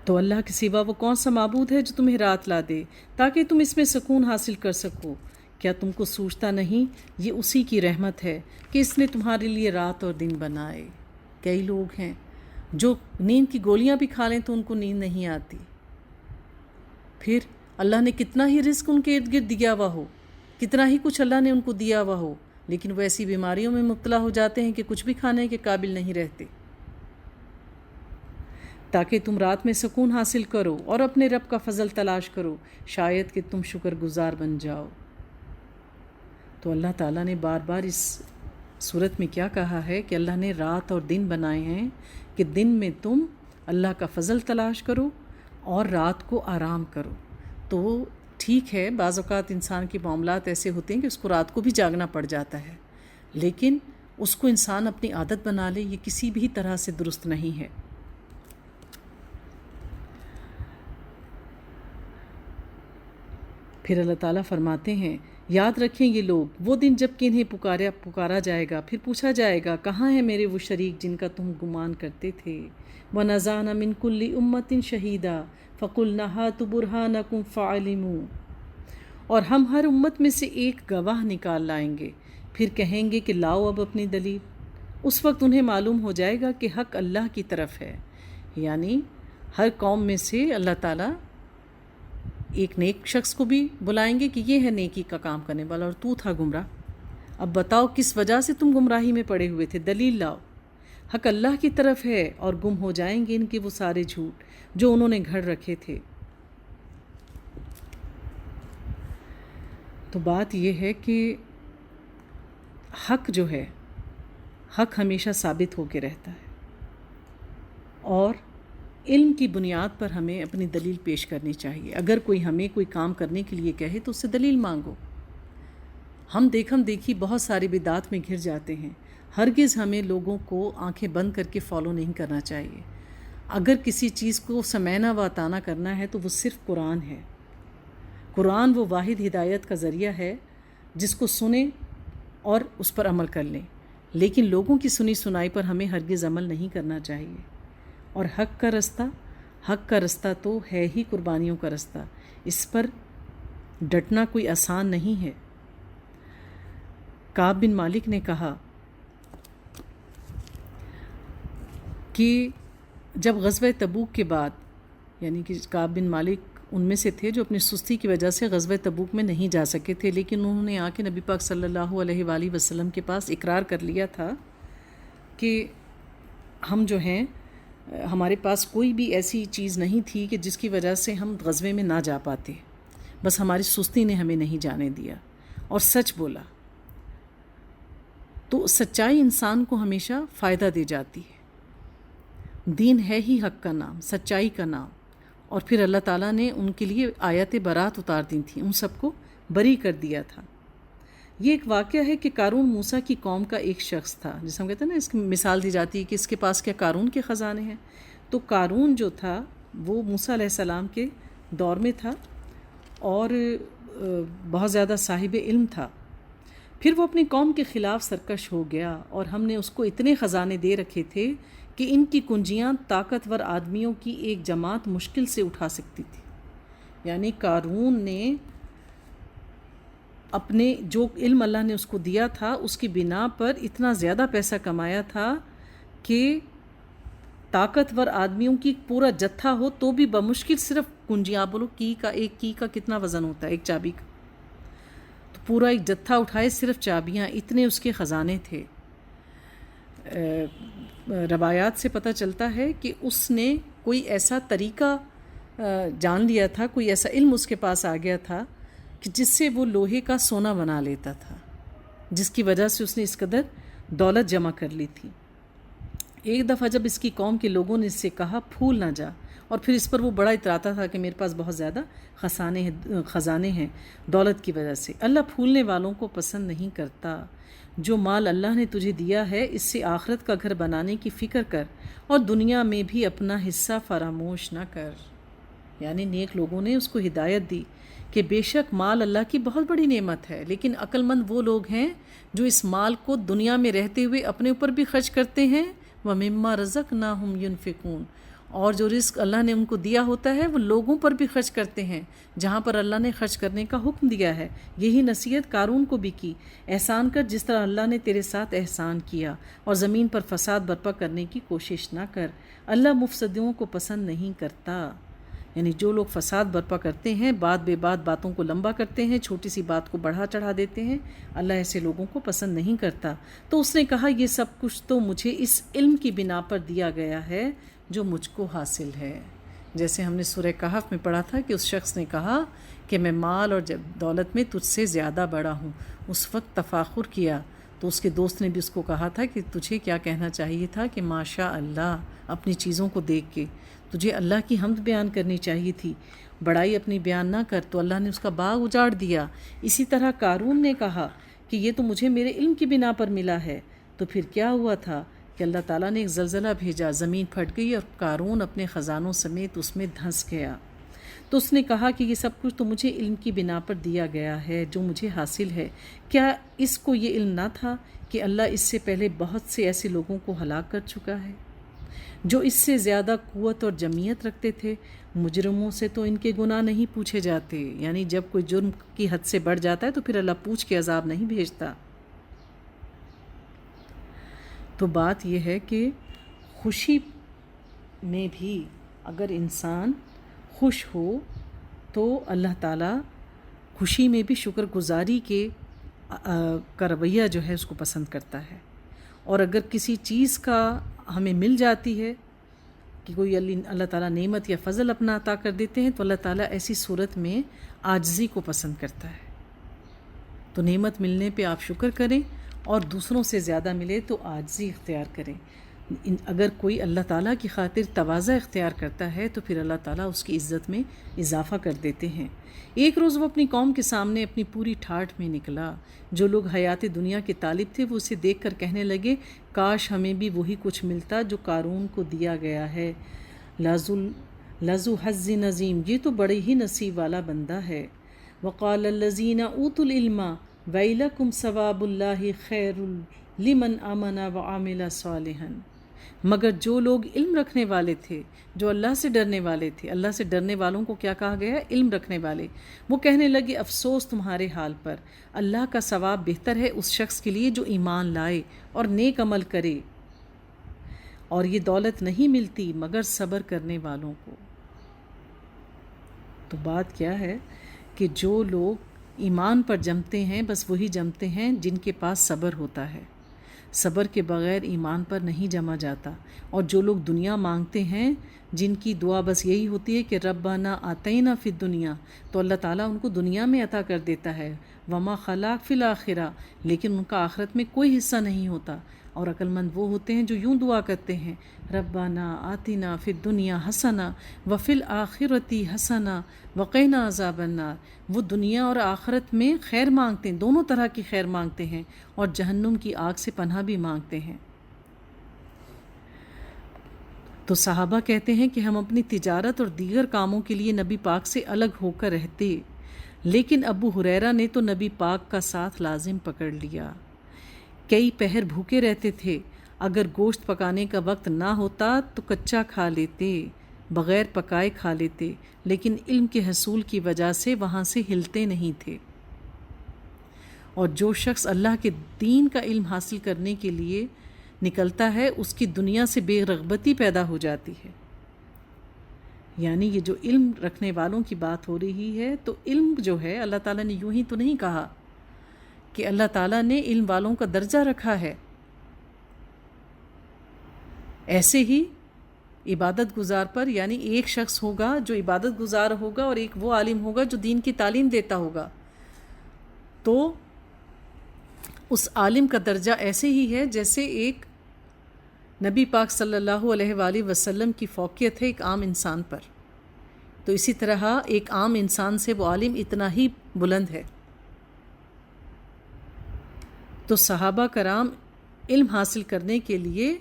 Speaker 1: تو اللہ کے سوا وہ کون سا معبود ہے جو تمہیں رات لا دے تاکہ تم اس میں سکون حاصل کر سکو؟ کیا تم کو سوچتا نہیں یہ اسی کی رحمت ہے کہ اس نے تمہارے لیے رات اور دن بنائے؟ کئی لوگ ہیں جو نیند کی گولیاں بھی کھا لیں تو ان کو نیند نہیں آتی، پھر اللہ نے کتنا ہی رزق ان کے ارد گرد دیا ہوا ہو، کتنا ہی کچھ اللہ نے ان کو دیا ہوا ہو، لیکن وہ ایسی بیماریوں میں مبتلا ہو جاتے ہیں کہ کچھ بھی کھانے کے قابل نہیں رہتے۔ تاکہ تم رات میں سکون حاصل کرو اور اپنے رب کا فضل تلاش کرو، شاید کہ تم شکر گزار بن جاؤ۔ تو اللہ تعالیٰ نے بار بار اس صورت میں کیا کہا ہے کہ اللہ نے رات اور دن بنائے ہیں کہ دن میں تم اللہ کا فضل تلاش کرو اور رات کو آرام کرو۔ تو ٹھیک ہے، بعض اوقات انسان کے معاملات ایسے ہوتے ہیں کہ اس کو رات کو بھی جاگنا پڑ جاتا ہے، لیکن اس کو انسان اپنی عادت بنا لے، یہ کسی بھی طرح سے درست نہیں ہے۔ پھر اللہ تعالیٰ فرماتے ہیں، یاد رکھیں یہ لوگ وہ دن جب کہ انہیں پکارا جائے گا، پھر پوچھا جائے گا کہاں ہیں میرے وہ شریک جن کا تم گمان کرتے تھے؟ وَنَزَعْنَا مِن كُلِّ أُمَّةٍ شَهِيدًا فَقُلْنَا هَاتُوا بُرْهَانَكُمْ فَعَلِمُوا، اور ہم ہر امت میں سے ایک گواہ نکال لائیں گے، پھر کہیں گے کہ لاؤ اب اپنی دلیل۔ اس وقت انہیں معلوم ہو جائے گا کہ حق اللہ کی طرف ہے۔ یعنی ہر قوم میں سے اللہ تعالیٰ ایک نیک شخص کو بھی بلائیں گے کہ یہ ہے نیکی کا کام کرنے والا اور تو تھا گمراہ، اب بتاؤ کس وجہ سے تم گمراہی میں پڑے ہوئے تھے، دلیل لاؤ۔ حق اللہ کی طرف ہے اور گم ہو جائیں گے ان کے وہ سارے جھوٹ جو انہوں نے گھڑ رکھے تھے۔ تو بات یہ ہے کہ حق جو ہے، حق ہمیشہ ثابت ہو کے رہتا ہے، اور علم کی بنیاد پر ہمیں اپنی دلیل پیش کرنی چاہیے۔ اگر کوئی ہمیں کوئی کام کرنے کے لیے کہے تو اس سے دلیل مانگو۔ ہم دیکھی بہت ساری بدعات میں گھر جاتے ہیں، ہرگز ہمیں لوگوں کو آنکھیں بند کر کے فالو نہیں کرنا چاہیے۔ اگر کسی چیز کو سمینا و اطانا کرنا ہے تو وہ صرف قرآن ہے۔ قرآن وہ واحد ہدایت کا ذریعہ ہے جس کو سنیں اور اس پر عمل کر لیں، لیکن لوگوں کی سنی سنائی پر ہمیں ہرگز عمل نہیں کرنا چاہیے۔ اور حق کا رستہ تو ہے ہی قربانیوں کا رستہ، اس پر ڈٹنا کوئی آسان نہیں ہے۔ کعب بن مالک نے کہا کہ جب غزوہ تبوک کے بعد، یعنی کہ کعب بن مالک ان میں سے تھے جو اپنی سستی کی وجہ سے غزوہ تبوک میں نہیں جا سکے تھے، لیکن انہوں نے آ کے نبی پاک صلی اللہ علیہ وآلہ وسلم کے پاس اقرار کر لیا تھا کہ ہم جو ہیں، ہمارے پاس کوئی بھی ایسی چیز نہیں تھی کہ جس کی وجہ سے ہم غزوے میں نہ جا پاتے، بس ہماری سستی نے ہمیں نہیں جانے دیا، اور سچ بولا۔ تو سچائی انسان کو ہمیشہ فائدہ دے جاتی ہے۔ دین ہے ہی حق کا نام، سچائی کا نام، اور پھر اللہ تعالیٰ نے ان کے لیے آیات برات اتار دی تھیں، ان سب کو بری کر دیا تھا۔ یہ ایک واقعہ ہے کہ قارون موسیٰ کی قوم کا ایک شخص تھا، جسے ہم کہتے ہیں نا، اس کی مثال دی جاتی ہے کہ اس کے پاس کیا قارون کے خزانے ہیں۔ تو قارون جو تھا وہ موسیٰ علیہ السلام کے دور میں تھا اور بہت زیادہ صاحب علم تھا۔ پھر وہ اپنی قوم کے خلاف سرکش ہو گیا، اور ہم نے اس کو اتنے خزانے دے رکھے تھے کہ ان کی کنجیاں طاقتور آدمیوں کی ایک جماعت مشکل سے اٹھا سکتی تھی۔ یعنی قارون نے اپنے جو علم اللہ نے اس کو دیا تھا اس کی بنا پر اتنا زیادہ پیسہ کمایا تھا کہ طاقتور آدمیوں کی پورا جتھا ہو تو بھی بمشکل صرف کنجیاں، آپ بولو ایک کی کا کتنا وزن ہوتا ہے ایک چابی کا، تو پورا ایک جتھا اٹھائے صرف چابیاں، اتنے اس کے خزانے تھے۔ روایات سے پتہ چلتا ہے کہ اس نے کوئی ایسا طریقہ جان لیا تھا، کوئی ایسا علم اس کے پاس آ گیا تھا کہ جس سے وہ لوہے کا سونا بنا لیتا تھا، جس کی وجہ سے اس نے اس قدر دولت جمع کر لی تھی۔ ایک دفعہ جب اس کی قوم کے لوگوں نے اس سے کہا پھول نہ جا، اور پھر اس پر وہ بڑا اتراتا تھا کہ میرے پاس بہت زیادہ خزانے ہیں دولت کی وجہ سے۔ اللہ پھولنے والوں کو پسند نہیں کرتا۔ جو مال اللہ نے تجھے دیا ہے اس سے آخرت کا گھر بنانے کی فکر کر، اور دنیا میں بھی اپنا حصہ فراموش نہ کر۔ یعنی نیک لوگوں نے اس کو ہدایت دی کہ بے شک مال اللہ کی بہت بڑی نعمت ہے، لیکن عقل مند وہ لوگ ہیں جو اس مال کو دنیا میں رہتے ہوئے اپنے اوپر بھی خرچ کرتے ہیں، وَمِمَّا رَزَقْنَاهُمْ يُنْفِقُونَ، اور جو رزق اللہ نے ان کو دیا ہوتا ہے وہ لوگوں پر بھی خرچ کرتے ہیں جہاں پر اللہ نے خرچ کرنے کا حکم دیا ہے۔ یہی نصیحت قارون کو بھی کی، احسان کر جس طرح اللہ نے تیرے ساتھ احسان کیا، اور زمین پر فساد برپا کرنے کی کوشش نہ کر، اللہ مفسدوں کو پسند نہیں کرتا۔ یعنی جو لوگ فساد برپا کرتے ہیں، بات بے بات باتوں کو لمبا کرتے ہیں، چھوٹی سی بات کو بڑھا چڑھا دیتے ہیں، اللہ ایسے لوگوں کو پسند نہیں کرتا۔ تو اس نے کہا یہ سب کچھ تو مجھے اس علم کی بنا پر دیا گیا ہے جو مجھ کو حاصل ہے۔ جیسے ہم نے سورہ کہف میں پڑھا تھا کہ اس شخص نے کہا کہ میں مال اور دولت میں تجھ سے زیادہ بڑا ہوں، اس وقت تفاخر کیا، تو اس کے دوست نے بھی اس کو کہا تھا کہ تجھے کیا کہنا چاہیے تھا کہ ماشاء اللہ، اپنی چیزوں کو دیکھ کے تجھے اللہ کی حمد بیان کرنی چاہیے تھی، بڑائی اپنی بیان نہ کر، تو اللہ نے اس کا باغ اجاڑ دیا۔ اسی طرح قارون نے کہا کہ یہ تو مجھے میرے علم کی بنا پر ملا ہے، تو پھر کیا ہوا تھا کہ اللہ تعالیٰ نے ایک زلزلہ بھیجا، زمین پھٹ گئی اور قارون اپنے خزانوں سمیت اس میں دھنس گیا۔ تو اس نے کہا کہ یہ سب کچھ تو مجھے علم کی بنا پر دیا گیا ہے جو مجھے حاصل ہے۔ کیا اس کو یہ علم نہ تھا کہ اللہ اس سے پہلے بہت سے ایسے لوگوں کو ہلاک کر چکا ہے جو اس سے زیادہ قوت اور جمعیت رکھتے تھے؟ مجرموں سے تو ان کے گناہ نہیں پوچھے جاتے، یعنی جب کوئی جرم کی حد سے بڑھ جاتا ہے تو پھر اللہ پوچھ کے عذاب نہیں بھیجتا۔ تو بات یہ ہے کہ خوشی میں بھی اگر انسان خوش ہو تو اللہ تعالیٰ خوشی میں بھی شکر گزاری کا رویہ جو ہے اس کو پسند کرتا ہے، اور اگر کسی چیز کا ہمیں مل جاتی ہے کہ کوئی اللہ تعالیٰ نعمت یا فضل اپنا عطا کر دیتے ہیں تو اللہ تعالیٰ ایسی صورت میں عاجزی کو پسند کرتا ہے۔ تو نعمت ملنے پہ آپ شکر کریں، اور دوسروں سے زیادہ ملے تو عاجزی اختیار کریں۔ اگر کوئی اللہ تعالیٰ کی خاطر تواضع اختیار کرتا ہے تو پھر اللہ تعالیٰ اس کی عزت میں اضافہ کر دیتے ہیں۔ ایک روز وہ اپنی قوم کے سامنے اپنی پوری ٹھاٹھ میں نکلا۔ جو لوگ حیات دنیا کے طالب تھے وہ اسے دیکھ کر کہنے لگے کاش ہمیں بھی وہی کچھ ملتا جو قارون کو دیا گیا ہے۔ لذو حظ نظیم، یہ تو بڑے ہی نصیب والا بندہ ہے۔ وقال الذین اوتوا العلم ویلکم ثواب اللہ خیر لمن آمن وعمل صالحا، مگر جو لوگ علم رکھنے والے تھے، جو اللہ سے ڈرنے والے تھے، اللہ سے ڈرنے والوں کو کیا کہا گیا ہے؟ علم رکھنے والے، وہ کہنے لگے افسوس تمہارے حال پر، اللہ کا ثواب بہتر ہے اس شخص کے لیے جو ایمان لائے اور نیک عمل کرے، اور یہ دولت نہیں ملتی مگر صبر کرنے والوں کو۔ تو بات کیا ہے کہ جو لوگ ایمان پر جمتے ہیں بس وہی جمتے ہیں جن کے پاس صبر ہوتا ہے، صبر کے بغیر ایمان پر نہیں جما جاتا۔ اور جو لوگ دنیا مانگتے ہیں، جن کی دعا بس یہی ہوتی ہے کہ ربنا آتینا فی الدنیا، تو اللہ تعالیٰ ان کو دنیا میں عطا کر دیتا ہے، وما خلاق فی الآخرہ، لیکن ان کا آخرت میں کوئی حصہ نہیں ہوتا۔ اور عقل مند وہ ہوتے ہیں جو یوں دعا کرتے ہیں ربنا آتنا فی الدنیا حسنہ وفی الآخرۃ حسنہ وقنا عذاب النار، وہ دنیا اور آخرت میں خیر مانگتے ہیں، دونوں طرح کی خیر مانگتے ہیں، اور جہنم کی آگ سے پناہ بھی مانگتے ہیں۔ تو صحابہ کہتے ہیں کہ ہم اپنی تجارت اور دیگر کاموں کے لیے نبی پاک سے الگ ہو کر رہتے، لیکن ابو ہریرہ نے تو نبی پاک کا ساتھ لازم پکڑ لیا، کئی پہر بھوکے رہتے تھے، اگر گوشت پکانے کا وقت نہ ہوتا تو کچا کھا لیتے، بغیر پکائے کھا لیتے، لیکن علم کے حصول کی وجہ سے وہاں سے ہلتے نہیں تھے۔ اور جو شخص اللہ کے دین کا علم حاصل کرنے کے لیے نکلتا ہے اس کی دنیا سے بے رغبتی پیدا ہو جاتی ہے۔ یعنی یہ جو علم رکھنے والوں کی بات ہو رہی ہے، تو علم جو ہے اللہ تعالیٰ نے یوں ہی تو نہیں کہا کہ اللہ تعالیٰ نے علم والوں کا درجہ رکھا ہے، ایسے ہی عبادت گزار پر، یعنی ایک شخص ہوگا جو عبادت گزار ہوگا اور ایک وہ عالم ہوگا جو دین کی تعلیم دیتا ہوگا، تو اس عالم کا درجہ ایسے ہی ہے جیسے ایک نبی پاک صلی اللہ علیہ وآلہ وسلم کی فوقیت ہے ایک عام انسان پر، تو اسی طرح ایک عام انسان سے وہ عالم اتنا ہی بلند ہے۔ تو صحابہ کرام علم حاصل کرنے کے لیے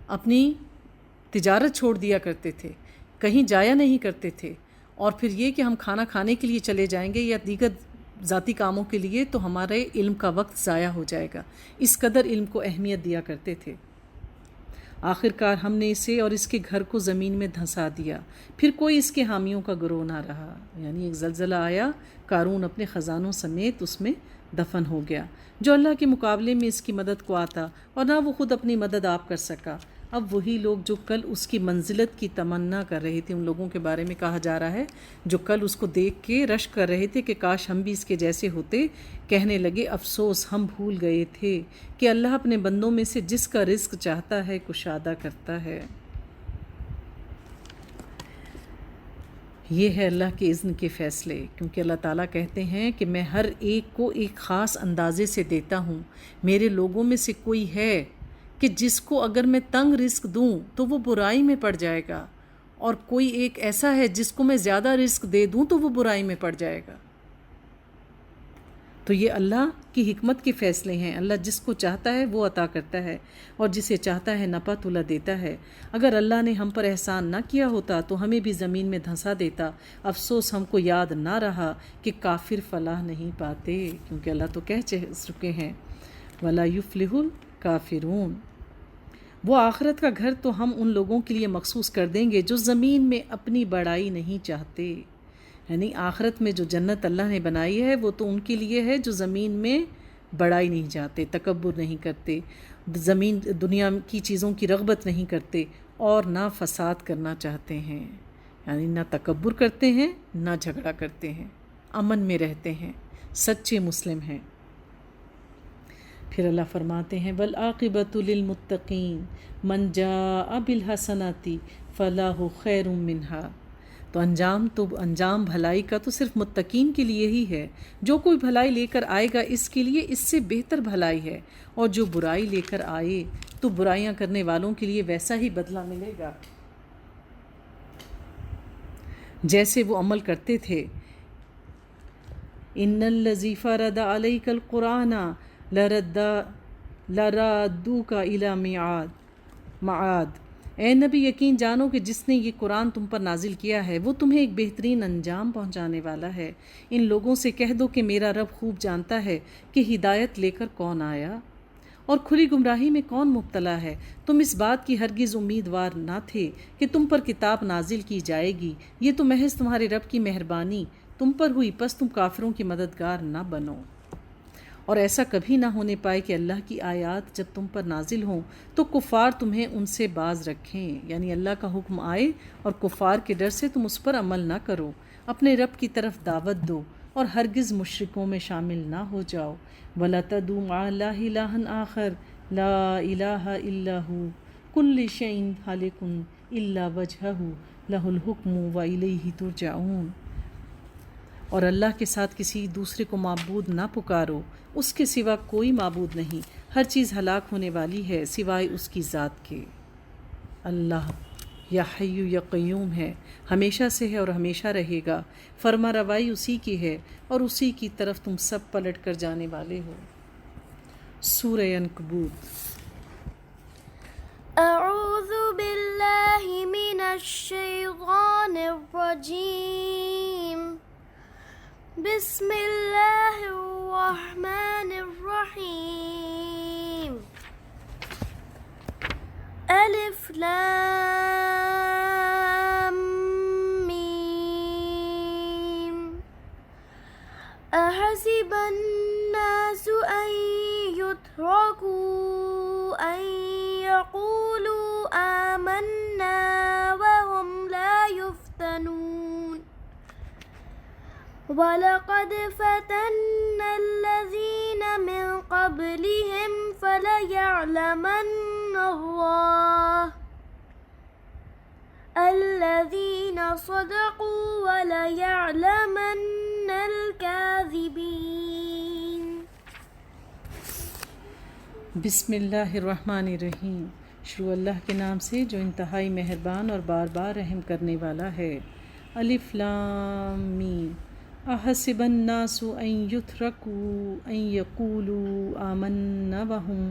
Speaker 1: اپنی تجارت چھوڑ دیا کرتے تھے، کہیں جایا نہیں کرتے تھے، اور پھر یہ کہ ہم کھانا کھانے کے لیے چلے جائیں گے یا دیگر ذاتی کاموں کے لیے تو ہمارے علم کا وقت ضائع ہو جائے گا، اس قدر علم کو اہمیت دیا کرتے تھے۔ آخر کار ہم نے اسے اور اس کے گھر کو زمین میں دھنسا دیا، پھر کوئی اس کے حامیوں کا گروہ نہ رہا، یعنی ایک زلزلہ آیا، قارون اپنے خزانوں سمیت اس میں دفن ہو گیا، جو اللہ کے مقابلے میں اس کی مدد کو آتا اور نہ وہ خود اپنی مدد آپ کر سکا۔ اب وہی لوگ جو کل اس کی منزلت کی تمنا کر رہے تھے، ان لوگوں کے بارے میں کہا جا رہا ہے جو کل اس کو دیکھ کے رشک کر رہے تھے کہ کاش ہم بھی اس کے جیسے ہوتے، کہنے لگے افسوس ہم بھول گئے تھے کہ اللہ اپنے بندوں میں سے جس کا رزق چاہتا ہے کشادہ کرتا ہے۔ یہ ہے اللہ کے اذن کے فیصلے، کیونکہ اللہ تعالیٰ کہتے ہیں کہ میں ہر ایک کو ایک خاص اندازے سے دیتا ہوں۔ میرے لوگوں میں سے کوئی ہے کہ جس کو اگر میں تنگ رزق دوں تو وہ برائی میں پڑ جائے گا، اور کوئی ایک ایسا ہے جس کو میں زیادہ رزق دے دوں تو وہ برائی میں پڑ جائے گا۔ تو یہ اللہ کی حکمت کے فیصلے ہیں، اللہ جس کو چاہتا ہے وہ عطا کرتا ہے اور جسے چاہتا ہے نپا تلا دیتا ہے۔ اگر اللہ نے ہم پر احسان نہ کیا ہوتا تو ہمیں بھی زمین میں دھنسا دیتا، افسوس ہم کو یاد نہ رہا کہ کافر فلاح نہیں پاتے، کیونکہ اللہ تو کہہ چکے ہیں وَلَا يُفْلِحُ الْكَافِرُونَ۔ وہ آخرت کا گھر تو ہم ان لوگوں کے لیے مخصوص کر دیں گے جو زمین میں اپنی بڑائی نہیں چاہتے، یعنی آخرت میں جو جنت اللہ نے بنائی ہے وہ تو ان کے لیے ہے جو زمین میں بڑائی نہیں چاہتے، تکبر نہیں کرتے، زمین دنیا کی چیزوں کی رغبت نہیں کرتے اور نہ فساد کرنا چاہتے ہیں، یعنی نہ تکبر کرتے ہیں نہ جھگڑا کرتے ہیں، امن میں رہتے ہیں، سچے مسلم ہیں۔ پھر اللہ فرماتے ہیں وَالْعَاقِبَةُ لِلْمُتَّقِينَ مَنْ جَاءَ بِالْحَسَنَةِ فَلَهُ خَيْرٌ مِّنْهَا۔ تو انجام بھلائی کا تو صرف متقین کے لیے ہی ہے، جو کوئی بھلائی لے کر آئے گا اس کے لیے اس سے بہتر بھلائی ہے، اور جو برائی لے کر آئے تو برائیاں کرنے والوں کے لیے ویسا ہی بدلہ ملے گا جیسے وہ عمل کرتے تھے۔ ان الذی فرض علیک القرآن لرادوک الی معاد۔ اے نبی یقین جانو کہ جس نے یہ قرآن تم پر نازل کیا ہے وہ تمہیں ایک بہترین انجام پہنچانے والا ہے۔ ان لوگوں سے کہہ دو کہ میرا رب خوب جانتا ہے کہ ہدایت لے کر کون آیا اور کھلی گمراہی میں کون مبتلا ہے۔ تم اس بات کی ہرگز امیدوار نہ تھے کہ تم پر کتاب نازل کی جائے گی، یہ تو محض تمہارے رب کی مہربانی تم پر ہوئی، پس تم کافروں کی مددگار نہ بنو۔ اور ایسا کبھی نہ ہونے پائے کہ اللہ کی آیات جب تم پر نازل ہوں تو کفار تمہیں ان سے باز رکھیں، یعنی اللہ کا حکم آئے اور کفار کے ڈر سے تم اس پر عمل نہ کرو، اپنے رب کی طرف دعوت دو اور ہرگز مشرکوں میں شامل نہ ہو جاؤ۔ وَلَا تَدْعُ مَعَ اللَّهِ إِلَٰهًا آخَرَ لَا إِلَٰهَ إِلَّا هُوَ كُلُّ شَيْءٍ هَالِكٌ إِلَّا وَجْهَهُ لَهُ الْحُكْمُ وَإِلَيْهِ تُرْجَعُونَ۔ اور اللہ کے ساتھ کسی دوسرے کو معبود نہ پکارو، اس کے سوا کوئی معبود نہیں، ہر چیز ہلاک ہونے والی ہے سوائے اس کی ذات کے۔ اللہ یا حی یا قیوم ہے، ہمیشہ سے ہے اور ہمیشہ رہے گا، فرما روائی اسی کی ہے اور اسی کی طرف تم سب پلٹ کر جانے والے ہو۔ سورہ عنکبوت۔
Speaker 2: اعوذ باللہ من الشیطان الرجیم، بسم اللہ الرحمن الرحیم، الف لام میم، احسب الناس ان يتركوا ان يقولوا آمنا وهم لا يفتنون، وَلَقَدْ فَتَنَّا الَّذِينَ مِن قَبْلِهِمْ فَلَيَعْلَمَنَّ اللَّهُ الذين صدقوا وليعلمن الكاذبين.
Speaker 1: بسم اللہ الرحمن الرحیم. شروع اللہ کے نام سے جو انتہائی مہربان اور بار بار رحم کرنے والا ہے. الف لام میم. احسب الناس ان یترکوا ان یقولوا آمنا وهم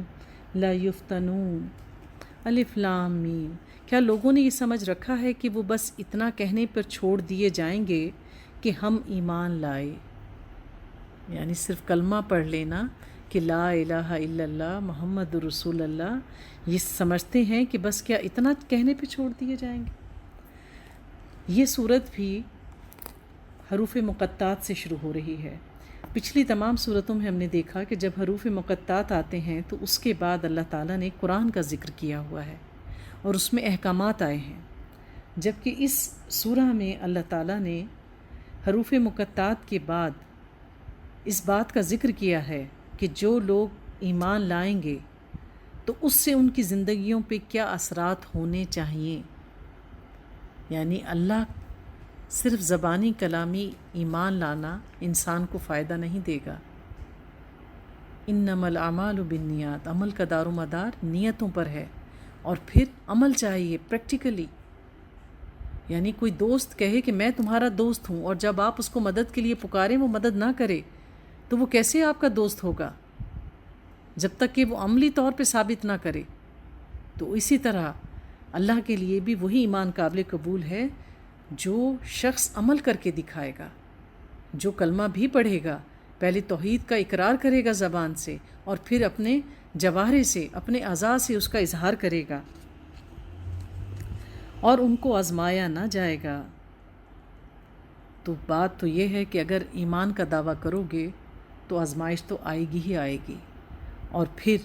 Speaker 1: لا یفتنون. الف لام میم. کیا لوگوں نے یہ سمجھ رکھا ہے کہ وہ بس اتنا کہنے پر چھوڑ دیے جائیں گے کہ ہم ایمان لائے، یعنی صرف کلمہ پڑھ لینا کہ لا الہ الا اللہ محمد رسول اللہ، یہ سمجھتے ہیں کہ بس کیا اتنا کہنے پہ چھوڑ دیے جائیں گے؟ یہ صورت بھی حروف مقطعات سے شروع ہو رہی ہے. پچھلی تمام صورتوں میں ہم نے دیکھا کہ جب حروف مقطعات آتے ہیں تو اس کے بعد اللہ تعالیٰ نے قرآن کا ذکر کیا ہوا ہے اور اس میں احکامات آئے ہیں، جبکہ اس سورہ میں اللہ تعالیٰ نے حروف مقطعات کے بعد اس بات کا ذکر کیا ہے کہ جو لوگ ایمان لائیں گے تو اس سے ان کی زندگیوں پہ کیا اثرات ہونے چاہیے. یعنی اللہ صرف زبانی کلامی ایمان لانا انسان کو فائدہ نہیں دے گا. انما الاعمال بالنیات، عمل کا دار و مدار نیتوں پر ہے، اور پھر عمل چاہیے پریکٹیکلی. یعنی کوئی دوست کہے کہ میں تمہارا دوست ہوں اور جب آپ اس کو مدد کے لیے پکاریں وہ مدد نہ کرے تو وہ کیسے آپ کا دوست ہوگا جب تک کہ وہ عملی طور پہ ثابت نہ کرے. تو اسی طرح اللہ کے لیے بھی وہی ایمان قابل قبول ہے جو شخص عمل کر کے دکھائے گا، جو کلمہ بھی پڑھے گا، پہلے توحید کا اقرار کرے گا زبان سے اور پھر اپنے جوارح سے، اپنے اعضاء سے اس کا اظہار کرے گا، اور ان کو آزمایا نہ جائے گا. تو بات تو یہ ہے کہ اگر ایمان کا دعویٰ کرو گے تو آزمائش تو آئے گی ہی آئے گی، اور پھر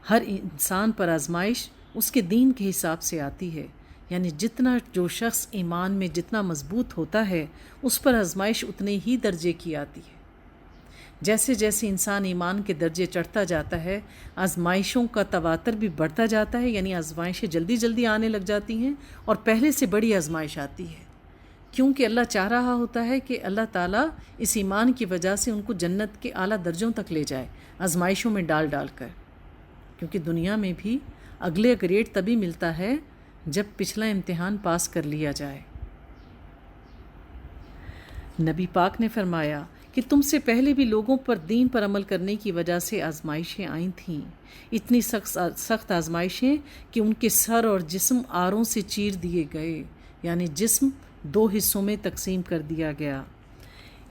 Speaker 1: ہر انسان پر آزمائش اس کے دین کے حساب سے آتی ہے. یعنی جتنا جو شخص ایمان میں جتنا مضبوط ہوتا ہے اس پر آزمائش اتنے ہی درجے کی آتی ہے. جیسے جیسے انسان ایمان کے درجے چڑھتا جاتا ہے آزمائشوں کا تواتر بھی بڑھتا جاتا ہے، یعنی آزمائشیں جلدی جلدی آنے لگ جاتی ہیں اور پہلے سے بڑی آزمائش آتی ہے، کیونکہ اللہ چاہ رہا ہوتا ہے کہ اللہ تعالیٰ اس ایمان کی وجہ سے ان کو جنت کے اعلیٰ درجوں تک لے جائے آزمائشوں میں ڈال ڈال کر. کیونکہ دنیا میں بھی اگلے گریڈ تبھی ملتا ہے جب پچھلا امتحان پاس کر لیا جائے. نبی پاک نے فرمایا کہ تم سے پہلے بھی لوگوں پر دین پر عمل کرنے کی وجہ سے آزمائشیں آئی تھیں، اتنی سخت آزمائشیں کہ ان کے سر اور جسم آروں سے چیر دیے گئے، یعنی جسم 2 حصوں میں تقسیم کر دیا گیا.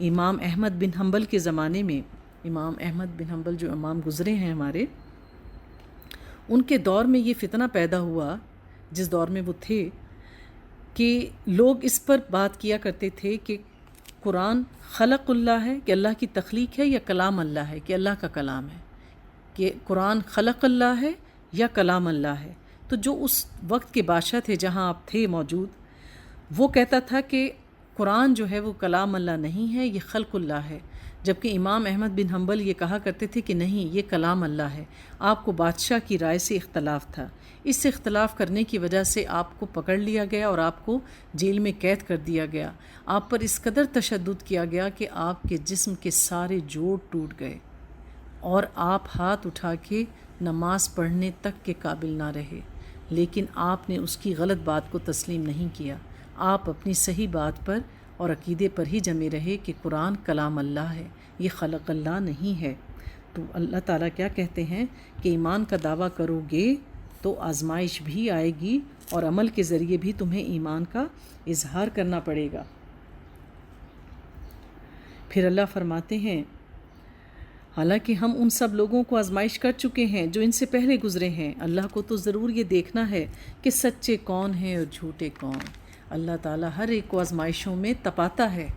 Speaker 1: امام احمد بن حنبل کے زمانے میں، امام احمد بن حنبل جو امام گزرے ہیں ہمارے، ان کے دور میں یہ فتنہ پیدا ہوا جس دور میں وہ تھے کہ لوگ اس پر بات کیا کرتے تھے کہ قرآن خلق اللہ ہے کہ اللہ کی تخلیق ہے، یا کلام اللہ ہے کہ اللہ کا کلام ہے، کہ قرآن خلق اللہ ہے یا کلام اللہ ہے. تو جو اس وقت کے بادشاہ تھے جہاں آپ تھے موجود، وہ کہتا تھا کہ قرآن جو ہے وہ کلام اللہ نہیں ہے، یہ خلق اللہ ہے، جبکہ امام احمد بن حنبل یہ کہا کرتے تھے کہ نہیں، یہ کلام اللہ ہے. آپ کو بادشاہ کی رائے سے اختلاف تھا، اس سے اختلاف کرنے کی وجہ سے آپ کو پکڑ لیا گیا اور آپ کو جیل میں قید کر دیا گیا. آپ پر اس قدر تشدد کیا گیا کہ آپ کے جسم کے سارے جوڑ ٹوٹ گئے اور آپ ہاتھ اٹھا کے نماز پڑھنے تک کے قابل نہ رہے. لیکن آپ نے اس کی غلط بات کو تسلیم نہیں کیا، آپ اپنی صحیح بات پر اور عقیدے پر ہی جمے رہے کہ قرآن کلام اللہ ہے، یہ خلق اللہ نہیں ہے. تو اللہ تعالیٰ کیا کہتے ہیں کہ ایمان کا دعویٰ کرو گے تو آزمائش بھی آئے گی اور عمل کے ذریعے بھی تمہیں ایمان کا اظہار کرنا پڑے گا. پھر اللہ فرماتے ہیں حالانکہ ہم ان سب لوگوں کو آزمائش کر چکے ہیں جو ان سے پہلے گزرے ہیں، اللہ کو تو ضرور یہ دیکھنا ہے کہ سچے کون ہیں اور جھوٹے کون. اللہ تعالیٰ ہر ایک کو آزمائشوں میں تپاتا ہے.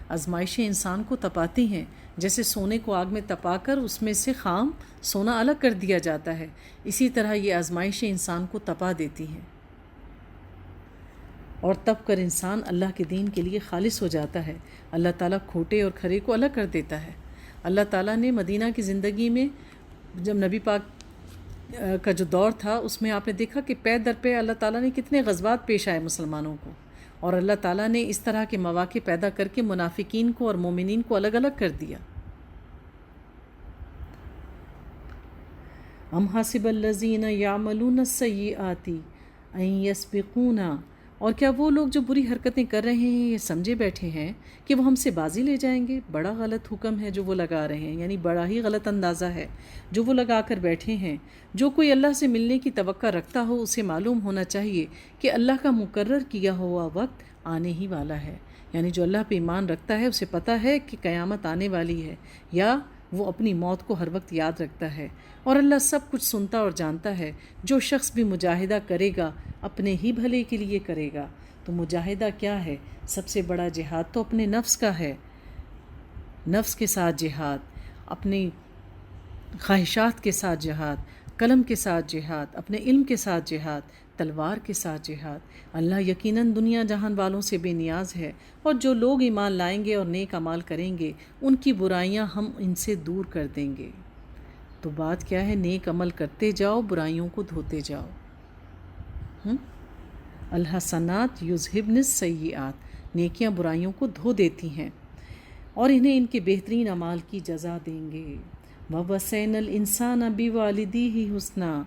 Speaker 1: آزمائشیں انسان کو تپاتی ہیں، جیسے سونے کو آگ میں تپا کر اس میں سے خام سونا الگ کر دیا جاتا ہے، اسی طرح یہ آزمائشیں انسان کو تپا دیتی ہیں، اور تب کر انسان اللہ کے دین کے لیے خالص ہو جاتا ہے. اللہ تعالیٰ کھوٹے اور کھرے کو الگ کر دیتا ہے. اللہ تعالیٰ نے مدینہ کی زندگی میں جب نبی پاک کا جو دور تھا اس میں آپ نے دیکھا کہ پے در پے اللہ تعالیٰ نے کتنے غزوات پیش آئے مسلمانوں کو، اور اللہ تعالیٰ نے اس طرح کے مواقع پیدا کر کے منافقین کو اور مومنین کو الگ الگ کر دیا۔ ام حسب الذین یعملون السیئات ان یسبقونا، اور کیا وہ لوگ جو بری حرکتیں کر رہے ہیں یہ سمجھے بیٹھے ہیں کہ وہ ہم سے بازی لے جائیں گے؟ بڑا غلط حکم ہے جو وہ لگا رہے ہیں، یعنی بڑا ہی غلط اندازہ ہے جو وہ لگا کر بیٹھے ہیں۔ جو کوئی اللہ سے ملنے کی توقع رکھتا ہو اسے معلوم ہونا چاہیے کہ اللہ کا مقرر کیا ہوا وقت آنے ہی والا ہے، یعنی جو اللہ پہ ایمان رکھتا ہے اسے پتہ ہے کہ قیامت آنے والی ہے، یا وہ اپنی موت کو ہر وقت یاد رکھتا ہے، اور اللہ سب کچھ سنتا اور جانتا ہے۔ جو شخص بھی مجاہدہ کرے گا اپنے ہی بھلے کے لیے کرے گا۔ تو مجاہدہ کیا ہے؟ سب سے بڑا جہاد تو اپنے نفس کا ہے، نفس کے ساتھ جہاد، اپنی خواہشات کے ساتھ جہاد، قلم کے ساتھ جہاد، اپنے علم کے ساتھ جہاد، تلوار کے ساتھ جہاد۔ اللہ یقیناً دنیا جہان والوں سے بے نیاز ہے، اور جو لوگ ایمان لائیں گے اور نیک اعمال کریں گے ان کی برائیاں ہم ان سے دور کر دیں گے۔ تو بات کیا ہے؟ نیک عمل کرتے جاؤ، برائیوں کو دھوتے جاؤ۔ الحسنات یذہبن السیئات، نیکیاں برائیوں کو دھو دیتی ہیں اور انہیں ان کے بہترین اعمال کی جزا دیں گے۔ وَوَصَّيْنَا الْإِنسَانَ بِوَالِدَيْهِ حُسْنًا،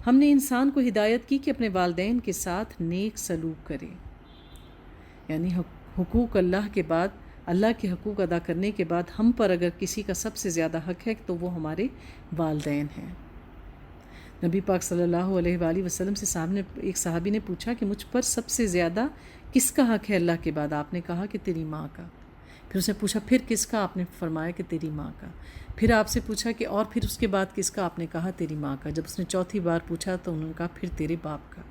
Speaker 1: ہم نے انسان کو ہدایت کی کہ اپنے والدین کے ساتھ نیک سلوک کرے، یعنی حقوق اللہ کے بعد، اللہ کے حقوق ادا کرنے کے بعد ہم پر اگر کسی کا سب سے زیادہ حق ہے تو وہ ہمارے والدین ہیں۔ نبی پاک صلی اللہ علیہ وآلہ وسلم سے ایک صحابی نے پوچھا کہ مجھ پر سب سے زیادہ کس کا حق ہے اللہ کے بعد؟ آپ نے کہا کہ تیری ماں کا۔ پھر اس نے پوچھا پھر کس کا؟ آپ نے فرمایا کہ تیری ماں کا۔ پھر آپ سے پوچھا کہ اور پھر اس کے بعد کس کا؟ آپ نے کہا تیری ماں کا۔ جب اس نے چوتھی بار پوچھا تو انہوں نے کہا پھر تیرے باپ کا۔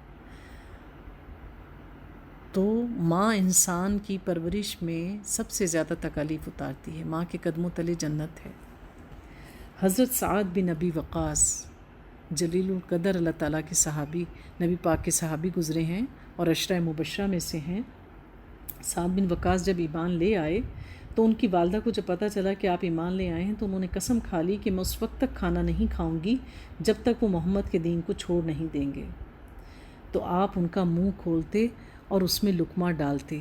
Speaker 1: تو ماں انسان کی پرورش میں سب سے زیادہ تکالیف اتارتی ہے، ماں کے قدموں تلے جنت ہے۔ حضرت سعد بن ابی وقاص جلیل القدر اللہ تعالیٰ کے صحابی، نبی پاک کے صحابی گزرے ہیں اور عشرہ مبشرہ میں سے ہیں۔ سعد بن وقاص جب ایمان لے آئے تو ان کی والدہ کو جب پتہ چلا کہ آپ ایمان لے آئے ہیں تو انہوں نے قسم کھا لی کہ میں اس وقت تک کھانا نہیں کھاؤں گی جب تک وہ محمد کے دین کو چھوڑ نہیں دیں گے۔ تو آپ ان کا منہ کھولتے اور اس میں لقمہ ڈالتے،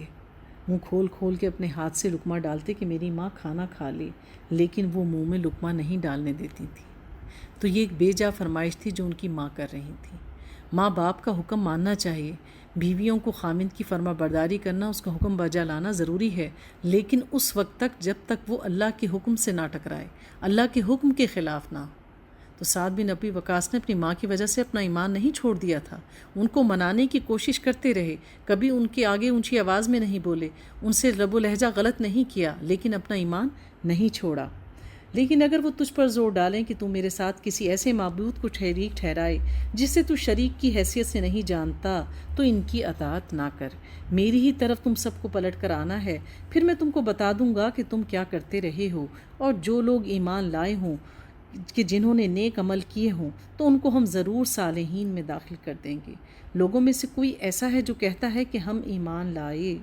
Speaker 1: منہ کھول کھول کے اپنے ہاتھ سے لقمہ ڈالتے کہ میری ماں کھانا کھا لے، لیکن وہ منہ میں لقمہ نہیں ڈالنے دیتی تھی۔ تو یہ ایک بے جا فرمائش تھی جو ان کی ماں کر رہی تھی۔ ماں باپ کا حکم ماننا چاہیے، بیویوں کو خامند کی فرما برداری کرنا، اس کا حکم بجا لانا ضروری ہے، لیکن اس وقت تک جب تک وہ اللہ کے حکم سے نہ ٹکرائے، اللہ کے حکم کے خلاف نہ ہو۔ تو سعد بن ابی وقاص نے اپنی ماں کی وجہ سے اپنا ایمان نہیں چھوڑ دیا تھا، ان کو منانے کی کوشش کرتے رہے، کبھی ان کے آگے اونچی آواز میں نہیں بولے، ان سے لب و لہجہ غلط نہیں کیا، لیکن اپنا ایمان نہیں چھوڑا۔ لیکن اگر وہ تجھ پر زور ڈالیں کہ تو میرے ساتھ کسی ایسے معبود کو شریک ٹھہرائے جسے تو شریک کی حیثیت سے نہیں جانتا تو ان کی اطاعت نہ کر، میری ہی طرف تم سب کو پلٹ کر آنا ہے، پھر میں تم کو بتا دوں گا کہ تم کیا کرتے رہے ہو۔ اور جو لوگ ایمان لائے ہوں کہ جنہوں نے نیک عمل کیے ہوں تو ان کو ہم ضرور صالحین میں داخل کر دیں گے۔ لوگوں میں سے کوئی ایسا ہے جو کہتا ہے کہ ہم ایمان لائے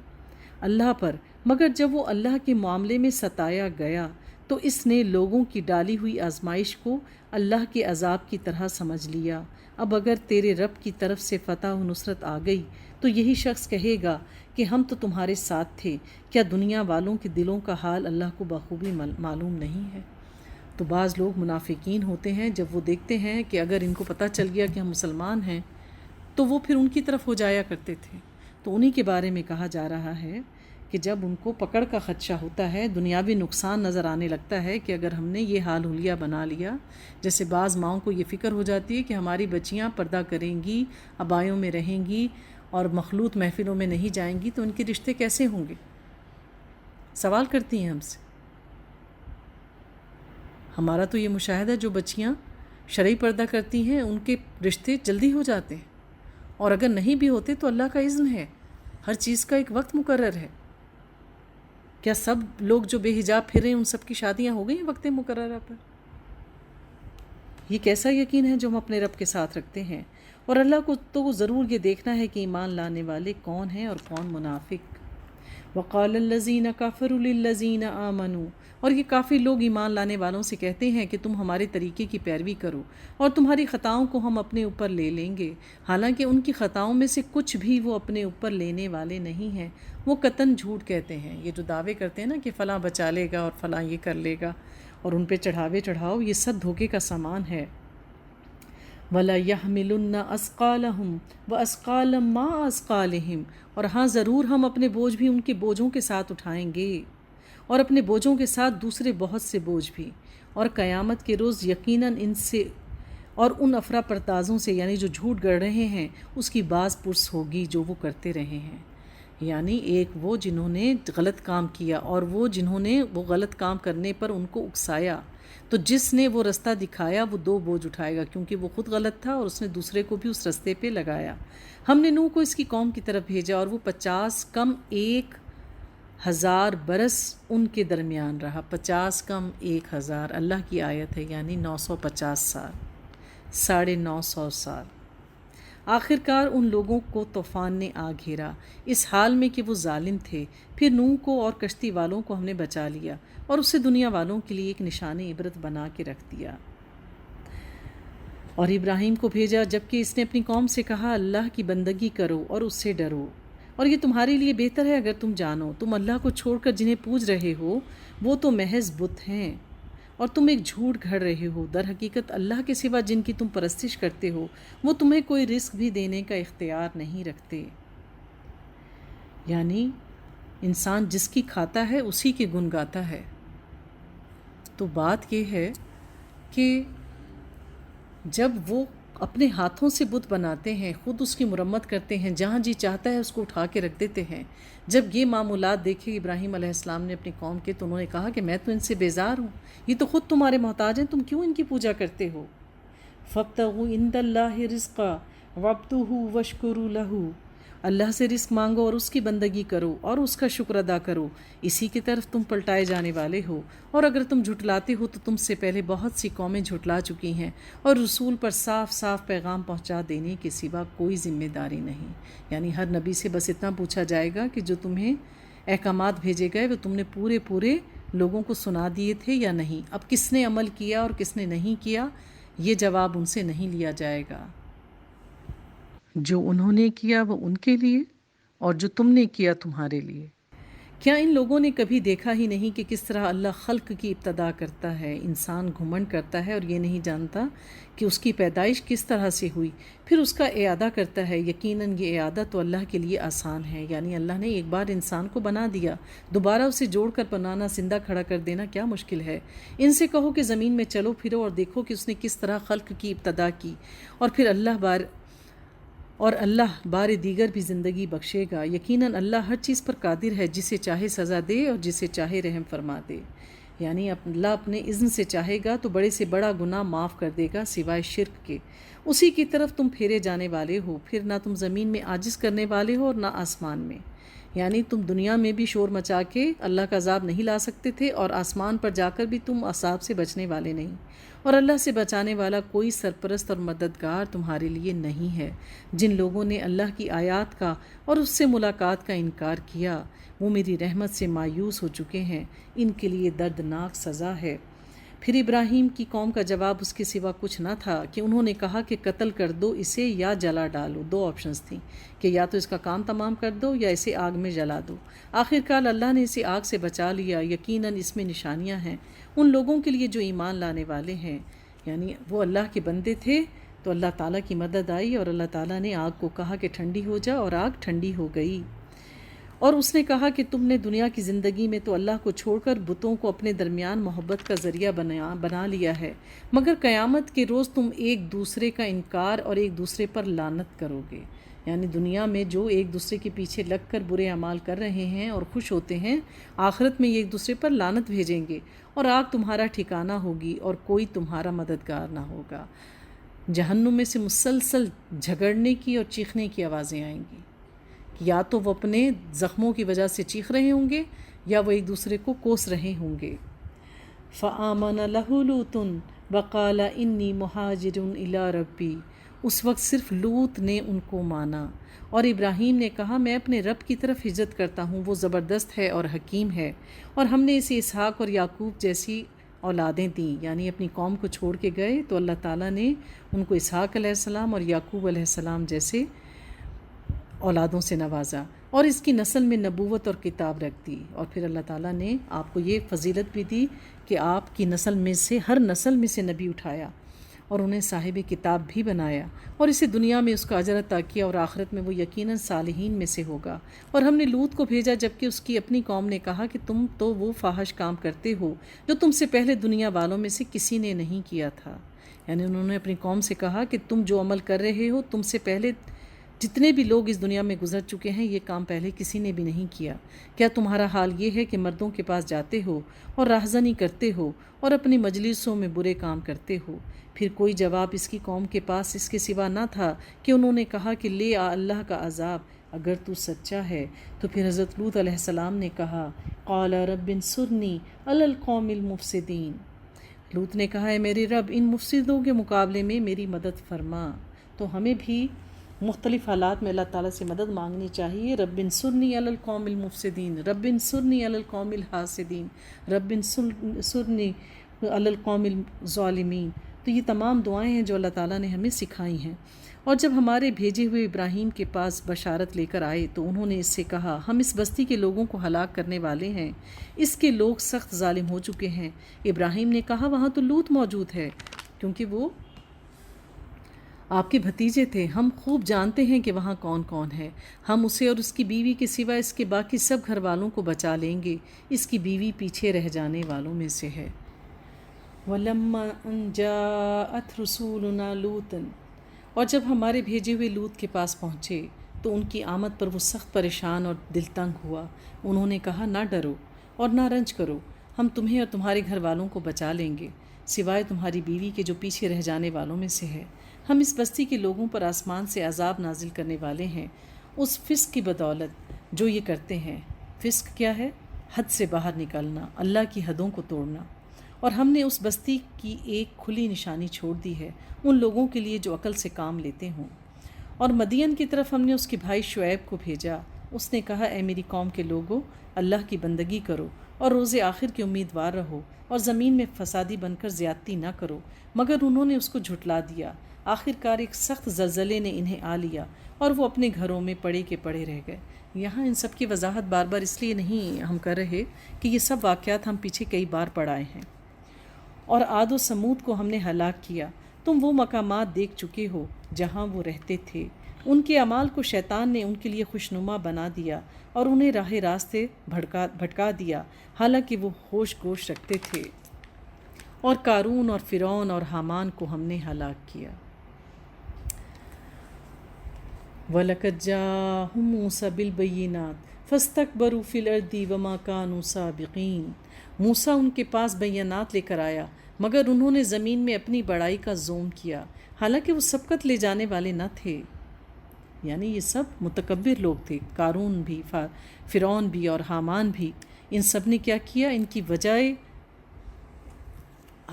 Speaker 1: اللہ پر، مگر جب وہ اللہ کے معاملے میں ستایا گیا تو اس نے لوگوں کی ڈالی ہوئی آزمائش کو اللہ کے عذاب کی طرح سمجھ لیا۔ اب اگر تیرے رب کی طرف سے فتح و نصرت آ گئی تو یہی شخص کہے گا کہ ہم تو تمہارے ساتھ تھے، کیا دنیا والوں کے دلوں کا حال اللہ کو بخوبی معلوم نہیں ہے؟ تو بعض لوگ منافقین ہوتے ہیں، جب وہ دیکھتے ہیں کہ اگر ان کو پتہ چل گیا کہ ہم مسلمان ہیں تو وہ پھر ان کی طرف ہو جایا کرتے تھے۔ تو انہی کے بارے میں کہا جا رہا ہے کہ جب ان کو پکڑ کا خدشہ ہوتا ہے، دنیاوی نقصان نظر آنے لگتا ہے کہ اگر ہم نے یہ حال حلیہ بنا لیا، جیسے بعض ماؤں کو یہ فکر ہو جاتی ہے کہ ہماری بچیاں پردہ کریں گی، عبایوں میں رہیں گی اور مخلوط محفلوں میں نہیں جائیں گی تو ان کے رشتے کیسے ہوں گے؟ سوال کرتی ہیں ہم سے۔ ہمارا تو یہ مشاہدہ، جو بچیاں شرعی پردہ کرتی ہیں ان کے رشتے جلدی ہو جاتے ہیں، اور اگر نہیں بھی ہوتے تو اللہ کا اذن ہے، ہر چیز کا ایک وقت مقرر ہے۔ کیا سب لوگ جو بے حجاب پھر رہے ہیں ان سب کی شادیاں ہو گئی ہیں وقت مقررہ پر؟ یہ کیسا یقین ہے جو ہم اپنے رب کے ساتھ رکھتے ہیں؟ اور اللہ کو تو ضرور یہ دیکھنا ہے کہ ایمان لانے والے کون ہیں اور کون منافق۔ وقال الذین کفروا للذین آمنوا، اور یہ کافر لوگ ایمان لانے والوں سے کہتے ہیں کہ تم ہمارے طریقے کی پیروی کرو اور تمہاری خطاؤں کو ہم اپنے اوپر لے لیں گے، حالانکہ ان کی خطاؤں میں سے کچھ بھی وہ اپنے اوپر لینے والے نہیں ہیں، وہ قطعاً جھوٹ کہتے ہیں۔ یہ جو دعوے کرتے ہیں نا کہ فلاں بچا لے گا اور فلاں یہ کر لے گا اور ان پہ چڑھاوے چڑھاؤ، یہ سب دھوکے کا سامان ہے۔ وَلَا يَحْمِلُنَّ أَثْقَالَهُمْ وَأَثْقَالًا مَّا أَثْقَالِهِمْ، اور ہاں ضرور ہم اپنے بوجھ بھی ان کے بوجھوں کے ساتھ اٹھائیں گے اور اپنے بوجھوں کے ساتھ دوسرے بہت سے بوجھ بھی، اور قیامت کے روز یقیناً ان سے اور ان افرا سے یعنی جو جھوٹ گڑھ رہے ہیں اس کی باز پرس ہوگی جو وہ کرتے رہے ہیں۔ یعنی ایک وہ جنہوں نے غلط کام کیا اور وہ جنہوں نے وہ غلط کام کرنے پر ان کو اکسایا، تو جس نے وہ رستہ دکھایا وہ دو بوجھ اٹھائے گا، کیونکہ وہ خود غلط تھا اور اس نے دوسرے کو بھی اس رستے پہ لگایا۔ ہم نے نوح کو اس کی قوم کی طرف بھیجا اور وہ 50 کم 1000 برس ان کے درمیان رہا۔ 50 کم 1000 اللہ کی آیت ہے، یعنی 950 سال، 950 سال۔ آخر کار ان لوگوں کو طوفان نے آ گھیرا اس حال میں کہ وہ ظالم تھے، پھر نوح کو اور کشتی والوں کو ہم نے بچا لیا اور اسے دنیا والوں کے لیے ایک نشان عبرت بنا کے رکھ دیا۔ اور ابراہیم کو بھیجا جبکہ اس نے اپنی قوم سے کہا اللہ کی بندگی کرو اور اس سے ڈرو، اور یہ تمہارے لیے بہتر ہے اگر تم جانو، تم اللہ کو چھوڑ کر جنہیں پوج رہے ہو وہ تو محض بت ہیں اور تم ایک جھوٹ گھڑ رہے ہو، در حقیقت اللہ کے سوا جن کی تم پرستش کرتے ہو وہ تمہیں کوئی رزق بھی دینے کا اختیار نہیں رکھتے۔ یعنی انسان جس کی کھاتا ہے اسی کے گن گاتا ہے۔ تو بات یہ ہے کہ جب وہ اپنے ہاتھوں سے بت بناتے ہیں، خود اس کی مرمت کرتے ہیں، جہاں جی چاہتا ہے اس کو اٹھا کے رکھ دیتے ہیں، جب یہ معمولات دیکھے ابراہیم علیہ السلام نے اپنی قوم کے، تو انہوں نے کہا کہ میں تو ان سے بیزار ہوں، یہ تو خود تمہارے محتاج ہیں، تم کیوں ان کی پوجا کرتے ہو؟ فَابْتَغُوا عِندَ اللَّهِ رِزْقًا وَاعْبُدُوهُ وَاشْكُرُوا لَهُ، اللہ سے رزق مانگو اور اس کی بندگی کرو اور اس کا شکر ادا کرو، اسی کی طرف تم پلٹائے جانے والے ہو۔ اور اگر تم جھٹلاتے ہو تو تم سے پہلے بہت سی قومیں جھٹلا چکی ہیں اور رسول پر صاف صاف پیغام پہنچا دینے کے سوا کوئی ذمہ داری نہیں۔ یعنی ہر نبی سے بس اتنا پوچھا جائے گا کہ جو تمہیں احکامات بھیجے گئے وہ تم نے پورے لوگوں کو سنا دیے تھے یا نہیں۔ اب کس نے عمل کیا اور کس نے نہیں کیا یہ جواب ان سے نہیں لیا جائے گا۔ جو انہوں نے کیا وہ ان کے لیے اور جو تم نے کیا تمہارے لیے۔ کیا ان لوگوں نے کبھی دیکھا ہی نہیں کہ کس طرح اللہ خلق کی ابتدا کرتا ہے؟ انسان گھمنڈ کرتا ہے اور یہ نہیں جانتا کہ اس کی پیدائش کس طرح سے ہوئی، پھر اس کا اعادہ کرتا ہے۔ یقیناً یہ اعادہ تو اللہ کے لیے آسان ہے، یعنی اللہ نے ایک بار انسان کو بنا دیا، دوبارہ اسے جوڑ کر بنانا، زندہ کھڑا کر دینا کیا مشکل ہے؟ ان سے کہو کہ زمین میں چلو پھرو اور دیکھو کہ اس نے کس طرح خلق کی ابتدا کی، اور پھر اللہ بار دیگر بھی زندگی بخشے گا۔ یقیناً اللہ ہر چیز پر قادر ہے، جسے چاہے سزا دے اور جسے چاہے رحم فرما دے۔ یعنی اللہ اپنے اذن سے چاہے گا تو بڑے سے بڑا گناہ معاف کر دے گا سوائے شرک کے۔ اسی کی طرف تم پھیرے جانے والے ہو، پھر نہ تم زمین میں عاجز کرنے والے ہو اور نہ آسمان میں۔ یعنی تم دنیا میں بھی شور مچا کے اللہ کا عذاب نہیں لا سکتے تھے اور آسمان پر جا کر بھی تم عذاب سے بچنے والے نہیں، اور اللہ سے بچانے والا کوئی سرپرست اور مددگار تمہارے لیے نہیں ہے۔ جن لوگوں نے اللہ کی آیات کا اور اس سے ملاقات کا انکار کیا وہ میری رحمت سے مایوس ہو چکے ہیں، ان کے لیے دردناک سزا ہے۔ پھر ابراہیم کی قوم کا جواب اس کے سوا کچھ نہ تھا کہ انہوں نے کہا کہ قتل کر دو اسے یا جلا ڈالو۔ دو آپشنز تھیں کہ یا تو اس کا کام تمام کر دو یا اسے آگ میں جلا دو۔ آخر کار اللہ نے اسے آگ سے بچا لیا۔ یقیناً اس میں نشانیاں ہیں ان لوگوں کے لیے جو ایمان لانے والے ہیں۔ یعنی وہ اللہ کے بندے تھے تو اللہ تعالیٰ کی مدد آئی اور اللہ تعالیٰ نے آگ کو کہا کہ ٹھنڈی ہو جا، اور آگ ٹھنڈی ہو گئی۔ اور اس نے کہا کہ تم نے دنیا کی زندگی میں تو اللہ کو چھوڑ کر بتوں کو اپنے درمیان محبت کا ذریعہ بنا لیا ہے، مگر قیامت کے روز تم ایک دوسرے کا انکار اور ایک دوسرے پر لعنت کرو گے۔ یعنی دنیا میں جو ایک دوسرے کے پیچھے لگ کر برے اعمال کر رہے ہیں اور خوش ہوتے ہیں، آخرت میں یہ ایک دوسرے پر لعنت بھیجیں گے اور آگ تمہارا ٹھکانہ ہوگی اور کوئی تمہارا مددگار نہ ہوگا۔ جہنم میں سے مسلسل جھگڑنے کی اور چیخنے کی آوازیں آئیں گی، یا تو وہ اپنے زخموں کی وجہ سے چیخ رہے ہوں گے یا وہ ایک دوسرے کو کوس رہے ہوں گے۔ فَآمَنَ لَهُ لُوطٌ وَقَالَ إِنِّي مُهَاجِرٌ إِلَىٰ رَبِّي، اس وقت صرف لوط نے ان کو مانا، اور ابراہیم نے کہا میں اپنے رب کی طرف ہجرت کرتا ہوں، وہ زبردست ہے اور حکیم ہے، اور ہم نے اسے اسحاق اور یعقوب جیسی اولادیں دیں، یعنی اپنی قوم کو چھوڑ کے گئے تو اللہ تعالیٰ نے ان کو اسحاق علیہ السلام اور یعقوب علیہ السلام جیسے اولادوں سے نوازا، اور اس کی نسل میں نبوت اور کتاب رکھ دی، اور پھر اللہ تعالیٰ نے آپ کو یہ فضیلت بھی دی کہ آپ کی نسل میں سے ہر نسل میں سے نبی اٹھایا اور انہیں صاحب کتاب بھی بنایا، اور اسے دنیا میں اس کا اجر عطا کیا، اور آخرت میں وہ یقیناً صالحین میں سے ہوگا۔ اور ہم نے لوط کو بھیجا جبکہ اس کی اپنی قوم نے کہا کہ تم تو وہ فاحش کام کرتے ہو جو تم سے پہلے دنیا والوں میں سے کسی نے نہیں کیا تھا، یعنی انہوں نے اپنی قوم سے کہا کہ تم جو عمل کر رہے ہو تم سے پہلے جتنے بھی لوگ اس دنیا میں گزر چکے ہیں یہ کام پہلے کسی نے بھی نہیں کیا۔ کیا تمہارا حال یہ ہے کہ مردوں کے پاس جاتے ہو اور راہزنی کرتے ہو اور اپنی مجلسوں میں برے کام کرتے ہو؟ پھر کوئی جواب اس کی قوم کے پاس اس کے سوا نہ تھا کہ انہوں نے کہا کہ لے آ اللہ کا عذاب اگر تو سچا ہے۔ تو پھر حضرت لوط علیہ السلام نے کہا قال رب انصرنی علی القوم المفسدین، لوط نے کہا ہے میرے رب ان مفسدوں کے مقابلے میں میری مدد فرما۔ تو ہمیں بھی مختلف حالات میں اللہ تعالیٰ سے مدد مانگنی چاہیے۔ رب انصرنی علی القوم المفسدین، رب انصرنی علی القوم الحاسدین، رب انصرنی علی القوم الظالمین۔ تو یہ تمام دعائیں ہیں جو اللہ تعالیٰ نے ہمیں سکھائی ہیں۔ اور جب ہمارے بھیجے ہوئے ابراہیم کے پاس بشارت لے کر آئے تو انہوں نے اس سے کہا ہم اس بستی کے لوگوں کو ہلاک کرنے والے ہیں، اس کے لوگ سخت ظالم ہو چکے ہیں۔ ابراہیم نے کہا وہاں تو لوط موجود ہے، کیونکہ وہ آپ کے بھتیجے تھے، ہم خوب جانتے ہیں کہ وہاں کون کون ہے، ہم اسے اور اس کی بیوی کے سوا اس کے باقی سب گھر والوں کو بچا لیں گے، اس کی بیوی پیچھے رہ جانے والوں میں سے ہے۔ وَلَمَّا أَن جَاءَتْ رُسُولُنَا لُوطًا، اور جب ہمارے بھیجے ہوئے لوط کے پاس پہنچے تو ان کی آمد پر وہ سخت پریشان اور دل تنگ ہوا۔ انہوں نے کہا نہ ڈرو اور نہ رنج کرو، ہم تمہیں اور تمہارے گھر والوں کو بچا لیں گے، سوائے تمہاری بیوی کے جو پیچھے رہ جانے والوں میں سے ہے۔ ہم اس بستی کے لوگوں پر آسمان سے عذاب نازل کرنے والے ہیں اس فسق کی بدولت جو یہ کرتے ہیں۔ فسق کیا ہے؟ حد سے باہر نکلنا، اللہ کی حدوں کو توڑنا۔ اور ہم نے اس بستی کی ایک کھلی نشانی چھوڑ دی ہے ان لوگوں کے لیے جو عقل سے کام لیتے ہوں۔ اور مدین کی طرف ہم نے اس کے بھائی شعیب کو بھیجا، اس نے کہا اے میری قوم کے لوگو، اللہ کی بندگی کرو اور روز آخر کے امیدوار رہو، اور زمین میں فسادی بن کر زیادتی نہ کرو۔ مگر انہوں نے اس کو جھٹلا دیا، آخر کار ایک سخت زلزلے نے انہیں آ لیا اور وہ اپنے گھروں میں پڑے کے پڑے رہ گئے۔ یہاں ان سب کی وضاحت بار بار اس لیے نہیں ہم کر رہے کہ یہ سب واقعات ہم پیچھے کئی بار پڑھ آئے ہیں۔ اور عاد و سمود کو ہم نے ہلاک کیا، تم وہ مقامات دیکھ چکے ہو جہاں وہ رہتے تھے۔ ان کے اعمال کو شیطان نے ان کے لیے خوشنما بنا دیا اور انہیں راہ راستے بھٹکا دیا، حالانکہ وہ ہوش گوش رکھتے تھے۔ اور قارون اور فرعون اور حامان کو ہم نے ہلاک کیا۔ وَلَقَدْ جَاءَهُم مُوسَىٰ بِالْبَيِّنَاتِ فَاسْتَكْبَرُوا فِي الْأَرْضِ وَمَا كَانُوا سَابِقِينَ، موسیٰ ان کے پاس بینات لے کر آیا مگر انہوں نے زمین میں اپنی بڑائی کا زوم کیا، حالانکہ وہ سبقت لے جانے والے نہ تھے۔ یعنی یہ سب متکبر لوگ تھے، قارون بھی، فرعون بھی اور حامان بھی۔ ان سب نے کیا کیا؟ ان کی وجہ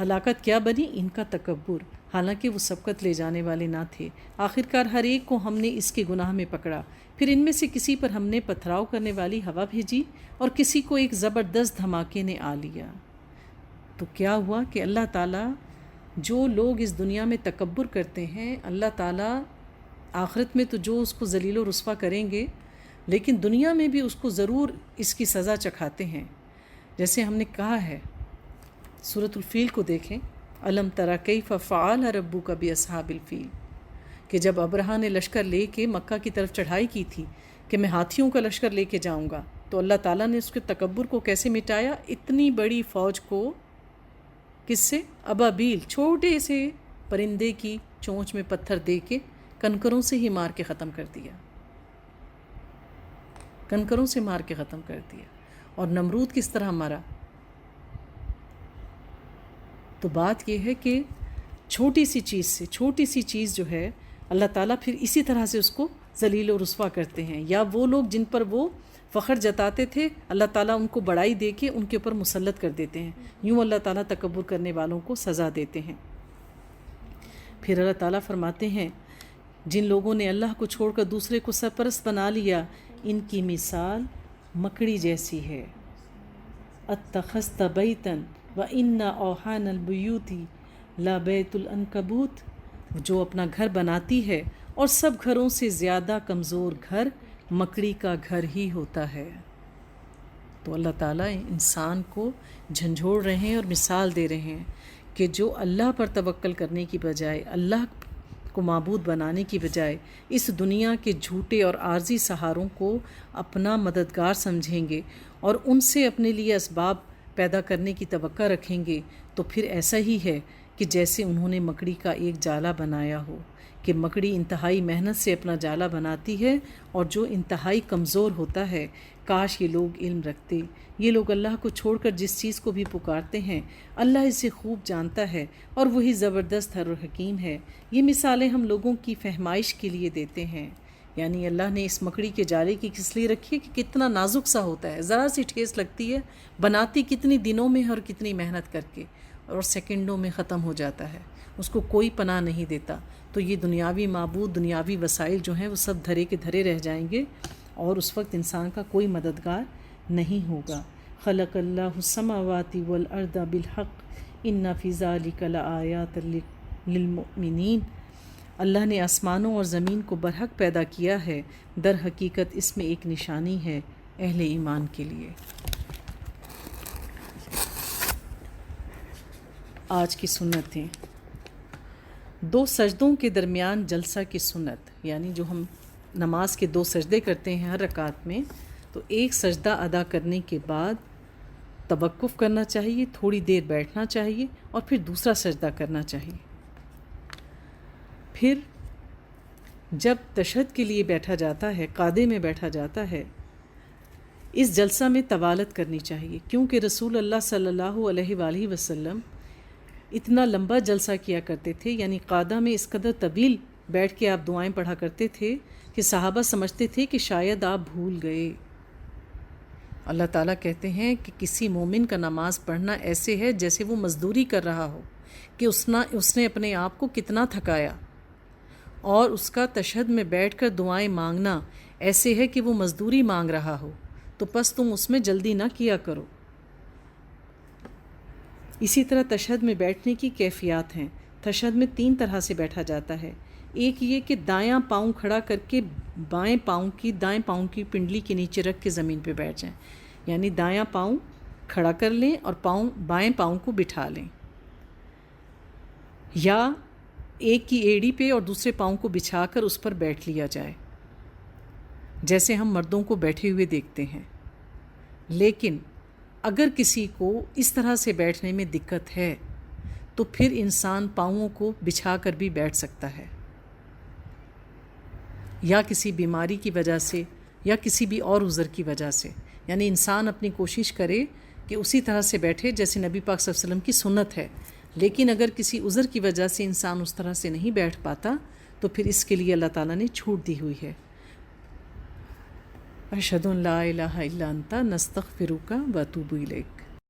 Speaker 1: ہلاکت کیا بنی؟ ان کا تکبر، حالانکہ وہ سبقت لے جانے والے نہ تھے۔ آخرکار ہر ایک کو ہم نے اس کے گناہ میں پکڑا، پھر ان میں سے کسی پر ہم نے پتھراؤ کرنے والی ہوا بھیجی اور کسی کو ایک زبردست دھماکے نے آ لیا۔ تو کیا ہوا کہ اللہ تعالیٰ جو لوگ اس دنیا میں تکبر کرتے ہیں، اللہ تعالیٰ آخرت میں تو جو اس کو ذلیل و رسوا کریں گے، لیکن دنیا میں بھی اس کو ضرور اس کی سزا چکھاتے ہیں۔ جیسے ہم نے کہا ہے سورۃ الفیل کو دیکھیں، الم تری کیف فعل ربک باصحاب الفیل، کہ جب ابرہہ نے لشکر لے کے مکہ کی طرف چڑھائی کی تھی کہ میں ہاتھیوں کا لشکر لے کے جاؤں گا، تو اللہ تعالیٰ نے اس کے تکبر کو کیسے مٹایا؟ اتنی بڑی فوج کو کس سے؟ ابابیل، چھوٹے سے پرندے کی چونچ میں پتھر دے کے کنکروں سے ہی مار کے ختم کر دیا، کنکروں سے مار کے ختم کر دیا۔ اور نمرود کس طرح مارا؟ تو بات یہ ہے کہ چھوٹی سی چیز سے، چھوٹی سی چیز جو ہے اللہ تعالیٰ پھر اسی طرح سے اس کو ذلیل و رسوا کرتے ہیں۔ یا وہ لوگ جن پر وہ فخر جتاتے تھے، اللہ تعالیٰ ان کو بڑائی دے کے ان کے اوپر مسلط کر دیتے ہیں۔ یوں اللہ تعالیٰ تکبر کرنے والوں کو سزا دیتے ہیں۔ پھر اللہ تعالیٰ فرماتے ہیں جن لوگوں نے اللہ کو چھوڑ کر دوسرے کو سرپرست بنا لیا ان کی مثال مکڑی جیسی ہے. اتخذت بیتا وان اوحان البیوت لبیت العنکبوت، جو اپنا گھر بناتی ہے اور سب گھروں سے زیادہ کمزور گھر مکڑی کا گھر ہی ہوتا ہے. تو اللہ تعالیٰ انسان کو جھنجھوڑ رہے ہیں اور مثال دے رہے ہیں کہ جو اللہ پر توکل کرنے کی بجائے، اللہ کو معبود بنانے کی بجائے اس دنیا کے جھوٹے اور عارضی سہاروں کو اپنا مددگار سمجھیں گے اور ان سے اپنے لیے اسباب پیدا کرنے کی توقع رکھیں گے، تو پھر ایسا ہی ہے کہ جیسے انہوں نے مکڑی کا ایک جالا بنایا ہو، کہ مکڑی انتہائی محنت سے اپنا جالا بناتی ہے اور جو انتہائی کمزور ہوتا ہے. کاش یہ لوگ علم رکھتے. یہ لوگ اللہ کو چھوڑ کر جس چیز کو بھی پکارتے ہیں اللہ اسے خوب جانتا ہے اور وہی زبردست اور حکیم ہے. یہ مثالیں ہم لوگوں کی فہمائش کے لیے دیتے ہیں. یعنی اللہ نے اس مکڑی کے جالے کی کس لیے رکھی ہے کہ کتنا نازک سا ہوتا ہے، ذرا سی ٹھیس لگتی ہے، بناتی کتنی دنوں میں اور کتنی محنت کر کے، اور سیکنڈوں میں ختم ہو جاتا ہے، اس کو کوئی پناہ نہیں دیتا. تو یہ دنیاوی معبود، دنیاوی وسائل جو ہیں وہ سب دھرے کے دھرے رہ جائیں گے اور اس وقت انسان کا کوئی مددگار نہیں ہوگا. خلق اللہ السماوات والارض بالحق ان فی ذلک لآیات للمؤمنین. اللہ نے آسمانوں اور زمین کو برحق پیدا کیا ہے، در حقیقت اس میں ایک نشانی ہے اہل ایمان کے لیے. آج کی سنتیں. 2 سجدوں کے درمیان جلسہ کی سنت، یعنی جو ہم نماز کے 2 سجدے کرتے ہیں ہر رکعت میں، تو ایک سجدہ ادا کرنے کے بعد توقف کرنا چاہیے، تھوڑی دیر بیٹھنا چاہیے اور پھر دوسرا سجدہ کرنا چاہیے. پھر جب تشہد کے لیے بیٹھا جاتا ہے، قعدے میں بیٹھا جاتا ہے، اس جلسہ میں طوالت کرنی چاہیے، کیونکہ رسول اللہ صلی اللہ علیہ وآلہ وسلم اتنا لمبا جلسہ کیا کرتے تھے، یعنی قعدہ میں اس قدر طویل بیٹھ کے آپ دعائیں پڑھا کرتے تھے کہ صحابہ سمجھتے تھے کہ شاید آپ بھول گئے. اللہ تعالیٰ کہتے ہیں کہ کسی مومن کا نماز پڑھنا ایسے ہے جیسے وہ مزدوری کر رہا ہو، کہ اس نے اپنے آپ کو کتنا تھکایا، اور اس کا تشہد میں بیٹھ کر دعائیں مانگنا ایسے ہے کہ وہ مزدوری مانگ رہا ہو، تو پس تم اس میں جلدی نہ کیا کرو. اسی طرح تشہد میں بیٹھنے کی کیفیات ہیں. تشہد میں 3 طرح سے بیٹھا جاتا ہے. ایک یہ کہ دایاں پاؤں کھڑا کر کے دائیں پاؤں کی پنڈلی کے نیچے رکھ کے زمین پہ بیٹھ جائیں، یعنی دایاں پاؤں کھڑا کر لیں اور بائیں پاؤں کو بٹھا لیں، یا ایک کی ایڑی پہ اور دوسرے پاؤں کو بچھا کر اس پر بیٹھ لیا جائے، جیسے ہم مردوں کو بیٹھے ہوئے دیکھتے ہیں. لیکن اگر کسی کو اس طرح سے بیٹھنے میں دقت ہے تو پھر انسان پاؤں کو بچھا کر بھی بیٹھ سکتا ہے، یا کسی بیماری کی وجہ سے یا کسی بھی اور عذر کی وجہ سے. یعنی انسان اپنی کوشش کرے کہ اسی طرح سے بیٹھے جیسے نبی پاک صلی اللہ علیہ وسلم کی سنت ہے. لیکن اگر کسی عذر کی وجہ سے انسان اس طرح سے نہیں بیٹھ پاتا تو پھر اس کے لیے اللہ تعالیٰ نے چھوٹ دی ہوئی ہے. اشہد ان لا الہ الا انت نستغفرک و اتوب الیک.